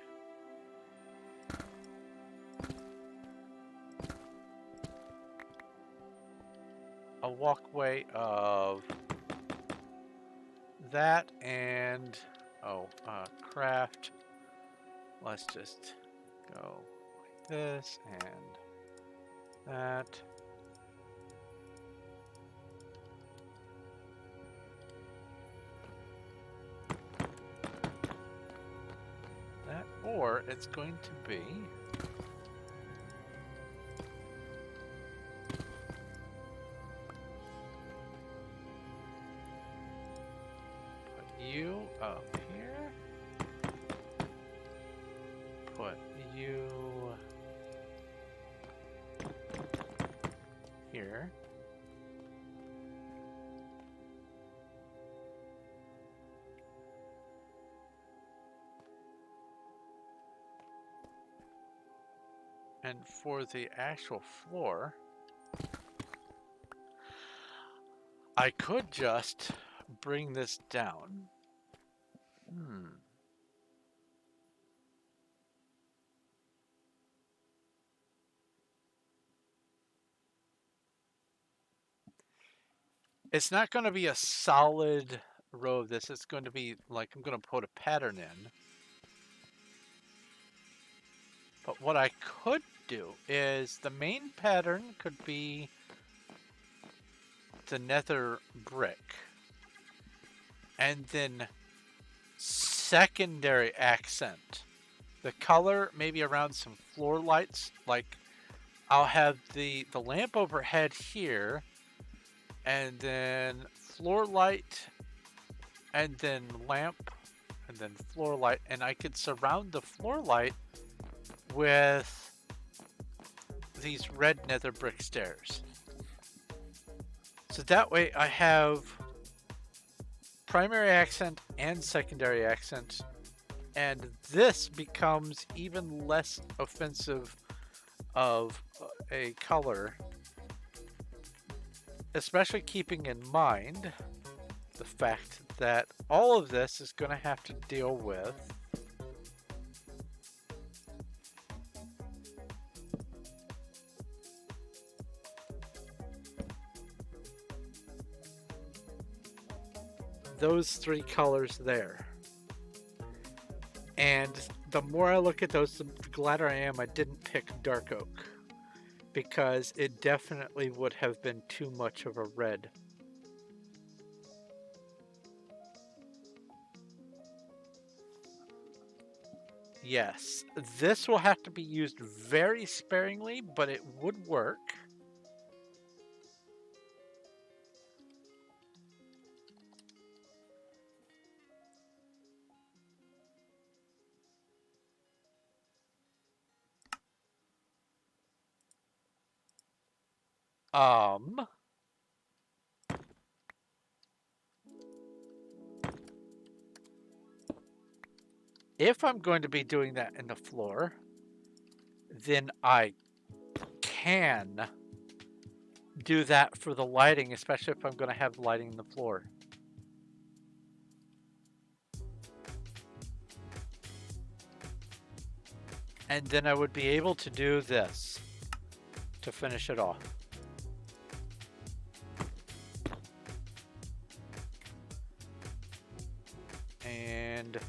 Speaker 1: a walkway of that and, craft. Let's just go like this and that. That, or it's going to be you up here, put you here, and for the actual floor, I could just bring this down. It's not going to be a solid row of this. It's going to be like I'm going to put a pattern in. But what I could do is the main pattern could be the nether brick. And then secondary accent. The color maybe around some floor lights. Like I'll have the lamp overhead here. And then floor light. And then lamp. And then floor light. And I could surround the floor light with these red nether brick stairs. So that way I have primary accent and secondary accent, and this becomes even less offensive of a color, especially keeping in mind the fact that all of this is going to have to deal with those three colors there. And the more I look at those, the gladder I am I didn't pick dark oak, because it definitely would have been too much of a red. Yes, this will have to be used very sparingly, but it would work. If I'm going to be doing that in the floor, then I can do that for the lighting, especially if I'm going to have lighting in the floor. And then I would be able to do this to finish it off. And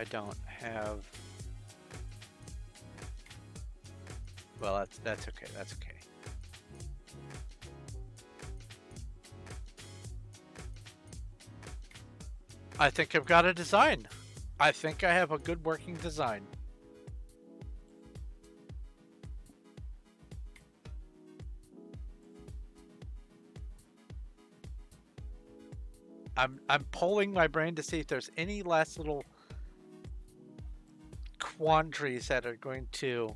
Speaker 1: I don't have... Well, that's okay, that's okay. I think I've got a design. I think I have a good working design. I'm pulling my brain to see if there's any last little quandaries that are going to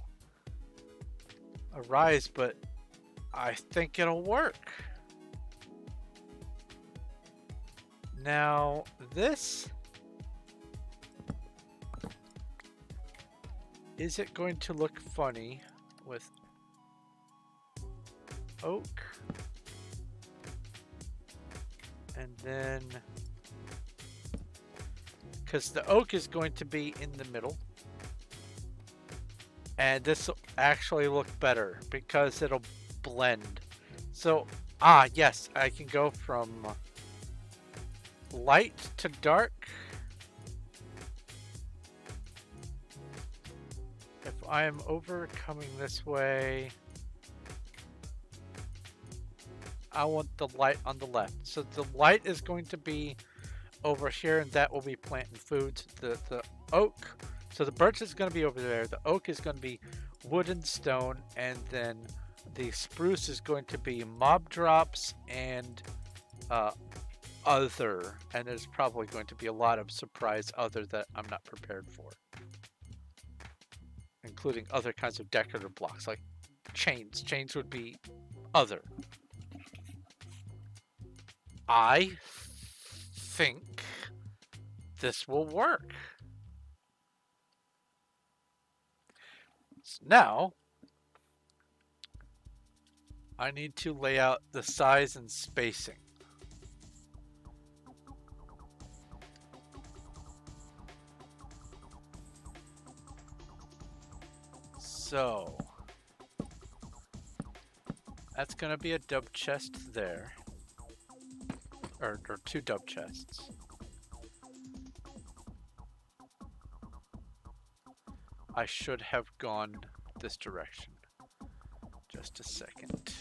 Speaker 1: arise, but I think it'll work. Now, this... Is it going to look funny with oak? And then... Because the oak is going to be in the middle. And this will actually look better because it'll blend. So, yes, I can go from light to dark. If I am coming this way, I want the light on the left. So the light is going to be over here, and that will be plant and foods. The oak, so the birch is going to be over there. The oak is going to be wood and stone, and then the spruce is going to be mob drops and other. And there's probably going to be a lot of surprise other that I'm not prepared for, including other kinds of decorative blocks like chains. Chains would be other. I think this will work. So now, I need to lay out the size and spacing. So, that's going to be a dub chest there. Or 2 dub chests. I should have gone this direction. Just a second.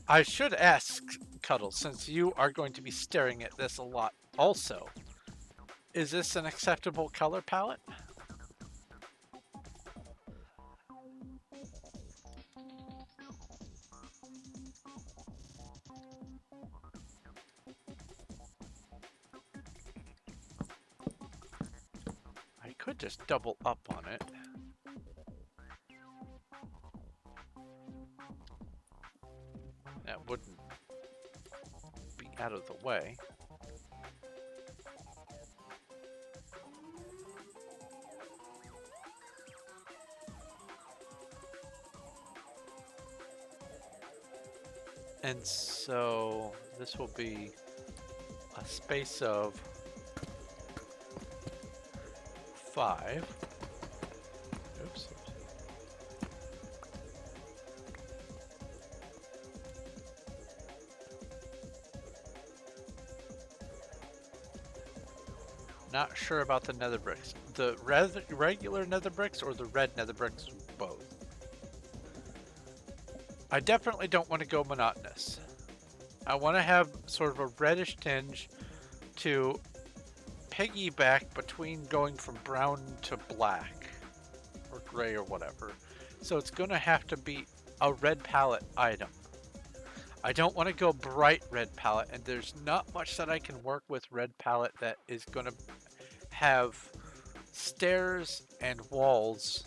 Speaker 1: I should ask, Cuddles, since you are going to be staring at this a lot also, is this an acceptable color palette? I could just double up on it. That wouldn't be out of the way. And so this will be a space of 5. Oops. Not sure about the nether bricks. The regular nether bricks or the red nether bricks, both. I definitely don't want to go monotonous. I want to have sort of a reddish tinge to piggyback between going from brown to black or gray or whatever. So it's going to have to be a red palette item. I don't want to go bright red palette, and there's not much that I can work with red palette that is going to have stairs and walls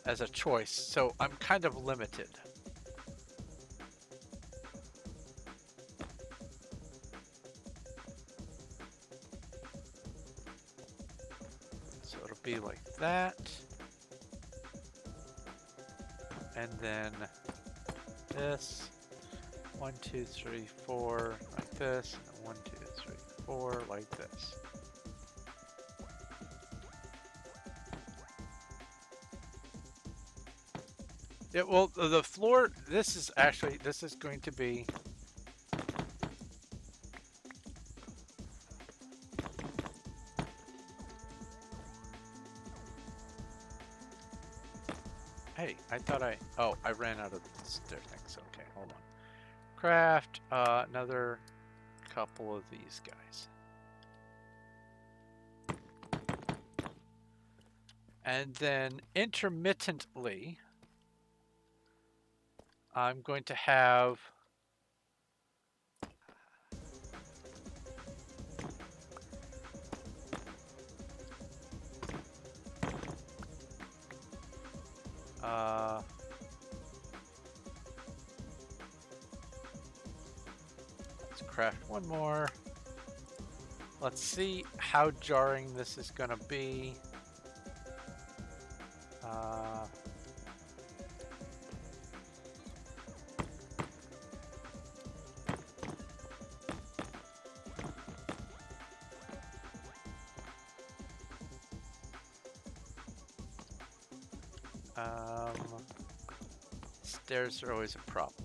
Speaker 1: as a choice. So I'm kind of limited. So it'll be like that. And then this. 1, 2, 3, 4 like this, and 1, 2, 3, 4 like this. Yeah, well, the floor, this is going to be... Hey, I thought oh, I ran out of the stair things. Okay, hold on. Craft another couple of these guys. And then intermittently, I'm going to have... let's craft one more. Let's see how jarring this is going to be. Stairs are always a problem.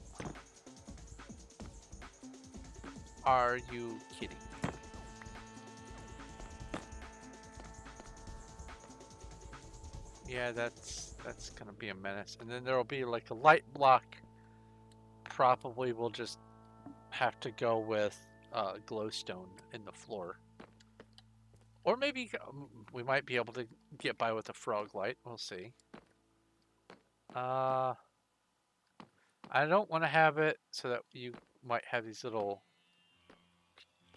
Speaker 1: Are you kidding me? Yeah, that's gonna be a menace. And then there'll be like a light block. Probably we'll just have to go with glowstone in the floor. Or maybe we might be able to get by with a frog light. We'll see. I don't want to have it so that you might have these little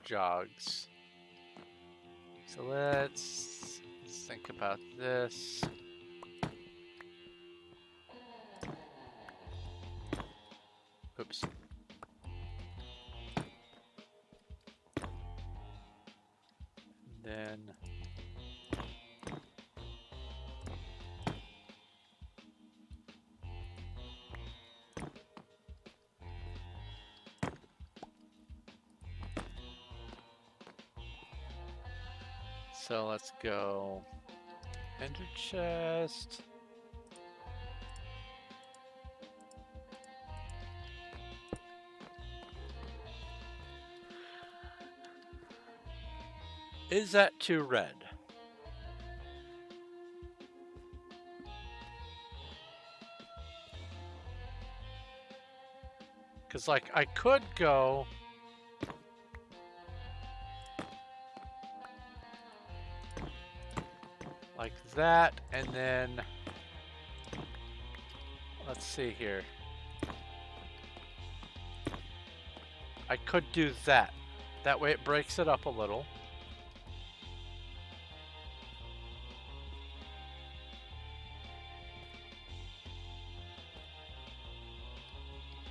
Speaker 1: jogs. So let's think about this. Oops. Then so let's go ender chest. Is that too red? Because, like, I could go... like that, and then... let's see here. I could do that. That way it breaks it up a little.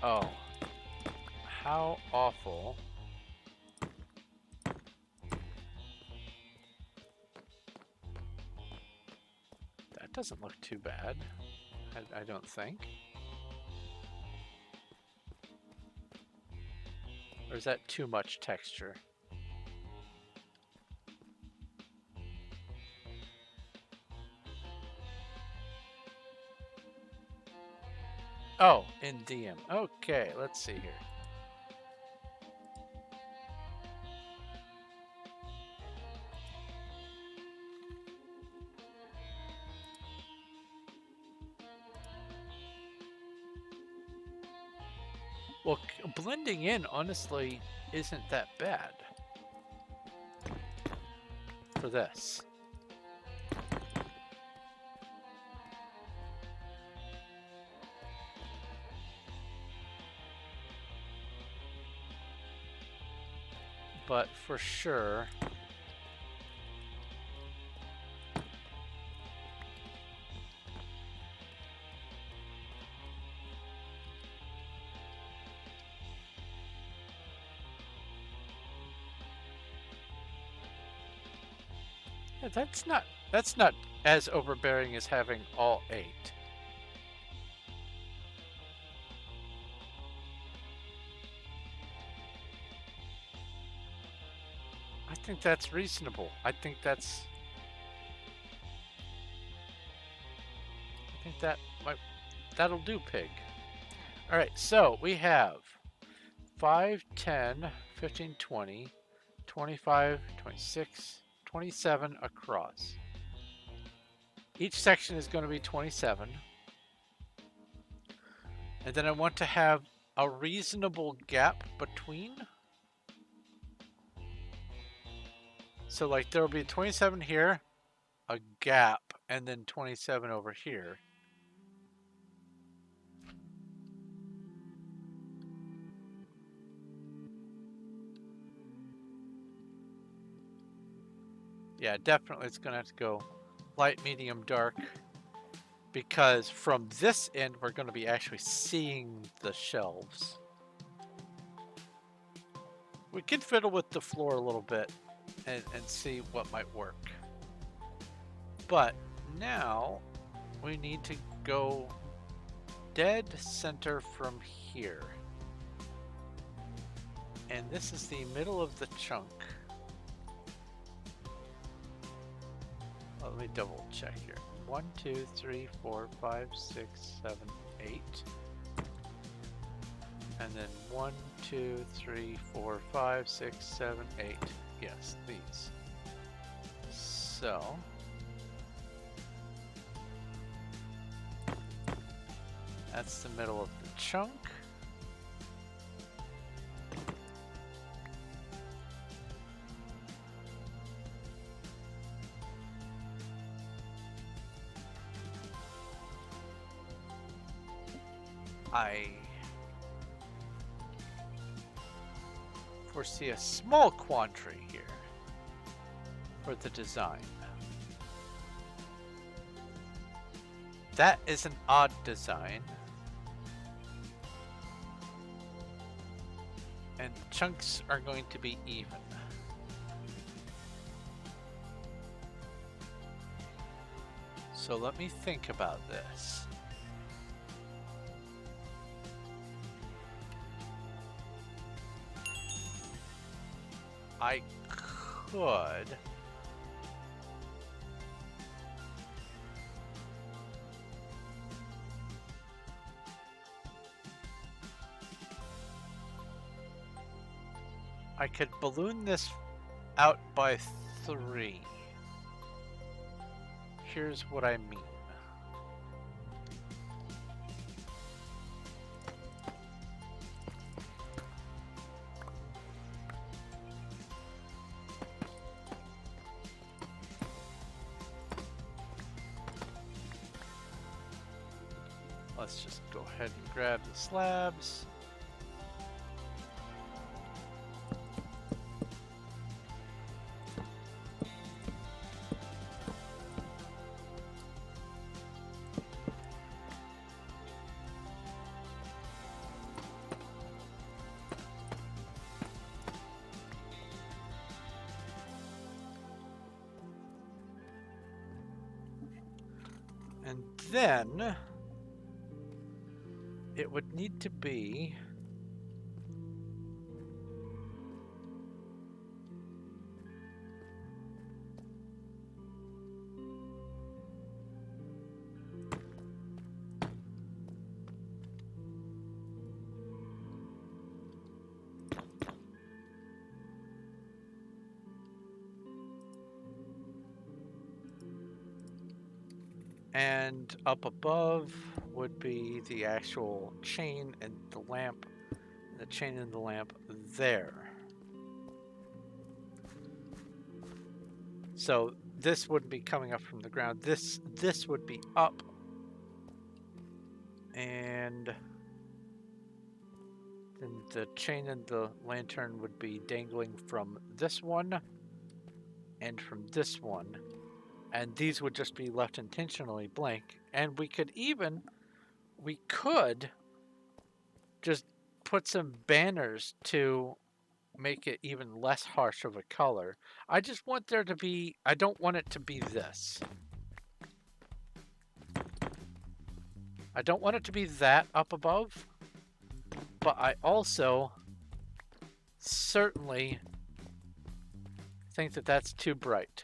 Speaker 1: Oh. How awful. That doesn't look too bad. I don't think. Or is that too much texture? Oh, in DM. Okay, let's see here. Well, blending in, honestly, isn't that bad for this. But for sure... yeah, that's not as overbearing as having all 8. I think that's reasonable. I think that might... That'll do, pig. All right, so we have 5, 10, 15, 20, 25, 26, 27 across. Each section is going to be 27. And then I want to have a reasonable gap between. So like there will be 27 here, a gap, and then 27 over here. Yeah, definitely it's going to have to go light, medium, dark. Because from this end, we're going to be actually seeing the shelves. We can fiddle with the floor a little bit and see what might work. But now we need to go dead center from here. And this is the middle of the chunk. Let me double check here. 1, 2, 3, 4, 5, 6, 7, 8. And then 1, 2, 3, 4, 5, 6, 7, 8. Yes, these. So that's the middle of the chunk. I foresee a small quandary here for the design. That is an odd design. And the chunks are going to be even. So let me think about this. I could balloon this out by 3. Here's what I mean. Let's just go ahead and grab the slabs. And then it would need to be and up above would be the actual chain and the lamp, the chain and the lamp there. So this wouldn't be coming up from the ground. This would be up, and then the chain and the lantern would be dangling from this one and from this one. And these would just be left intentionally blank. And we could just put some banners to make it even less harsh of a color. I just want there to be, I don't want it to be this. I don't want it to be that up above, but I also certainly think that that's too bright.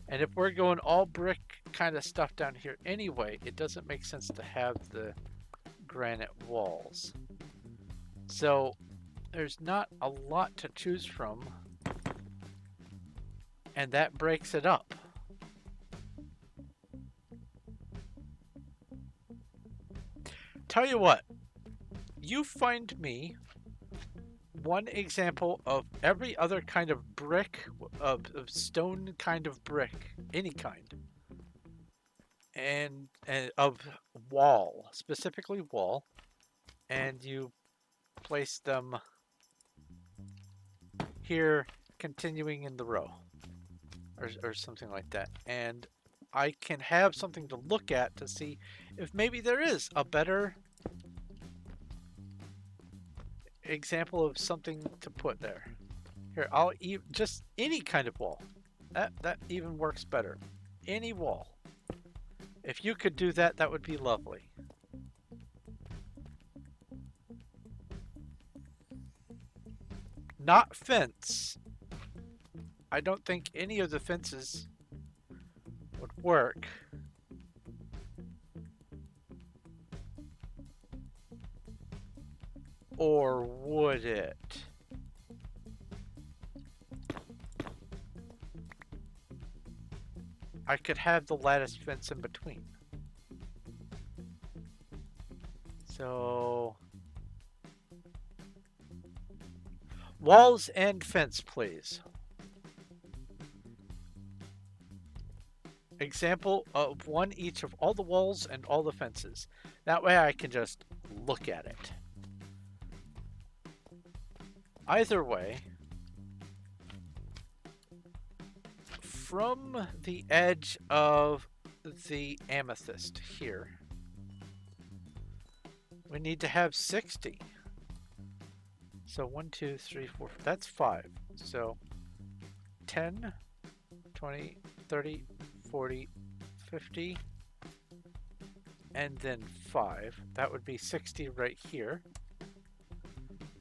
Speaker 1: And if we're going all brick kind of stuff down here anyway, it doesn't make sense to have the granite walls. So there's not a lot to choose from, and that breaks it up. Tell you what, you find me one example of every other kind of brick, of stone kind of brick, any kind, and of wall, specifically wall, and you place them here, continuing in the row, or something like that, and I can have something to look at to see if maybe there is a better example of something to put there. Here, I'll just any kind of wall. That even works better. Any wall. If you could do that, that would be lovely. Not fence. I don't think any of the fences would work. Or would it? I could have the lattice fence in between. So... walls and fence, please. Example of one each of all the walls and all the fences. That way I can just look at it. Either way, from the edge of the amethyst here, we need to have 60. So 1, 2, 3, 4, that's 5. So 10, 20, 30, 40, 50, and then 5. That would be 60 right here.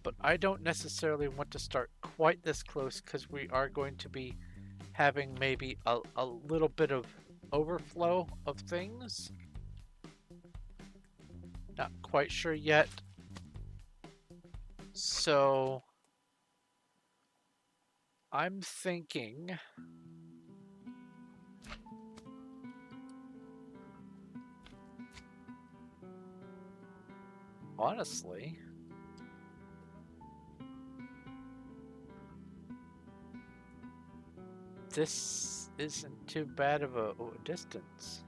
Speaker 1: But I don't necessarily want to start quite this close because we are going to be having maybe a little bit of overflow of things. Not quite sure yet. So I'm thinking honestly, this isn't too bad of a distance.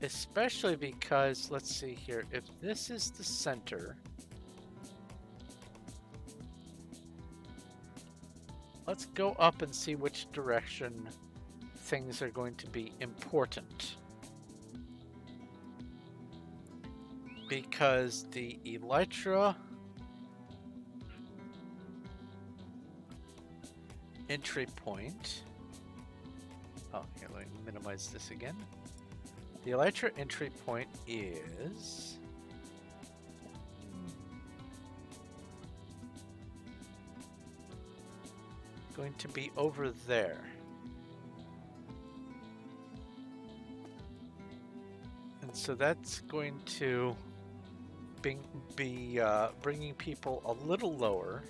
Speaker 1: Especially because, let's see here, if this is the center, let's go up and see which direction things are going to be important. Because the elytra entry point, oh, here, let me minimize this again. The elytra entry point is going to be over there. And so that's going to be bringing people a little lower.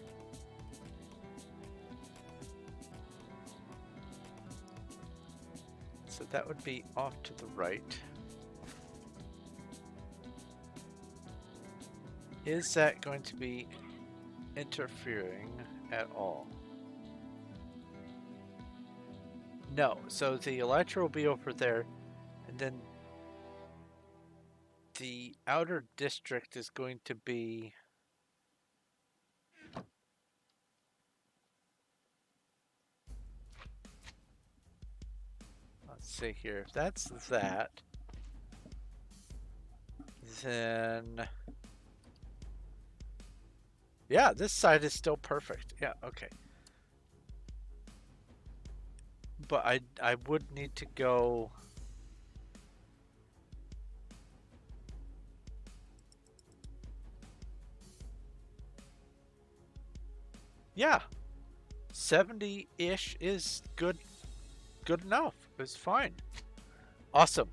Speaker 1: So that would be off to the right. Is that going to be interfering at all? No, so the elytra will be over there, and then the outer district is going to be let's see here, if that's that, then yeah, this side is still perfect. Yeah, okay. But I would need to go Yeah, 70-ish is good enough. It's fine. Awesome.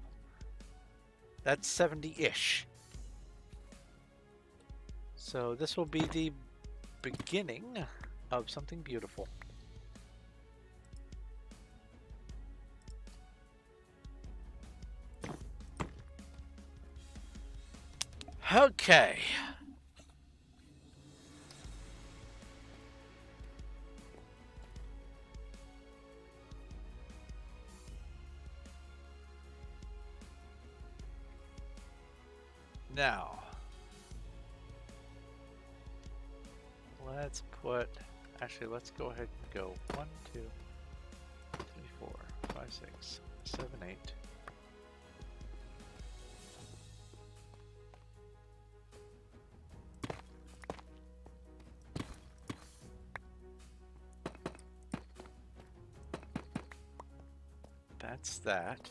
Speaker 1: That's 70-ish. So this will be the beginning of something beautiful. Okay. Now, let's put, actually, let's go ahead and go 1, 2, 3, 4, 5, 6, 7, 8. That's that.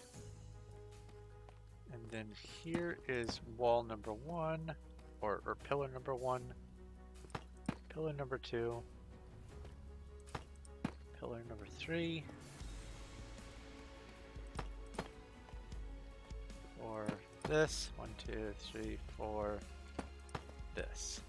Speaker 1: And then here is wall number 1, or pillar number 1, pillar number 2, pillar number 3, or this, 1, 2, 3, 4, this.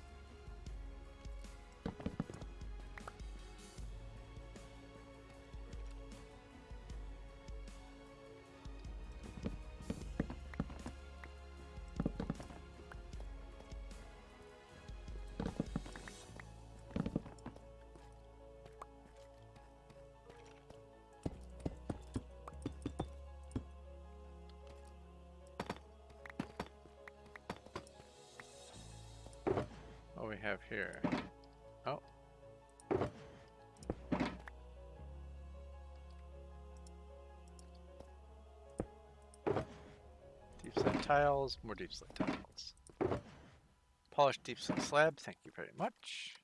Speaker 1: What we have here? Oh. Deep slate tiles, more deep slate tiles. Polished deep slate slab, thank you very much.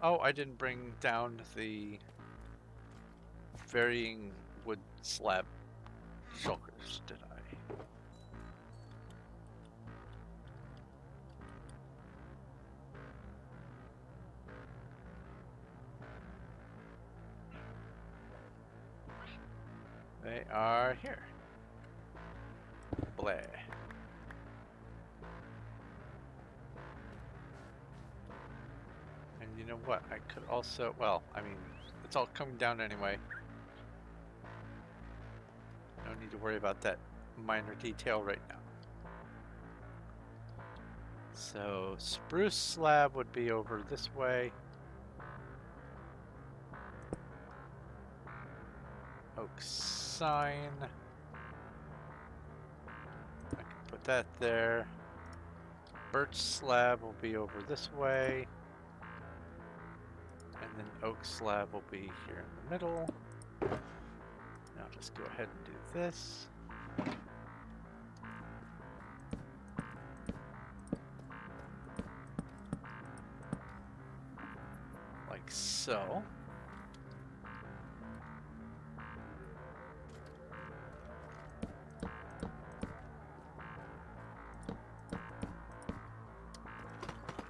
Speaker 1: Oh, I didn't bring down the varying wood slab shulkers, did I? They are here. Bleh. And you know what? I could also, well, I mean, it's all coming down anyway. No need to worry about that minor detail right now. So spruce slab would be over this way. Oak sign. I can put that there. Birch slab will be over this way. And then oak slab will be here in the middle. Now let's go ahead and do this. Like so.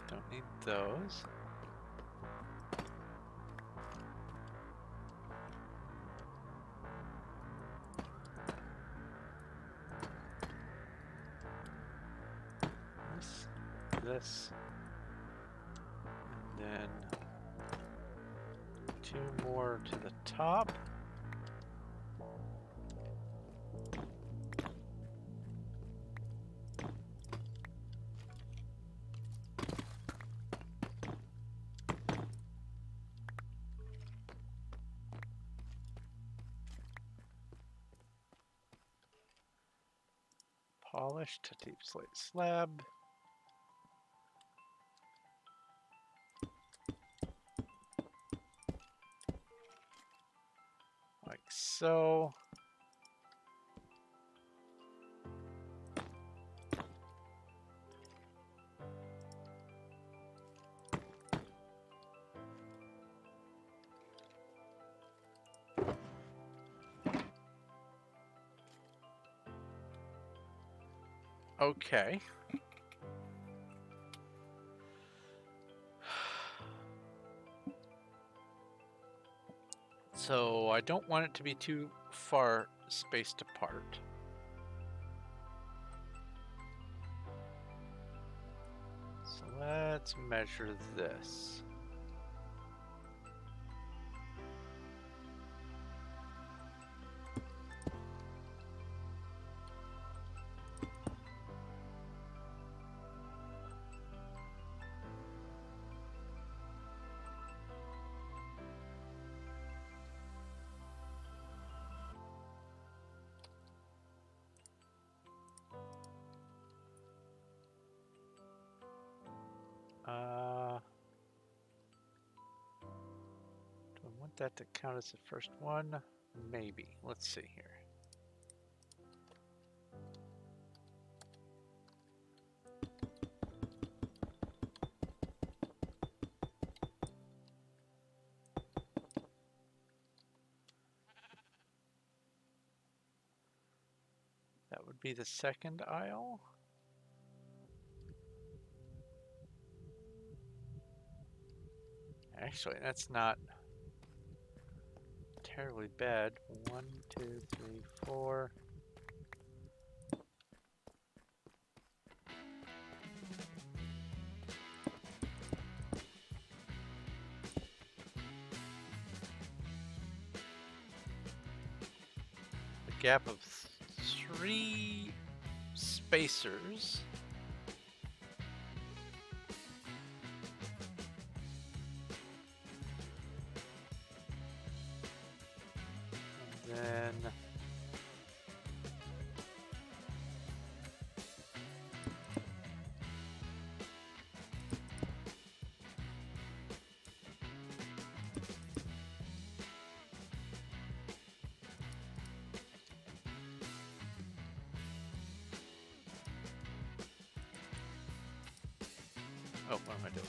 Speaker 1: Don't need those. This, and then 2 more to the top. Polished deep slate slab. Like so. Okay. So I don't want it to be too far spaced apart. So let's measure this. Do I want that to count as the first one? Maybe. Let's see here. That would be the second aisle. Actually, that's not terribly bad. 1, 2, 3, 4. A gap of 3 spacers. And then oh, what am I doing?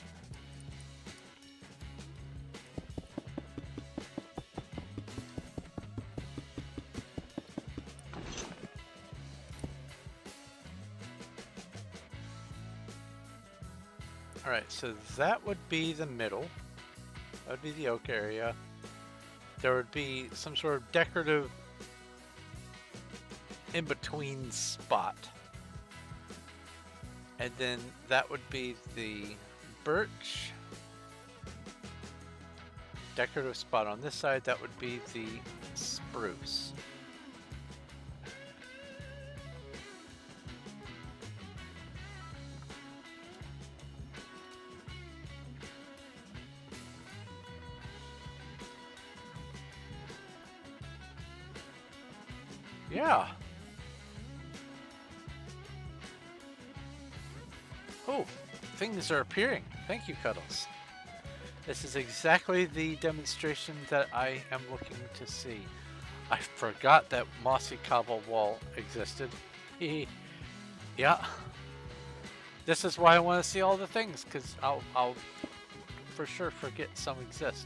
Speaker 1: All right, so that would be the middle. That would be the oak area. There would be some sort of decorative in-between spot. And then that would be the birch. Decorative spot on this side, that would be the spruce. Yeah. Oh, things are appearing. Thank you, Cuddles. This is exactly the demonstration that I am looking to see. I forgot that mossy cobble wall existed. Yeah. This is why I want to see all the things, because I'll for sure forget some exist.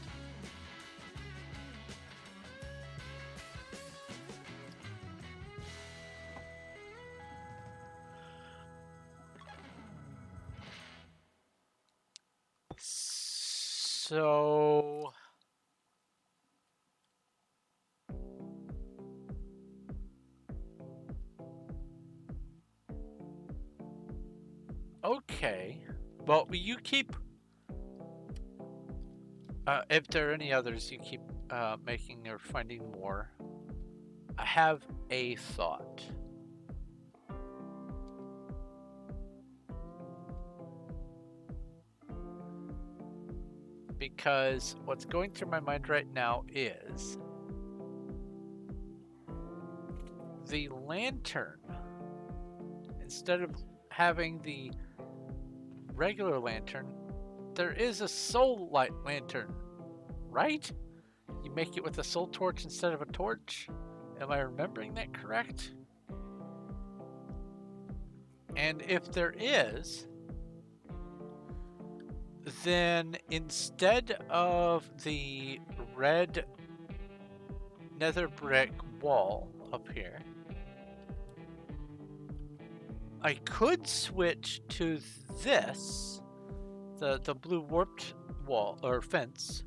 Speaker 1: So okay. Well, you keep if there are any others, you keep making or finding more. I have a thought. Because what's going through my mind right now is the lantern. Instead of having the regular lantern, there is a soul light lantern, right? You make it with a soul torch instead of a torch. Am I remembering that correct? And if there is, then instead of the red nether brick wall up here, I could switch to this, the blue warped wall or fence,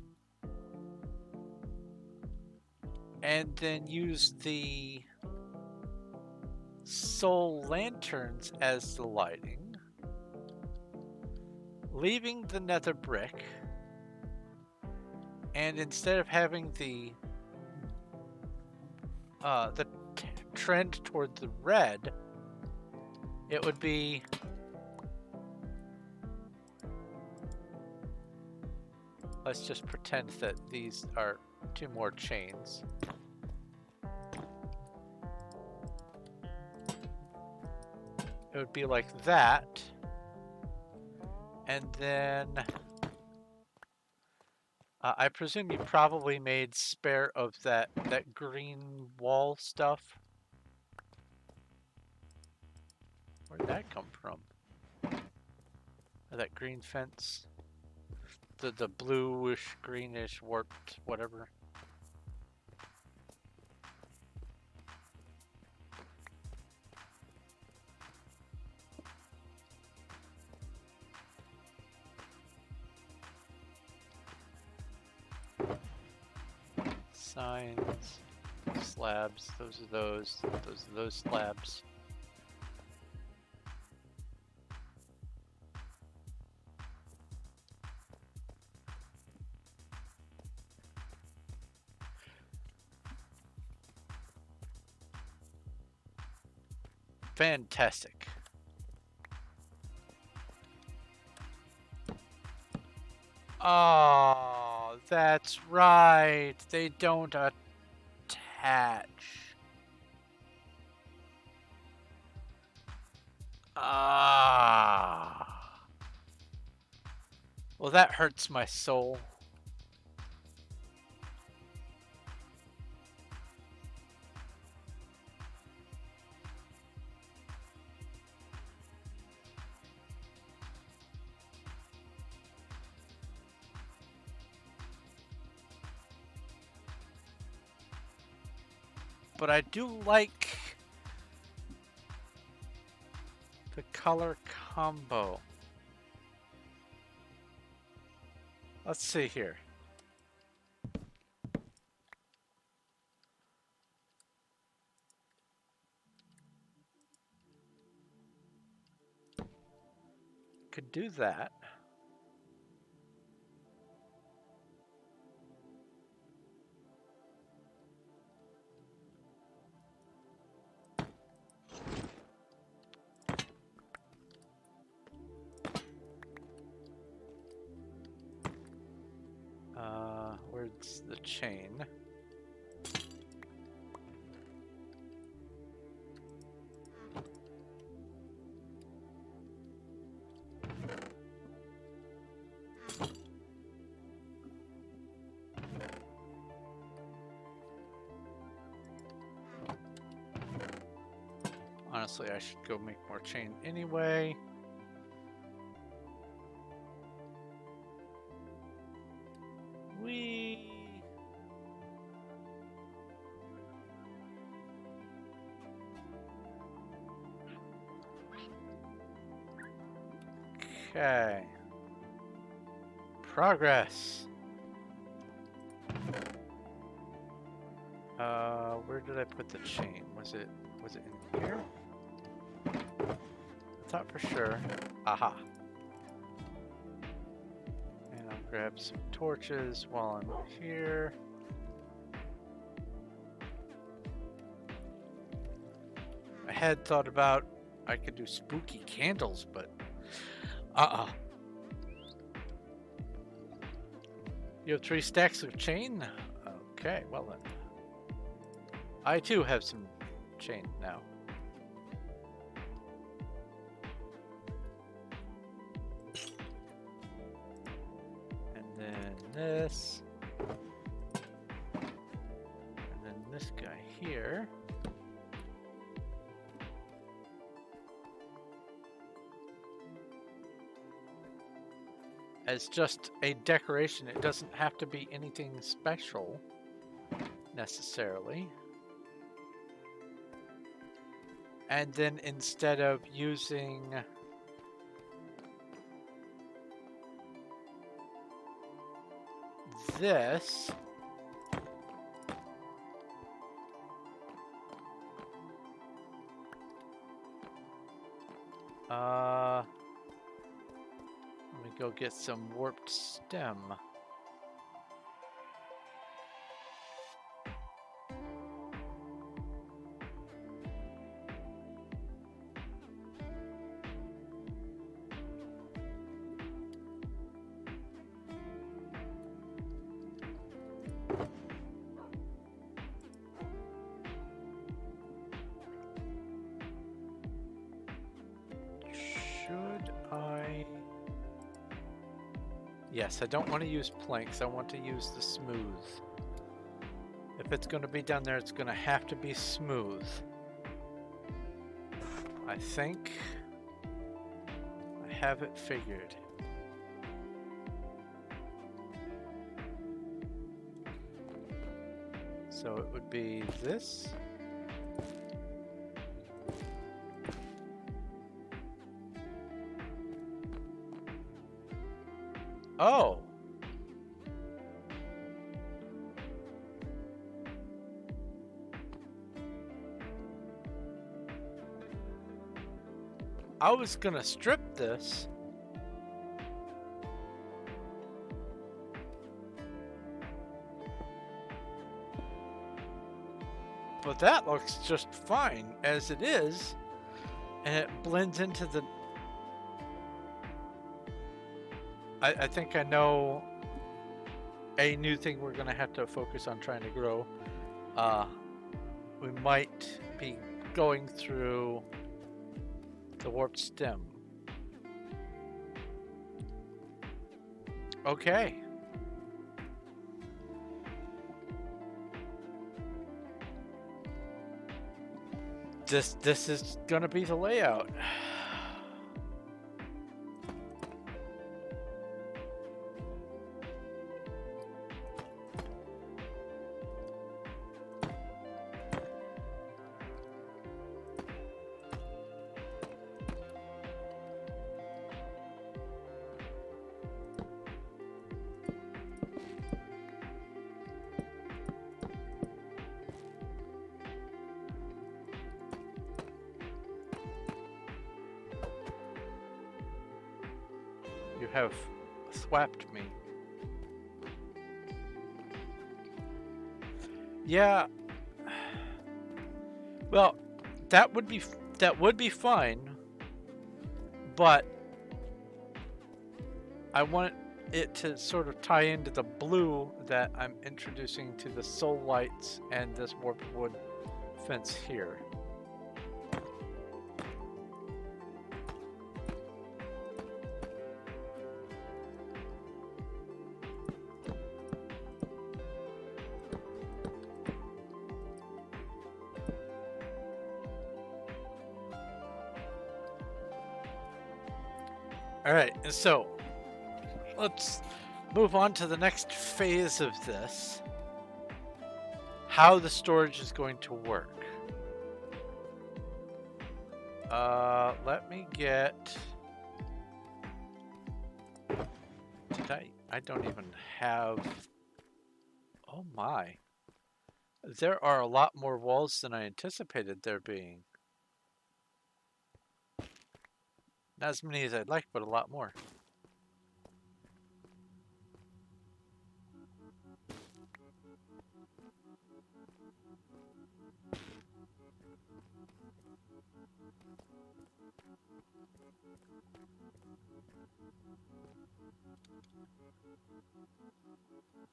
Speaker 1: and then use the soul lanterns as the lighting, leaving the nether brick, and instead of having the trend toward the red, it would be let's just pretend that these are 2 more chains. It would be like that, and then I presume you probably made spare of that green wall stuff. Where'd that come from? Or that green fence? The bluish, greenish, warped, whatever. Signs, slabs, those are those slabs. Fantastic. Oh, that's right. They don't attach. Ah. Well, that hurts my soul. But I do like the color combo. Let's see here. Could do that. Where's the chain? Honestly, I should go make more chain anyway. Okay. Progress. Where did I put the chain? Was it in here? I thought for sure. Aha. And I'll grab some torches while I'm here. I had thought about I could do spooky candles, but You have 3 stacks of chain? Okay, well then. I too have some chain now. And then this. And then this guy here. As just a decoration, it doesn't have to be anything special necessarily. And then instead of using this, let me go get some warped stem. Yes, I don't want to use planks. I want to use the smooth. If it's going to be down there, it's going to have to be smooth. I think I have it figured. So it would be this. Oh. I was gonna strip this. But that looks just fine as it is. And it blends into the... I think I know a new thing we're going to have to focus on trying to grow. We might be going through the warped stem. Okay. This is going to be the layout. You have swapped me. Yeah. Well, that would be fine. But I want it to sort of tie into the blue that I'm introducing to the soul lights and this warped wood fence here. All right, so let's move on to the next phase of this. How the storage is going to work. Let me get... I don't even have... Oh my. There are a lot more walls than I anticipated there being. Not as many as I'd like, but a lot more.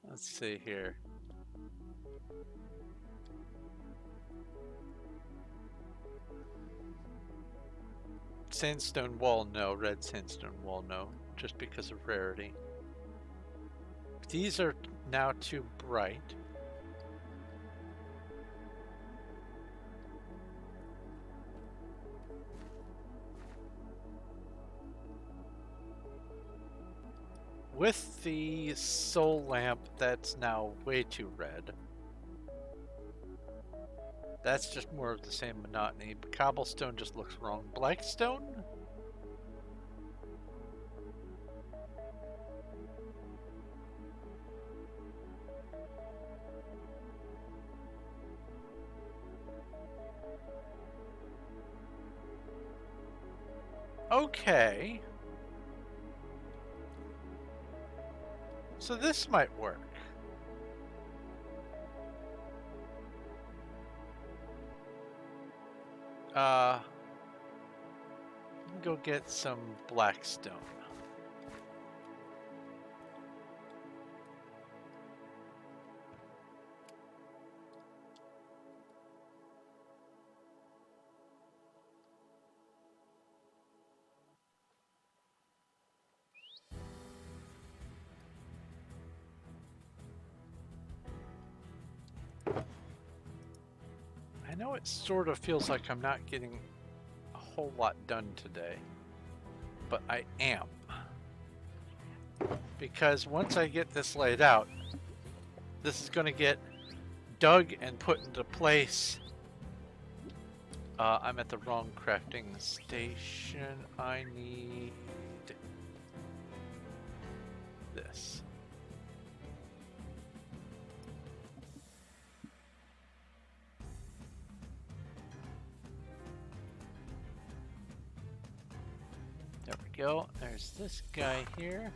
Speaker 1: Let's see here. Sandstone wall, no. Red sandstone wall, no. Just because of rarity. These are now too bright. With the soul lamp, that's now way too red. That's just more of the same monotony. Cobblestone just looks wrong. Blackstone? Okay. So this might work. Go get some blackstone. I know it sort of feels like I'm not getting a whole lot done today, but I am. Because once I get this laid out, this is going to get dug and put into place. I'm at the wrong crafting station. I need this. There we go. There's this guy here.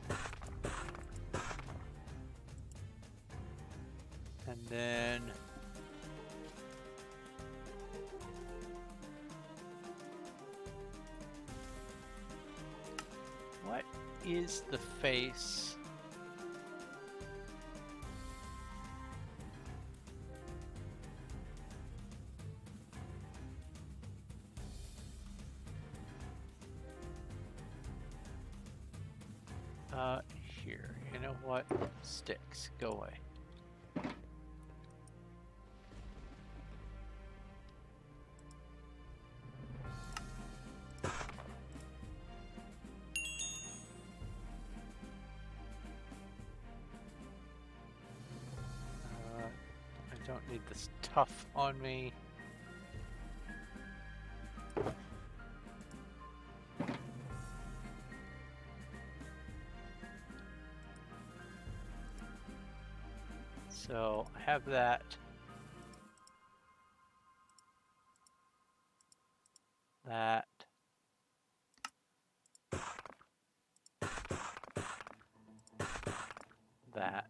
Speaker 1: And then what is the face? Here. You know what? Sticks. Go away. I don't need this tough on me. So I have that. That. That.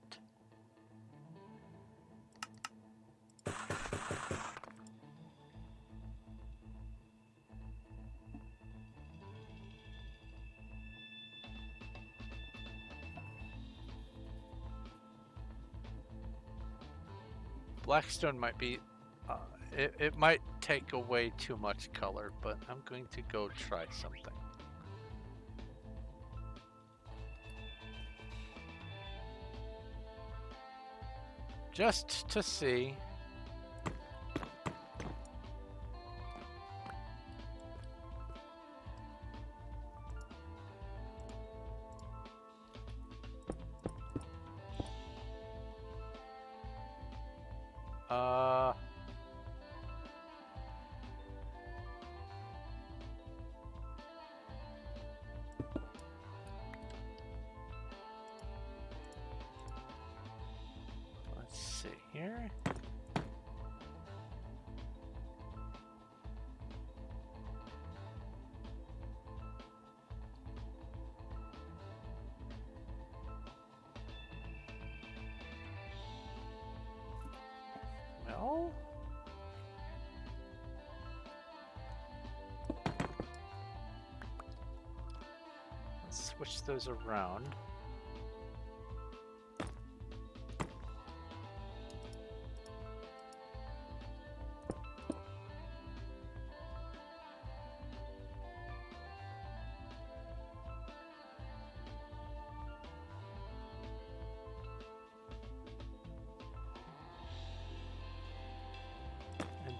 Speaker 1: Blackstone might be, it might take away too much color, but I'm going to go try something. Just to see. Let's see here. Well, let's switch those around.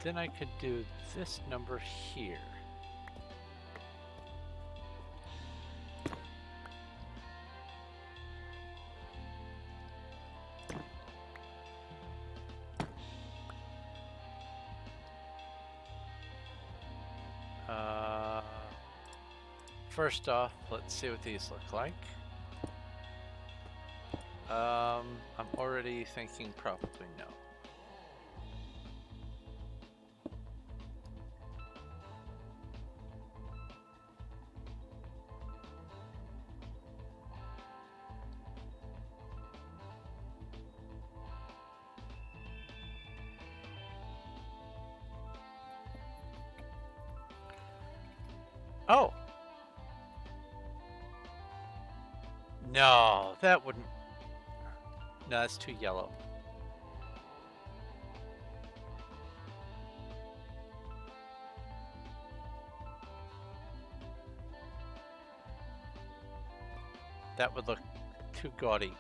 Speaker 1: Then I could do this number here. first off, let's see what these look like. I'm already thinking probably no. Oh! No, that wouldn't... No, that's too yellow. That would look too gaudy.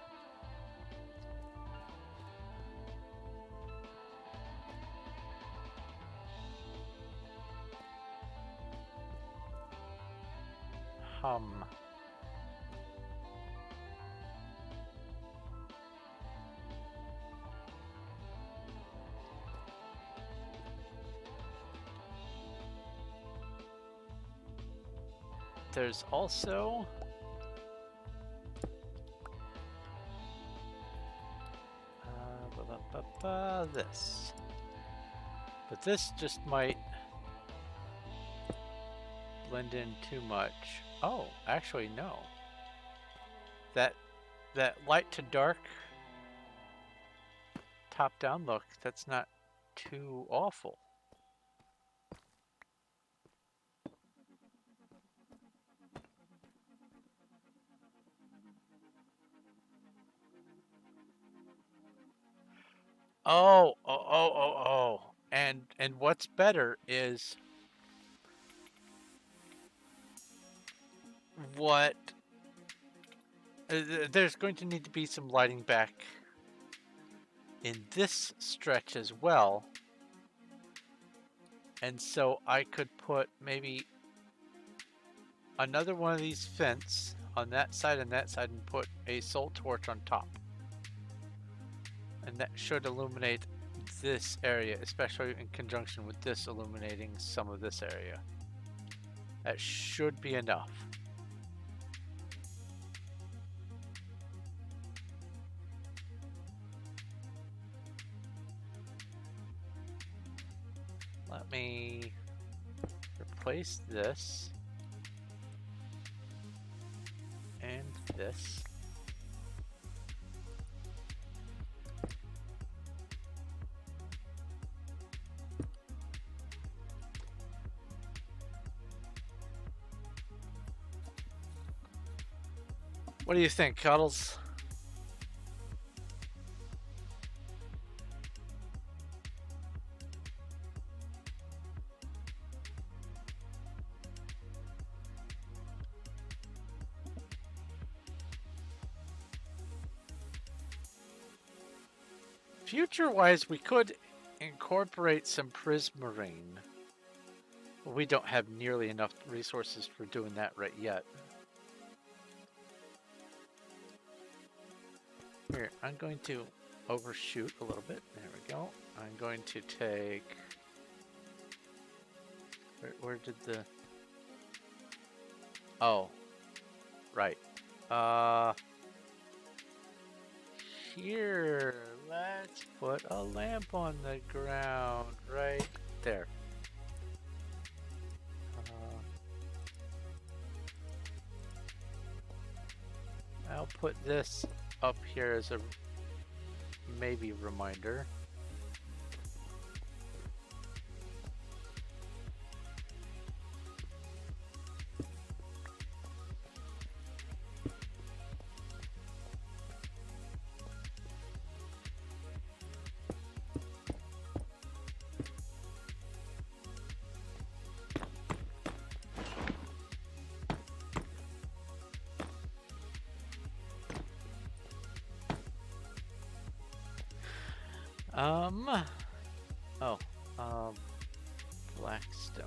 Speaker 1: There's also this, but this just might blend in too much. Oh, actually no. That light to dark top down look, that's not too awful. Oh. And what's better is what there's going to need to be some lighting back in this stretch as well. And so I could put maybe another one of these vents on that side and that side and put a soul torch on top. And that should illuminate this area, especially in conjunction with this illuminating some of this area. That should be enough. Let me replace this and this. What do you think, Cuddles? Future-wise, we could incorporate some prismarine. We don't have nearly enough resources for doing that right yet. Here, I'm going to overshoot a little bit. There we go. I'm going to take... Where did the... Oh. Right. Here, let's put a lamp on the ground right there. I'll put this up here as a maybe reminder. Blackstone.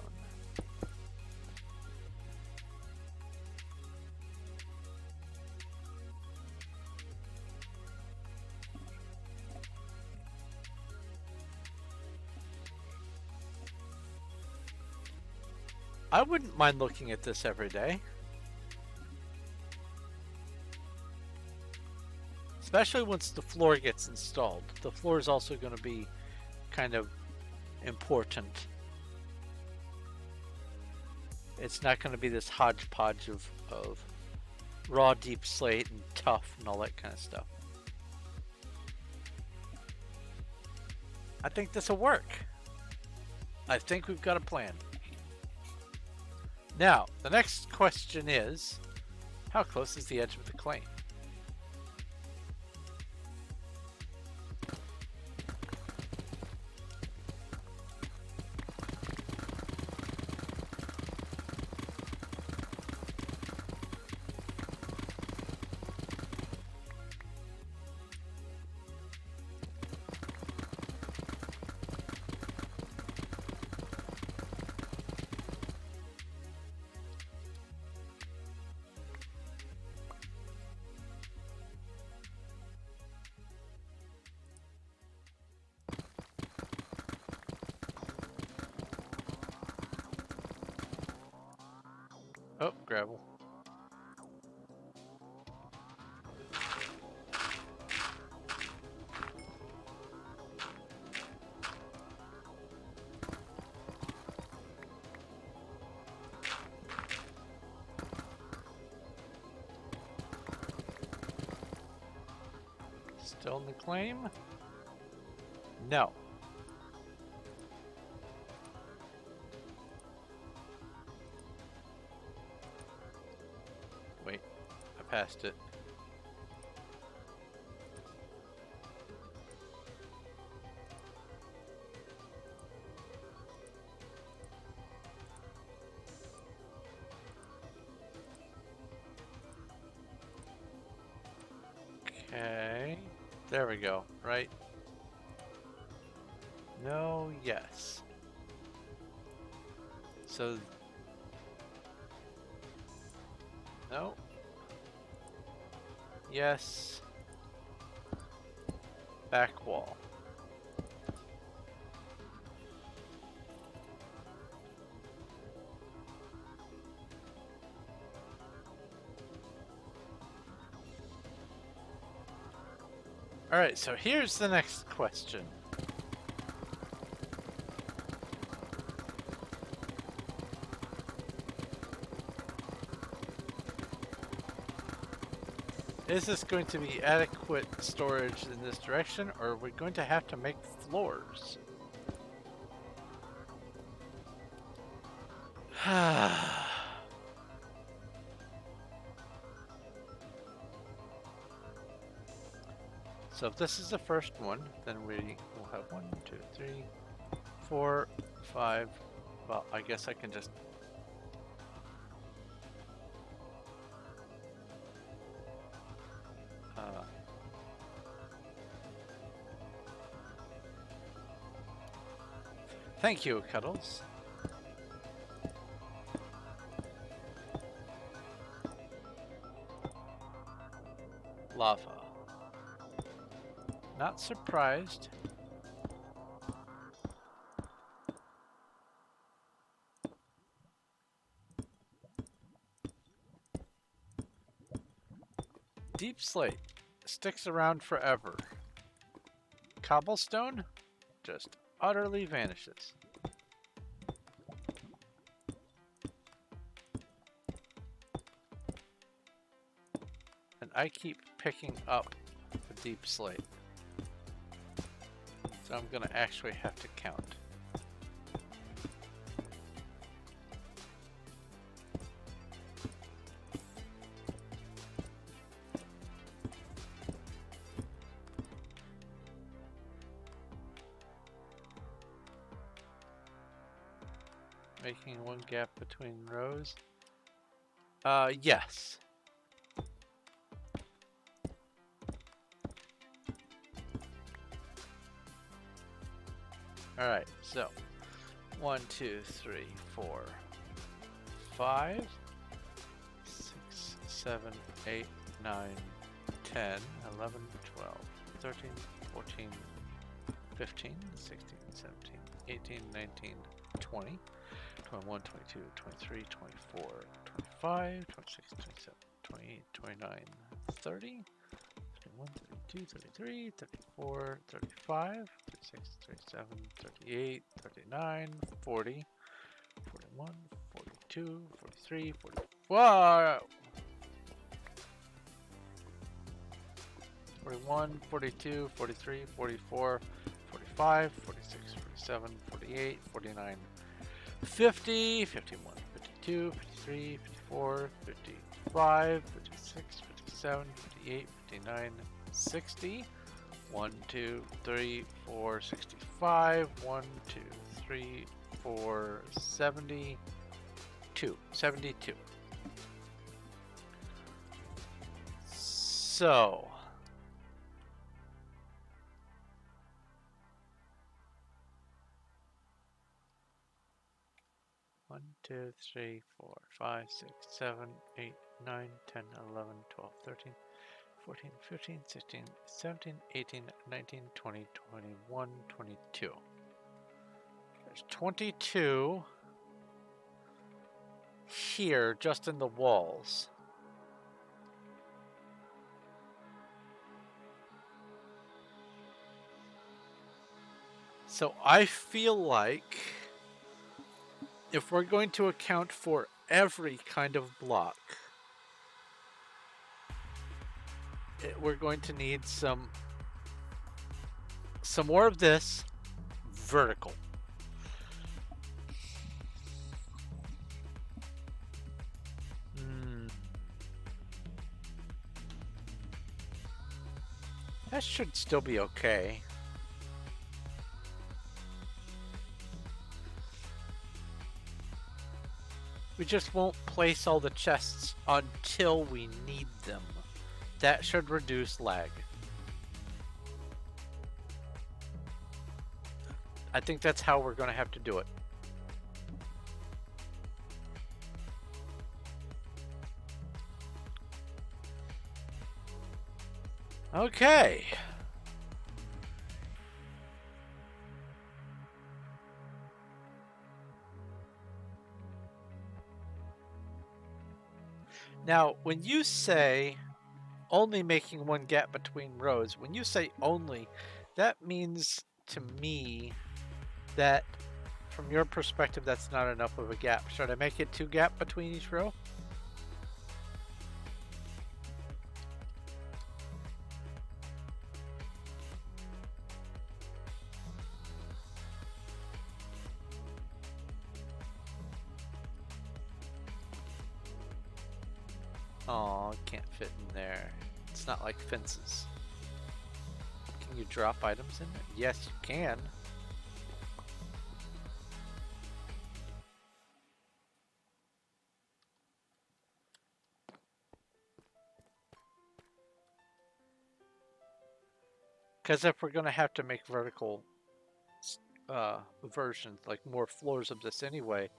Speaker 1: I wouldn't mind looking at this every day. especially once the floor gets installed. The floor is also going to be kind of important. It's not going to be this hodgepodge of raw deep slate and tough and all that kind of stuff. I think this will work. I think we've got a plan. Now, the next question is, how close is the edge of the claim? Oh, gravel. Still in the claim? No. Wait, I passed it. Okay, there we go, right? No, yes. So, no. Yes. Back wall. All right, so here's the next question. Is this going to be adequate storage in this direction, or are we going to have to make floors? So if this is the first one, then we will have 1, 2, 3, 4, 5. Well, I guess I can just... Thank you, Cuddles. Lava. Not surprised. Deep slate sticks around forever. Cobblestone just utterly vanishes. And I keep picking up the deep slate. So I'm gonna actually have to count. Making one gap between rows. Yes. All right, so 1, 2, 3, 4, 5, 6, 7, 8, 9, 10, 11, 12, 13, 14, 15, 16, 17, 18, 19, 20, 21, 22, 23, 24, 25, 26, 27, 28, 29, 30, 31, 31, 32, 33, 34, 35, 36, 37, 38, 39, 40, 41, 42, 43, 44, 41, 42, 43, 44, 45, 46, 47, 48, 49, 50, 51, 52, 53, 54, 55, 56, 57, 58, 59, 60. 1, 2, 3, 4, 65. 1, 2, 3, 4, 72. 72. So. One, 2, 3, 4, 5, 6, 7, 8, 9, 10, 11, 12, 13, 14, 15, 16, 17, 18, 19, 20, 21, 22. There's 22 here just in the walls. So I feel like if we're going to account for every kind of block, we're going to need some more of this vertical. That should still be okay. We just won't place all the chests until we need them. That should reduce lag. I think that's how we're going to have to do it. Okay. Now, when you say only making one gap between rows, when you say only, that means to me that from your perspective, that's not enough of a gap. Should I make it 2 gap between each row? Oh, it can't fit in there. It's not like fences. Can you drop items in there? Yes, you can. Because if we're going to have to make vertical versions, like more floors of this anyway,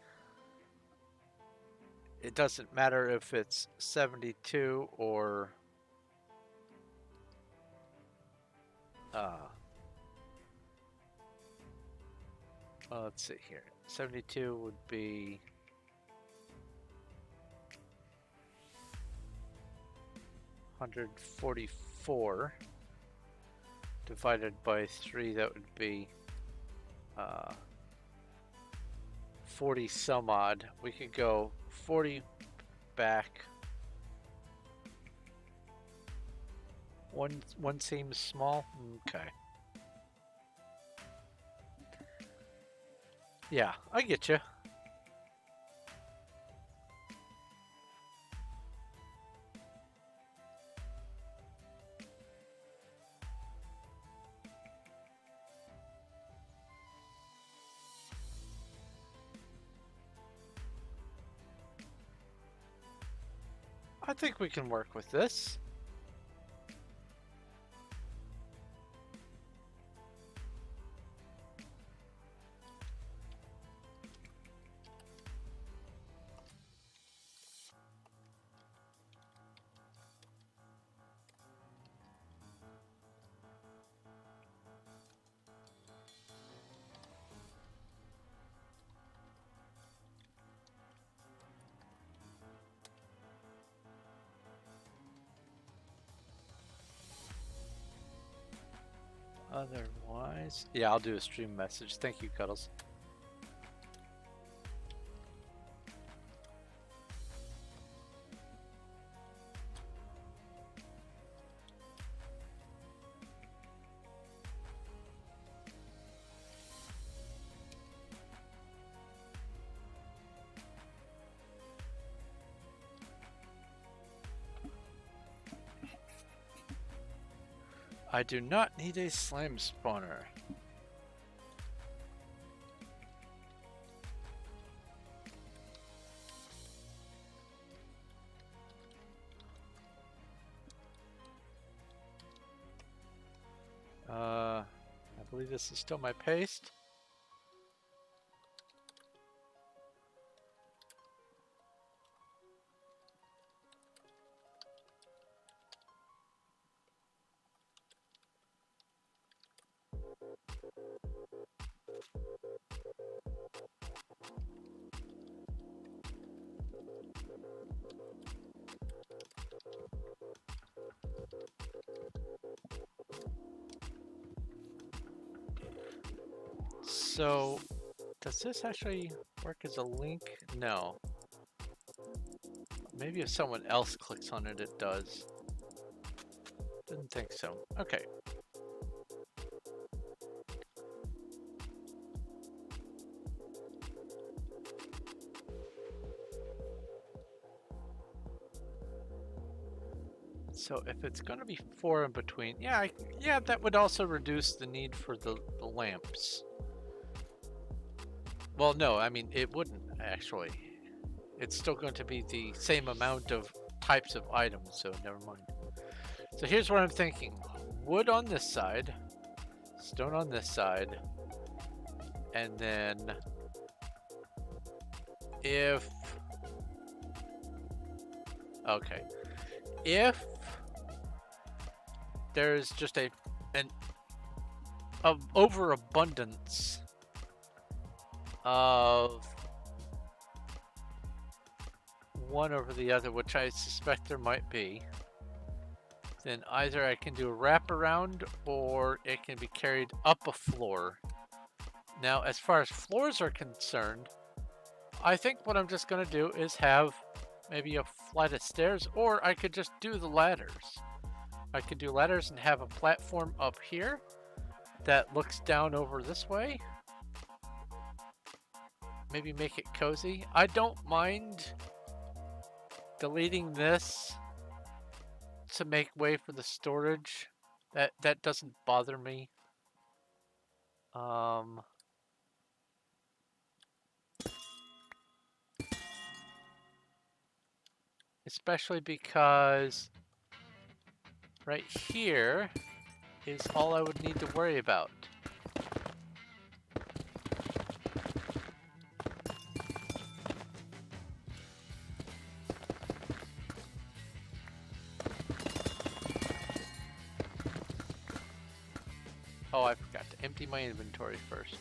Speaker 1: it doesn't matter if it's 72 or well, let's see here. 72 would be 144 divided by 3. That would be 40 some odd. We could go 40 back. One seems small. Okay. Yeah, I get you. I think we can work with this. Otherwise, yeah, I'll do a stream message. Thank you, Cuddles. I do not need a slime spawner. I believe this is still my paste. So, does this actually work as a link? No. Maybe if someone else clicks on it, it does. Didn't think so. Okay. So if it's going to be 4 in between, yeah, that would also reduce the need for the lamps. Well, no, I mean, it wouldn't, actually. It's still going to be the same amount of types of items, so never mind. So here's what I'm thinking. Wood on this side, stone on this side, and then if... Okay. If there's just an overabundance of one over the other, which I suspect there might be, then either I can do a wraparound or it can be carried up a floor. Now, as far as floors are concerned, I think what I'm just going to do is have maybe a flight of stairs, or I could just do the ladders. I could do ladders and have a platform up here that looks down over this way. Maybe make it cozy. I don't mind deleting this to make way for the storage. That doesn't bother me. Especially because right here is all I would need to worry about. Oh, I forgot to empty my inventory first.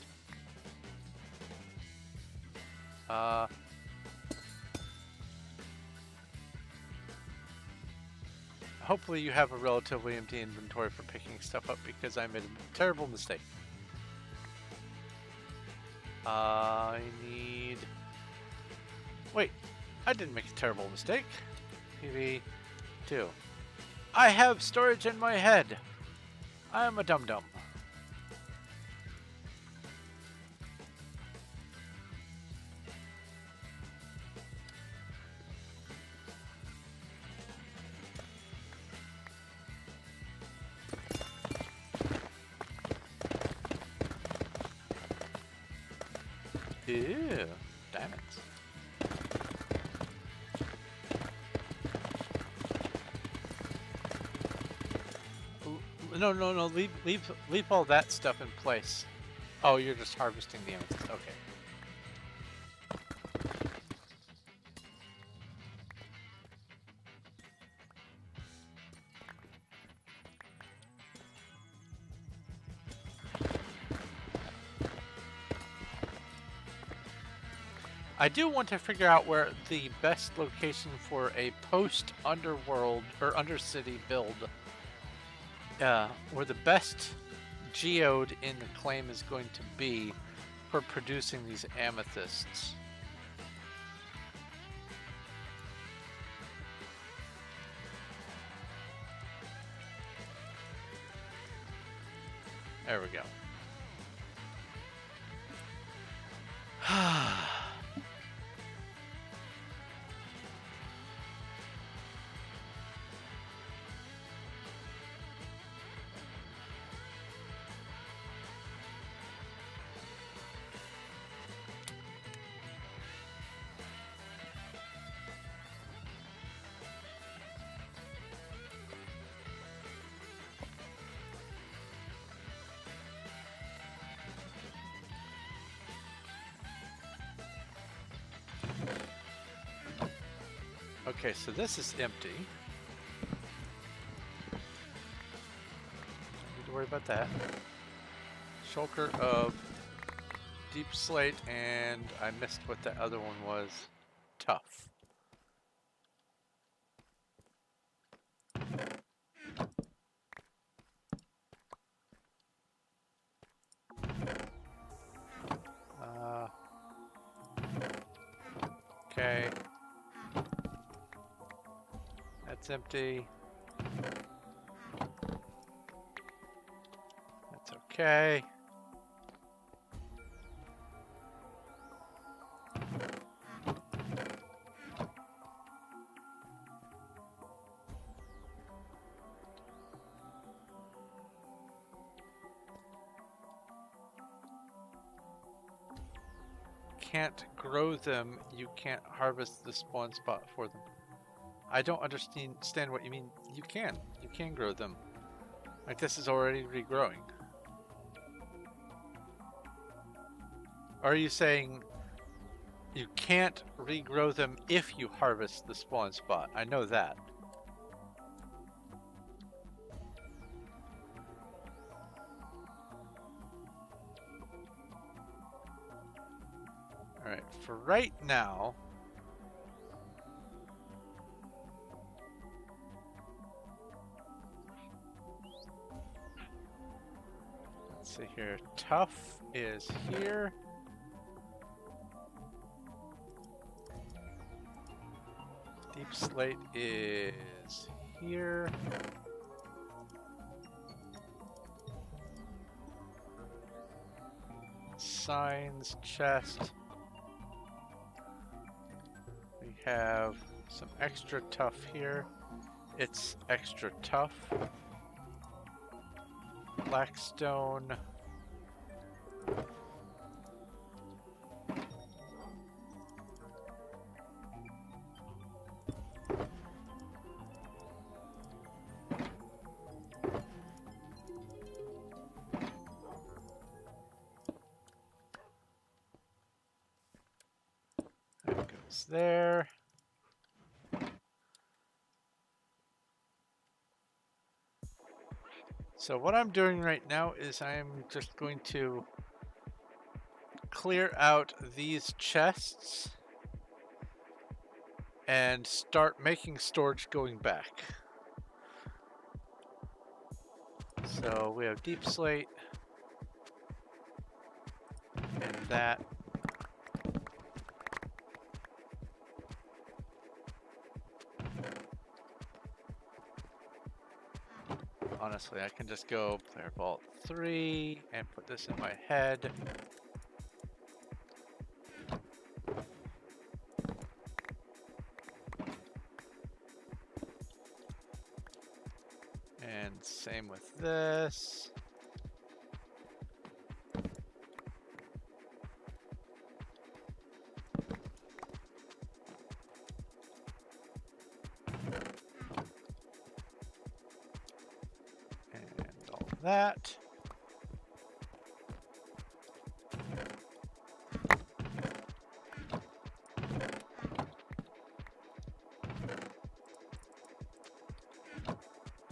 Speaker 1: Hopefully you have a relatively empty inventory for picking stuff up, because I made a terrible mistake. I need... Wait, I didn't make a terrible mistake. PV2. I have storage in my head. I am a dum-dum. Ew, damn it. No, leave all that stuff in place. Oh, you're just harvesting the amethyst, okay. I do want to figure out where the best location for a post-underworld or undercity build, or the best geode in the claim is going to be for producing these amethysts. There we go. Okay, so this is empty. Don't need to worry about that. Shulker of deep slate, and I missed what the other one was. Tough. Okay. That's empty. That's okay. Can't grow them, you can't harvest the spawn spot for them. I don't understand what you mean. You can grow them. Like, this is already regrowing. Are you saying you can't regrow them if you harvest the spawn spot? I know that. Alright, for right now, let's see here. Tough is here. Deep slate is here. Signs, chest. We have some extra tough here. It's extra tough. Blackstone. That goes there. So what I'm doing right now is I'm just going to clear out these chests and start making storage going back. So we have deep slate and that. Honestly, I can just go player vault 3 and put this in my head. And same with this. That.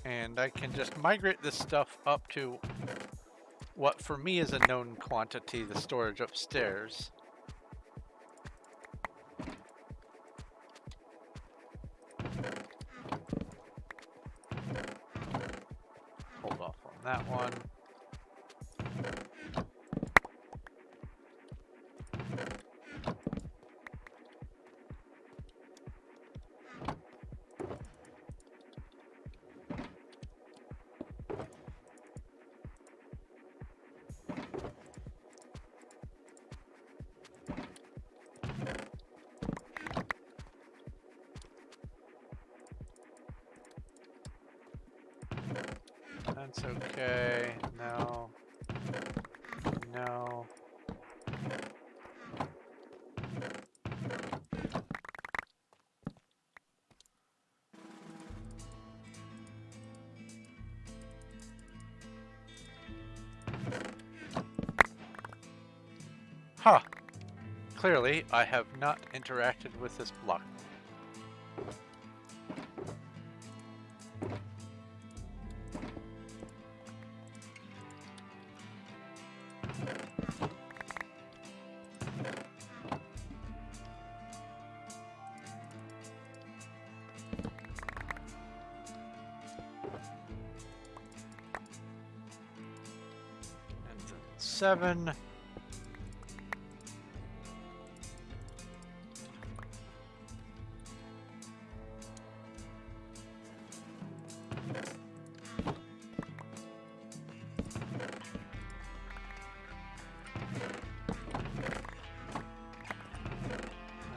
Speaker 1: And I can just migrate this stuff up to what for me is a known quantity, the storage upstairs. Hold off on that one. That's okay. No. No. Huh. Clearly, I have not interacted with this block. And then 7.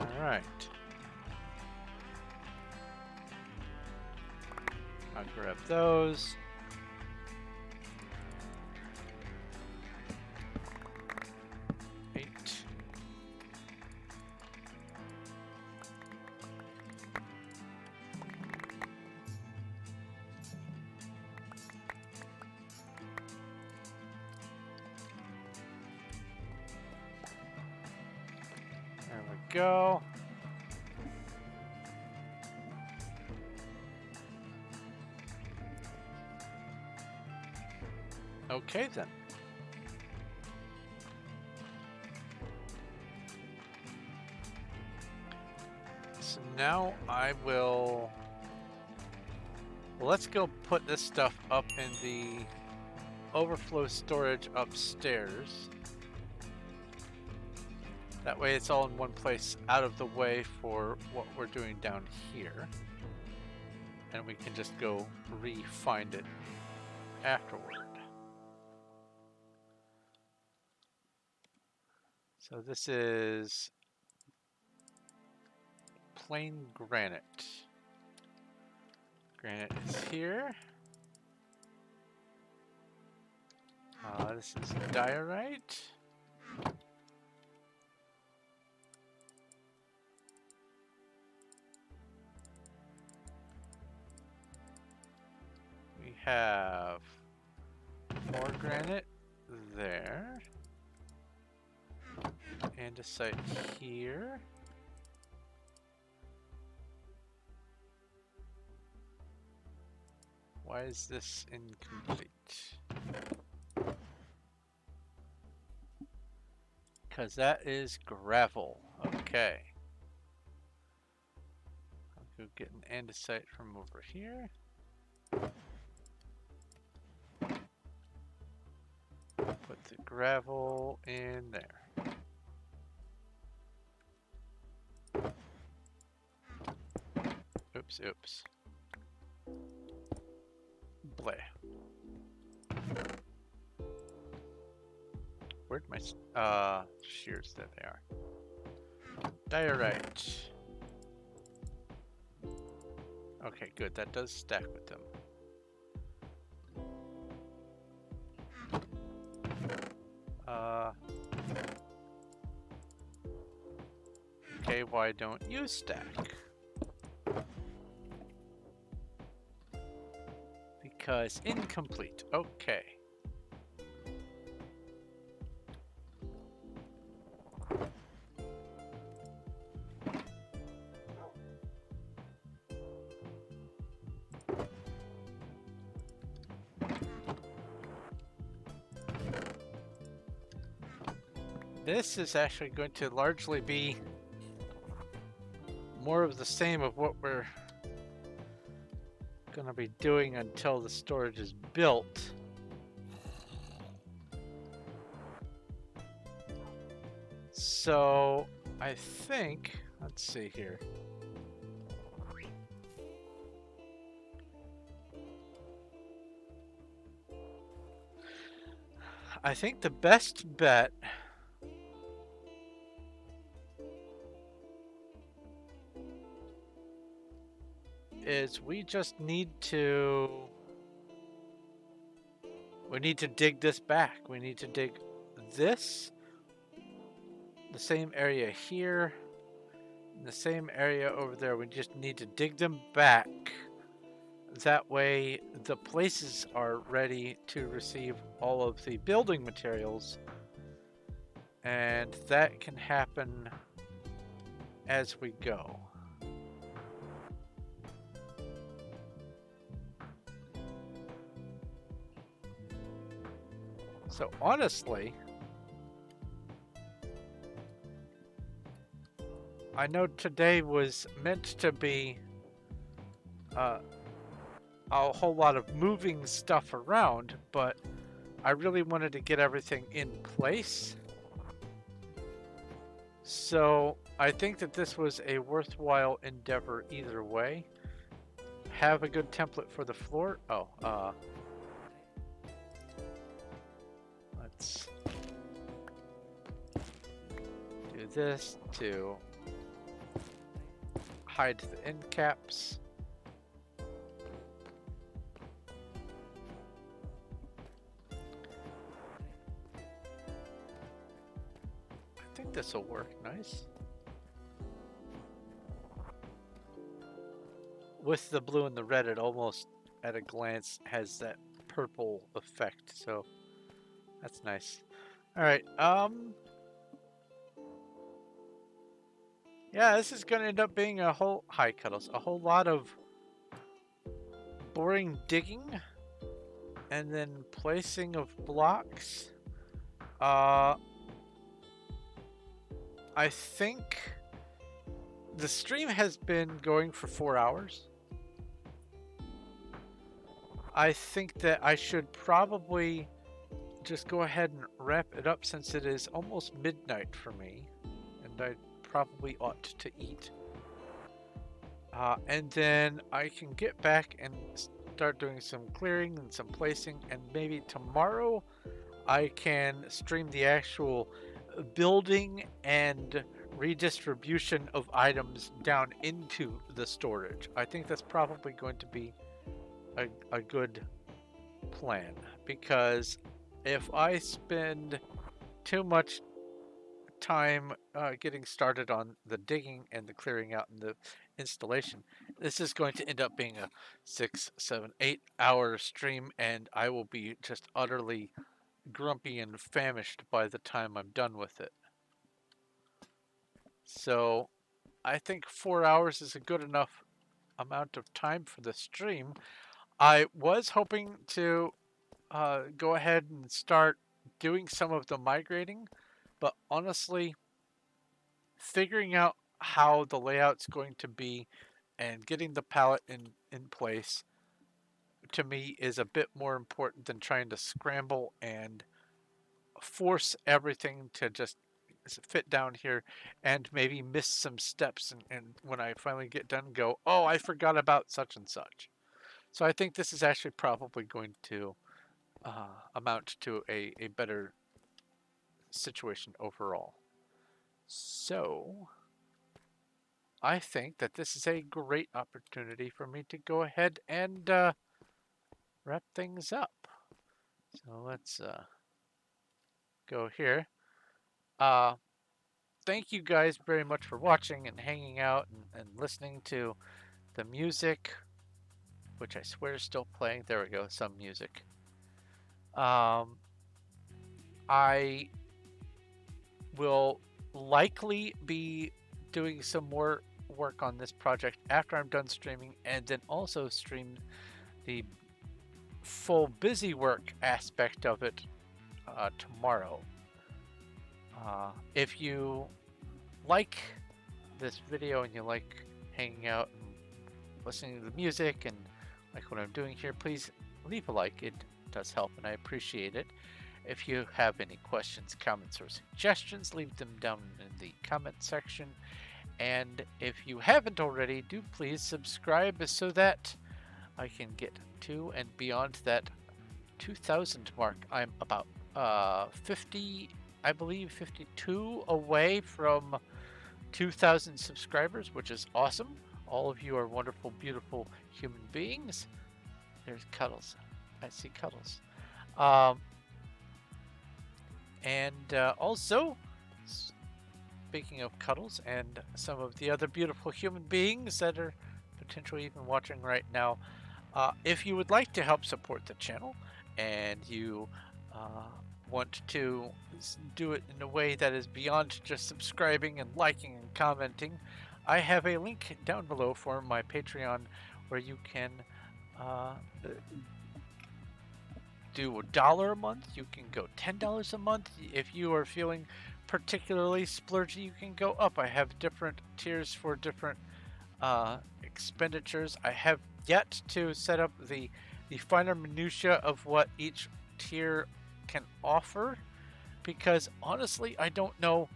Speaker 1: Alright. I'll grab those. There we go. Okay then. So now I will... Well, let's go put this stuff up in the overflow storage upstairs. That way it's all in one place, out of the way for what we're doing down here. And we can just go re-find it afterward. So this is plain granite. Granite is here. This is diorite. We have more granite there. Andesite here. Why is this incomplete? Because that is gravel. Okay. I'll go get an andesite from over here. Put the gravel in there. Oops, oops. Bleh. Where'd my shears? There they are. Diorite. Okay, good. That does stack with them. Okay, why don't you stack? Because incomplete. Okay. This is actually going to largely be more of the same of what we're going to be doing until the storage is built. So I think, let's see here. I think the best bet is we just need to We need to dig this back. We need to dig this, the same area here, and the same area over there. We just need to dig them back. That way the places are ready to receive all of the building materials, and that can happen as we go. So honestly, I know today was meant to be a whole lot of moving stuff around, but I really wanted to get everything in place. So I think that this was a worthwhile endeavor either way. Have a good template for the floor. Let's do this to hide the end caps. I think this will work nice. With the blue and the red, it almost at a glance has that purple effect, so that's nice. All right, yeah, this is going to end up being a whole lot of boring digging and then placing of blocks. I think the stream has been going for 4 hours. I think that I should probably just go ahead and wrap it up since it is almost midnight for me, and I probably ought to eat. And then I can get back and start doing some clearing and some placing, and maybe tomorrow I can stream the actual building and redistribution of items down into the storage. I think that's probably going to be a good plan, because if I spend too much time getting started on the digging and the clearing out and the installation, this is going to end up being a 6, 7, 8 hour stream, and I will be just utterly grumpy and famished by the time I'm done with it. So I think 4 hours is a good enough amount of time for the stream. I was hoping to go ahead and start doing some of the migrating, but honestly, figuring out how the layout's going to be and getting the palette in place, to me, is a bit more important than trying to scramble and force everything to just fit down here and maybe miss some steps, and when I finally get done go, oh, I forgot about such and such. So I think this is actually probably going to amount to a better situation overall. So I think that this is a great opportunity for me to go ahead and wrap things up. So let's go here. Thank you guys very much for watching and hanging out and listening to the music, which I swear is still playing. There we go, some music. I will likely be doing some more work on this project after I'm done streaming, and then also stream the full busy work aspect of it tomorrow. If you like this video and you like hanging out and listening to the music and like what I'm doing here, please leave a like. It does help and I appreciate it. If you have any questions, comments, or suggestions, leave them down in the comment section. And if you haven't already, do please subscribe so that I can get to and beyond that 2,000 mark. I'm about 50, I believe 52 away from 2,000 subscribers, which is awesome. All of you are wonderful, beautiful human beings. There's Cuddles. I see Cuddles. Um, and also, speaking of cuddles and some of the other beautiful human beings that are potentially even watching right now, if you would like to help support the channel and you uh, want to do it in a way that is beyond just subscribing and liking and commenting, I have a link down below for my Patreon where you can uh, do $1 a month. You can go $10 a month. If you are feeling particularly splurgy, you can go up. I have different tiers for different expenditures. I have yet to set up the finer minutia of what each tier can offer, because honestly, I don't know.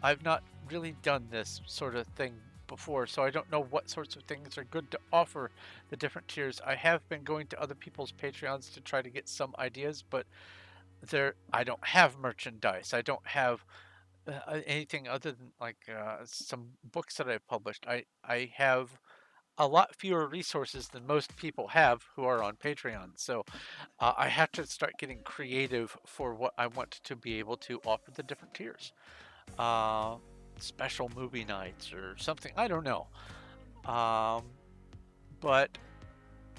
Speaker 1: I've not really done this sort of thing before, so I don't know what sorts of things are good to offer the different tiers. I have been going to other people's Patreons to try to get some ideas, but I don't have merchandise. I don't have anything other than like some books that I've published. I have a lot fewer resources than most people have who are on Patreon. So I have to start getting creative for what I want to be able to offer the different tiers. Uh, Special movie nights or something. I don't know. But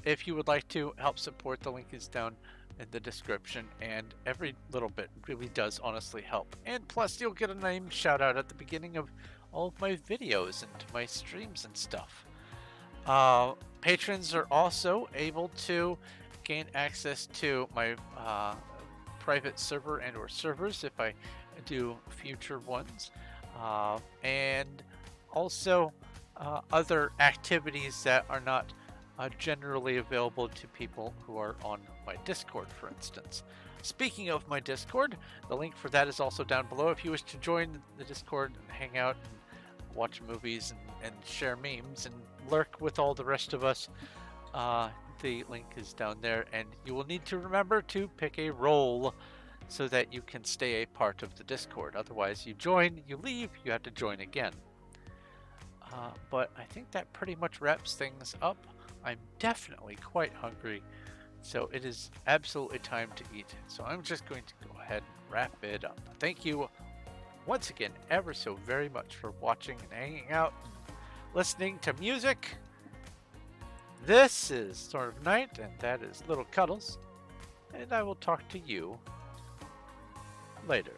Speaker 1: if you would like to help support, the link is down in the description, and every little bit really does honestly help. And plus, you'll get a name shout out at the beginning of all of my videos and my streams and stuff. Patrons are also able to gain access to my private server and or servers if I do future ones, and also other activities that are not generally available to people who are on my Discord, for instance. Speaking of my Discord, the link for that is also down below. If you wish to join the Discord and hang out and watch movies and share memes and lurk with all the rest of us, the link is down there, and you will need to remember to pick a role so that you can stay a part of the Discord. Otherwise, you join, you leave, you have to join again. But I think that pretty much wraps things up. I'm definitely quite hungry, so it is absolutely time to eat. So I'm just going to go ahead and wrap it up. Thank you once again ever so very much for watching and hanging out and listening to music. This is Storm of Night, and that is Little Cuddles, and I will talk to you later.